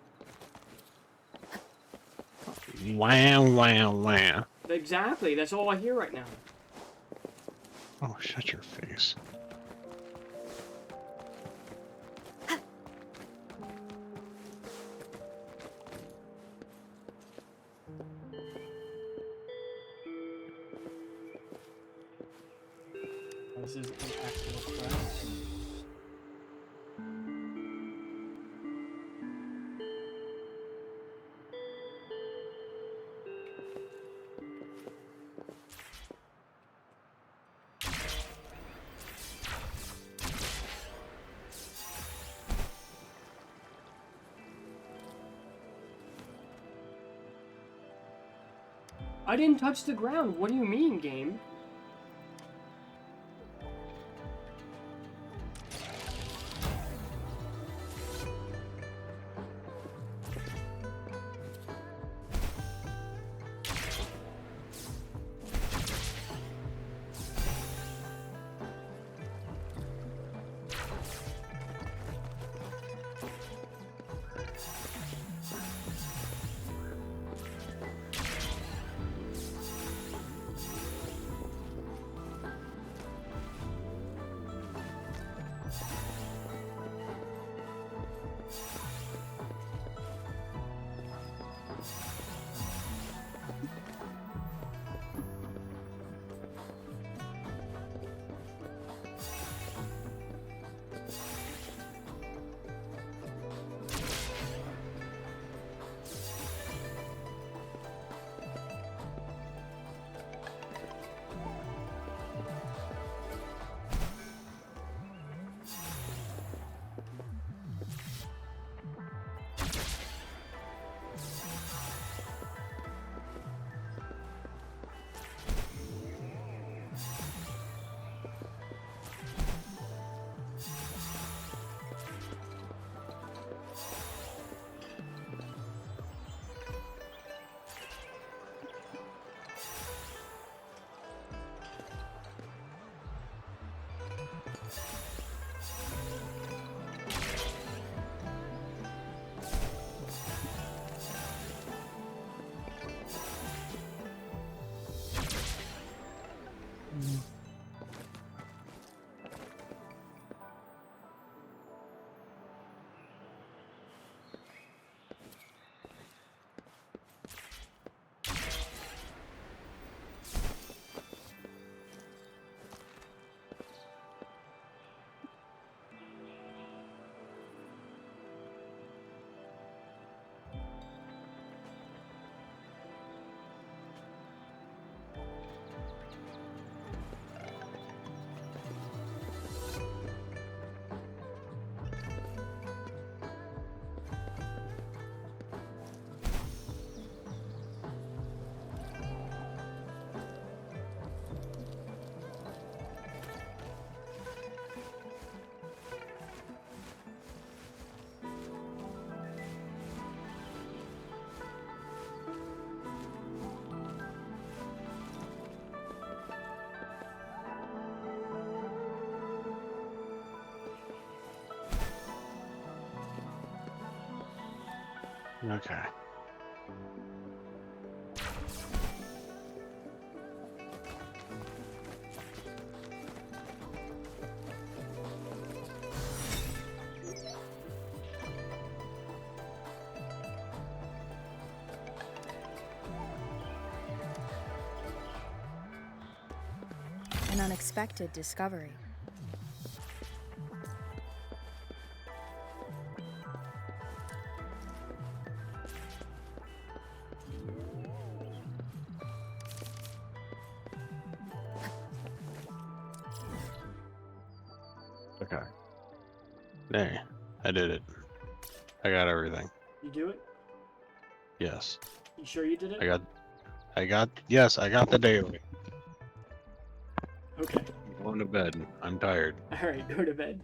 Wow, wow, wow.
Exactly, that's all I hear right now.
Oh, shut your face.
This is an actual quest. I didn't touch the ground. What do you mean, game?
Okay.
An unexpected discovery.
Okay. There. I did it. I got everything.
You do it?
Yes.
You sure you did it?
Yes, I got the daily.
Okay.
I'm going to bed. I'm tired.
Alright, go to bed.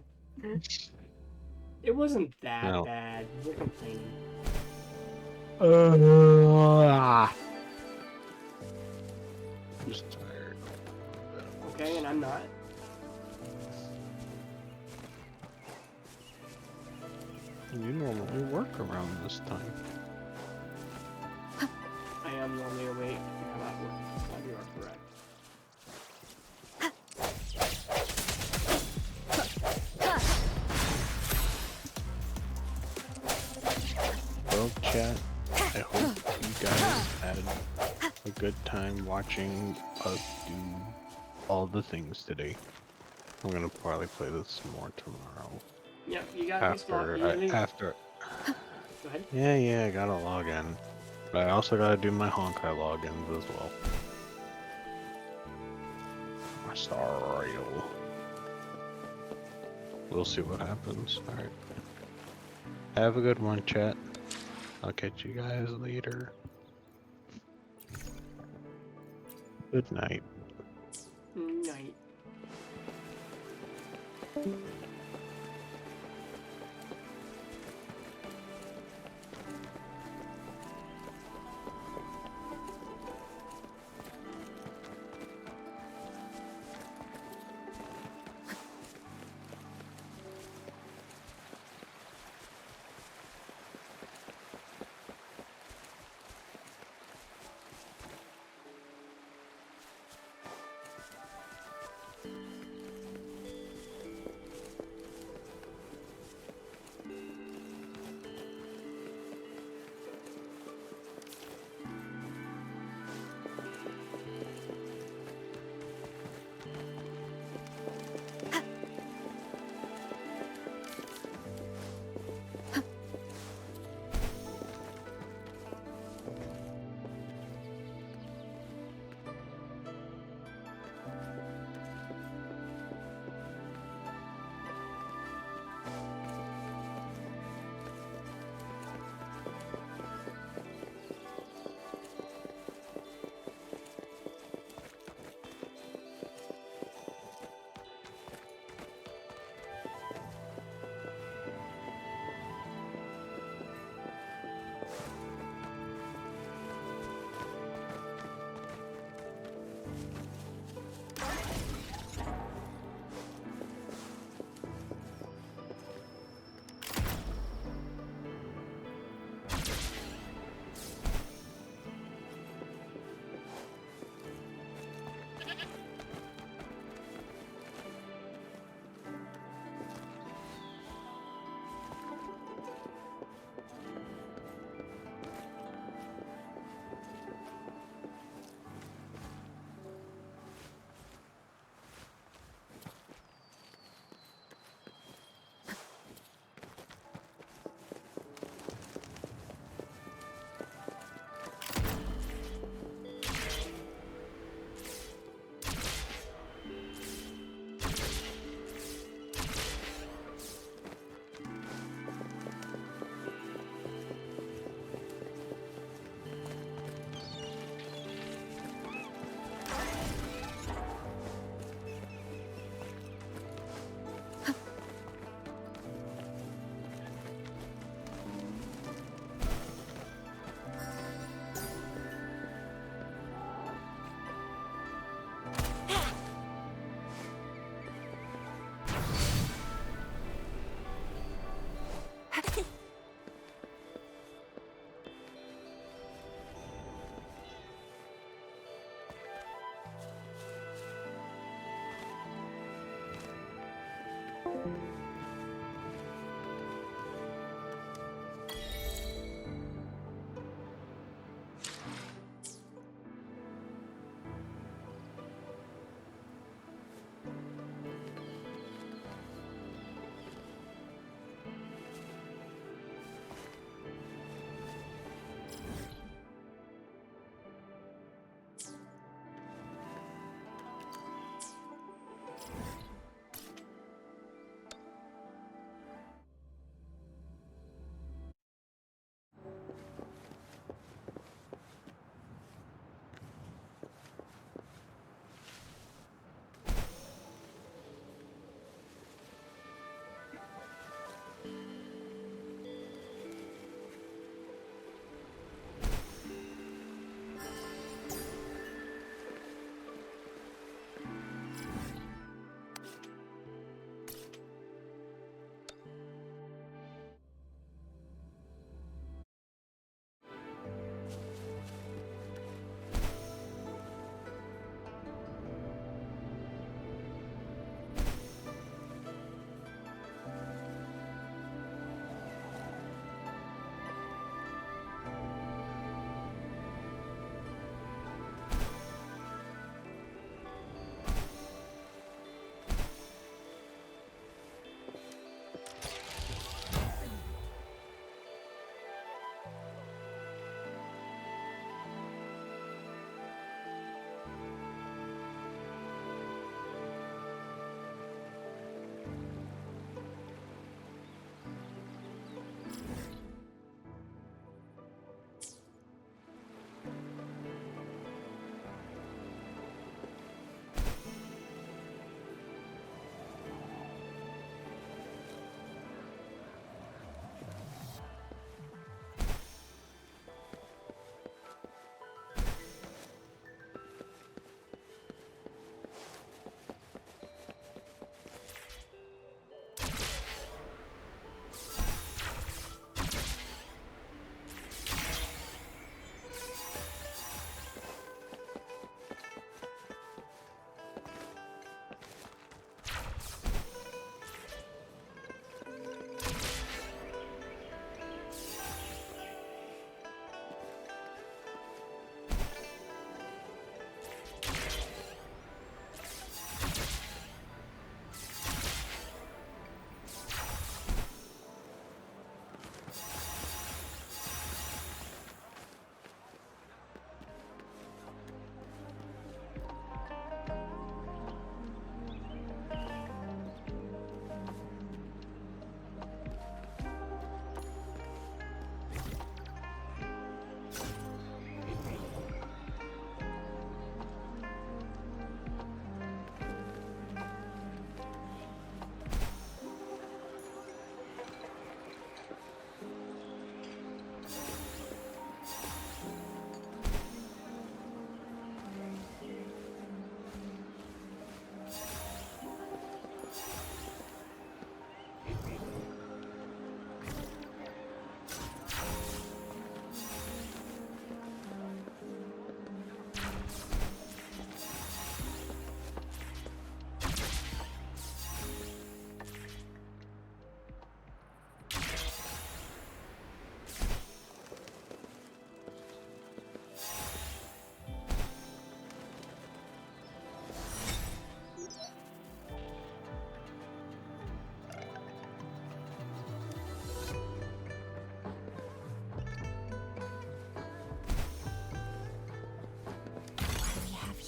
It wasn't that
No.
bad. You're complaining.
Just tired.
Okay, and I'm not.
You normally work around this time.
I am normally awake. I'm not working. You are correct.
Well, chat, I hope you guys had a good time watching us do all the things today. I'm gonna probably play this more tomorrow.
Yep, you gotta
After,
Go ahead.
Yeah, I gotta log in. But I also gotta do my Honkai logins as well. My star rail. We'll see what happens. Alright. Have a good one, chat. I'll catch you guys later. Good night.
Night.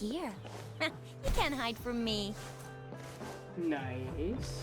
here. You can't hide from me.
Nice.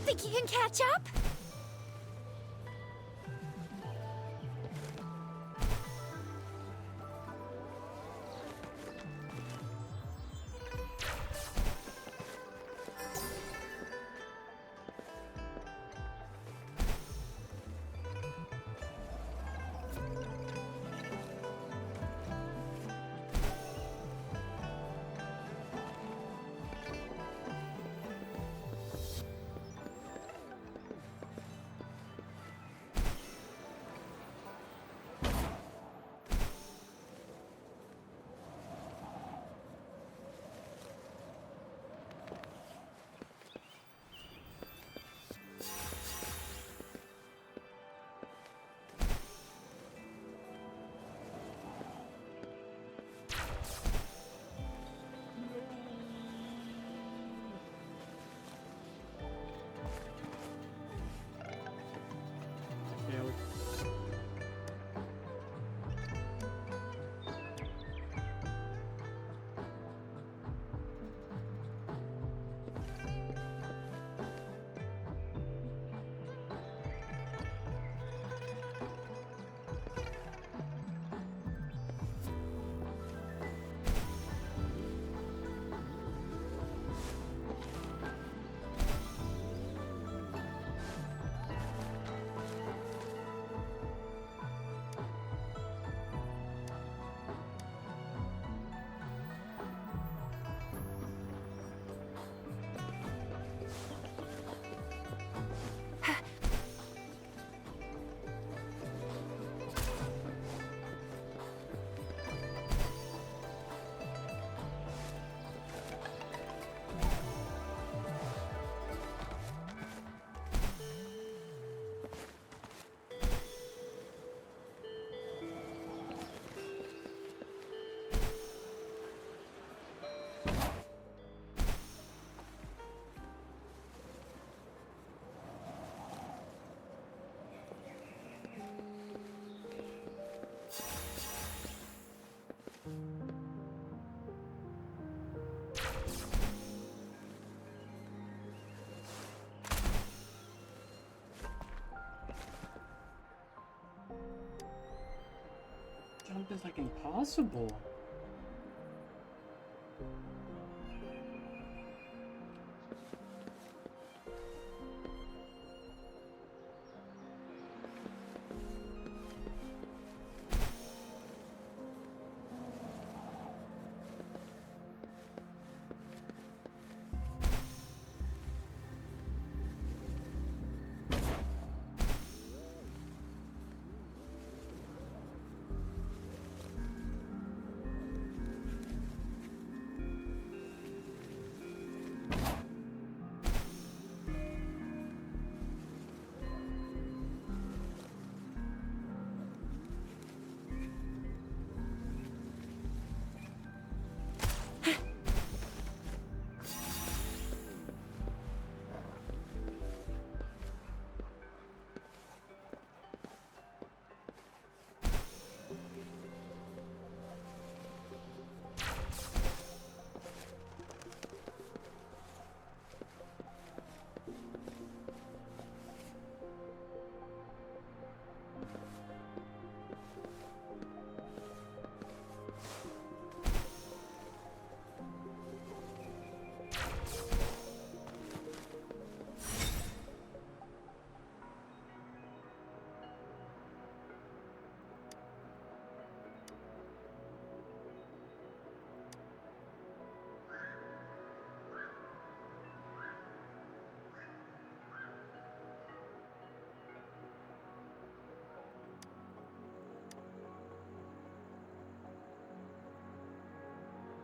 Think you can catch up? Jump is like impossible.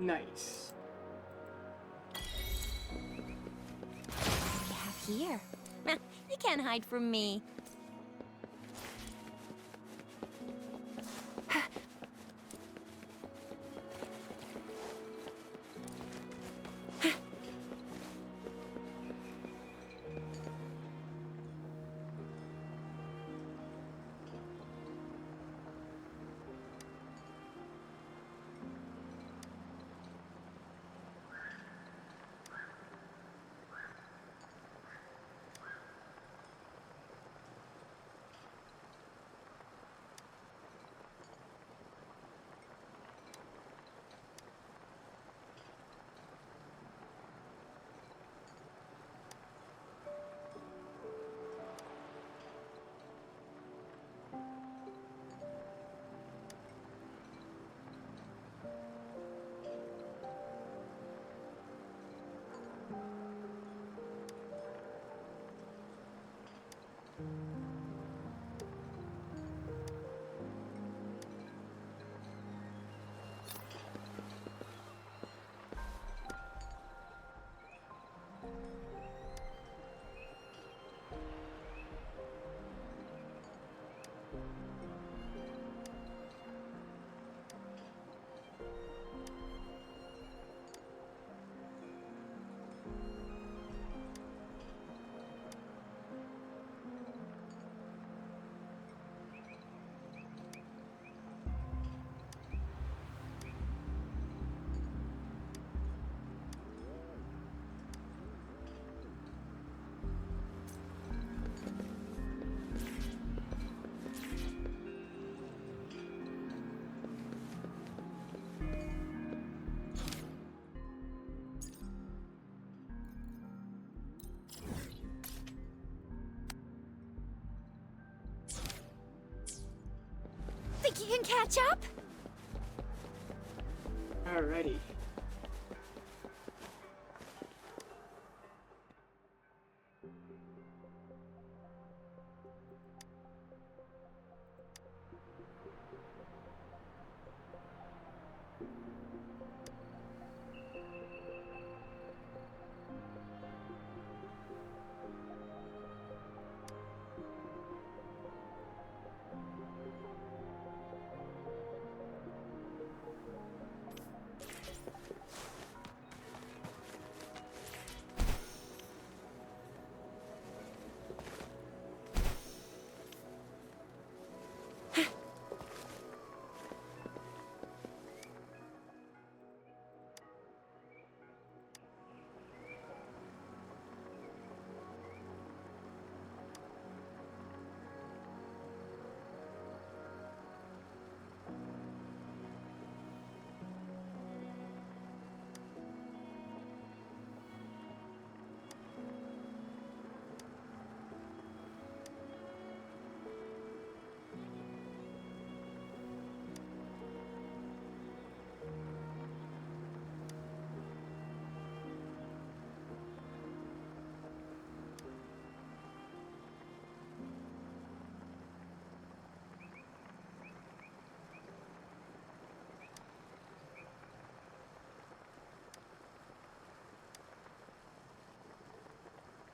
Nice.
What do you have here? You can't hide from me. Think you can catch up?
Alrighty.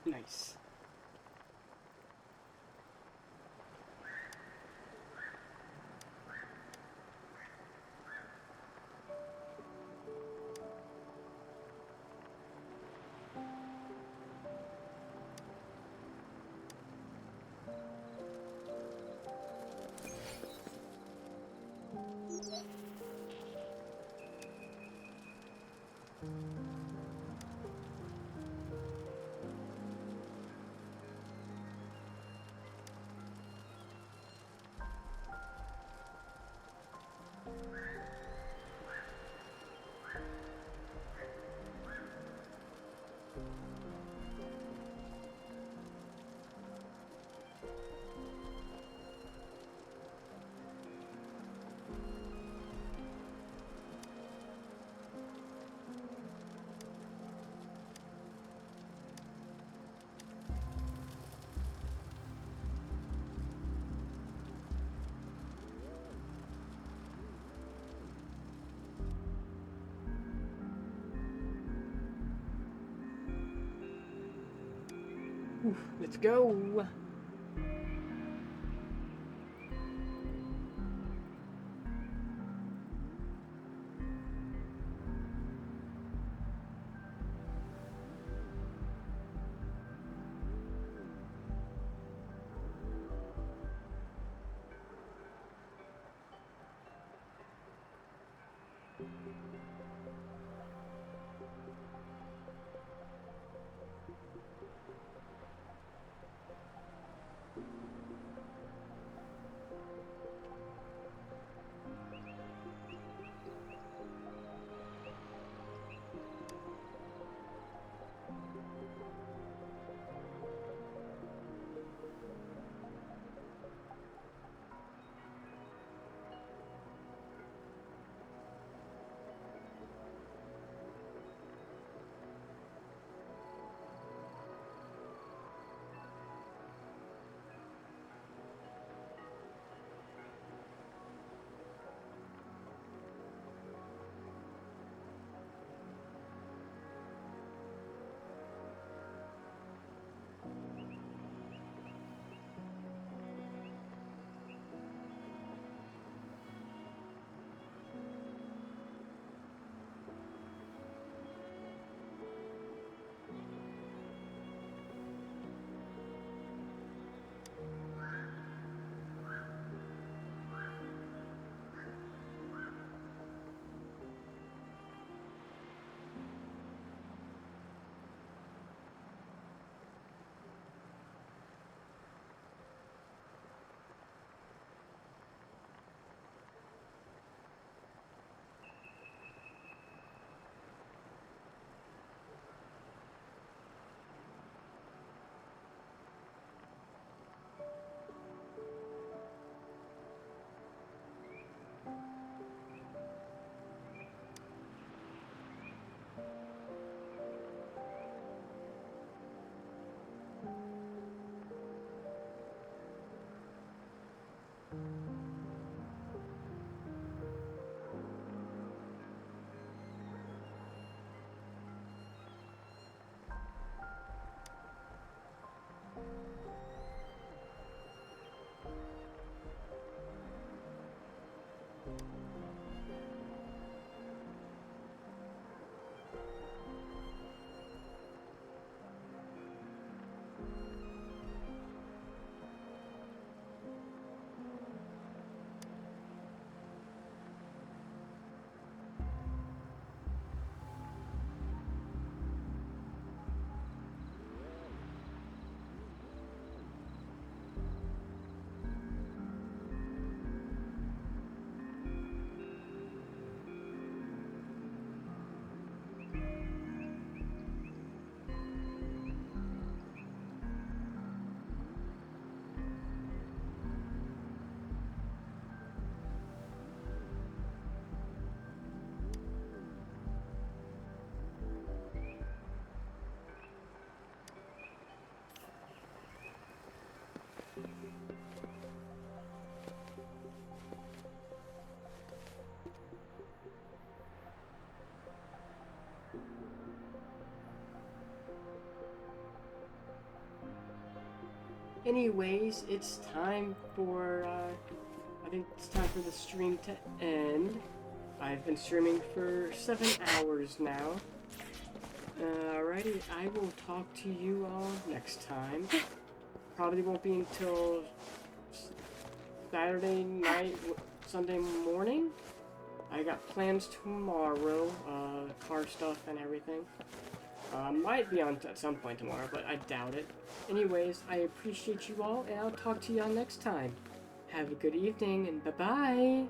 Nice. Let's go. Anyways, it's time for, I think it's time for the stream to end. I've been streaming for 7 hours now. Alrighty, I will talk to you all next time. Probably won't be until Saturday night, Sunday morning. I got plans tomorrow, car stuff and everything. Might be on at some point tomorrow, but I doubt it. Anyways, I appreciate you all, and I'll talk to you all next time. Have a good evening, and bye-bye!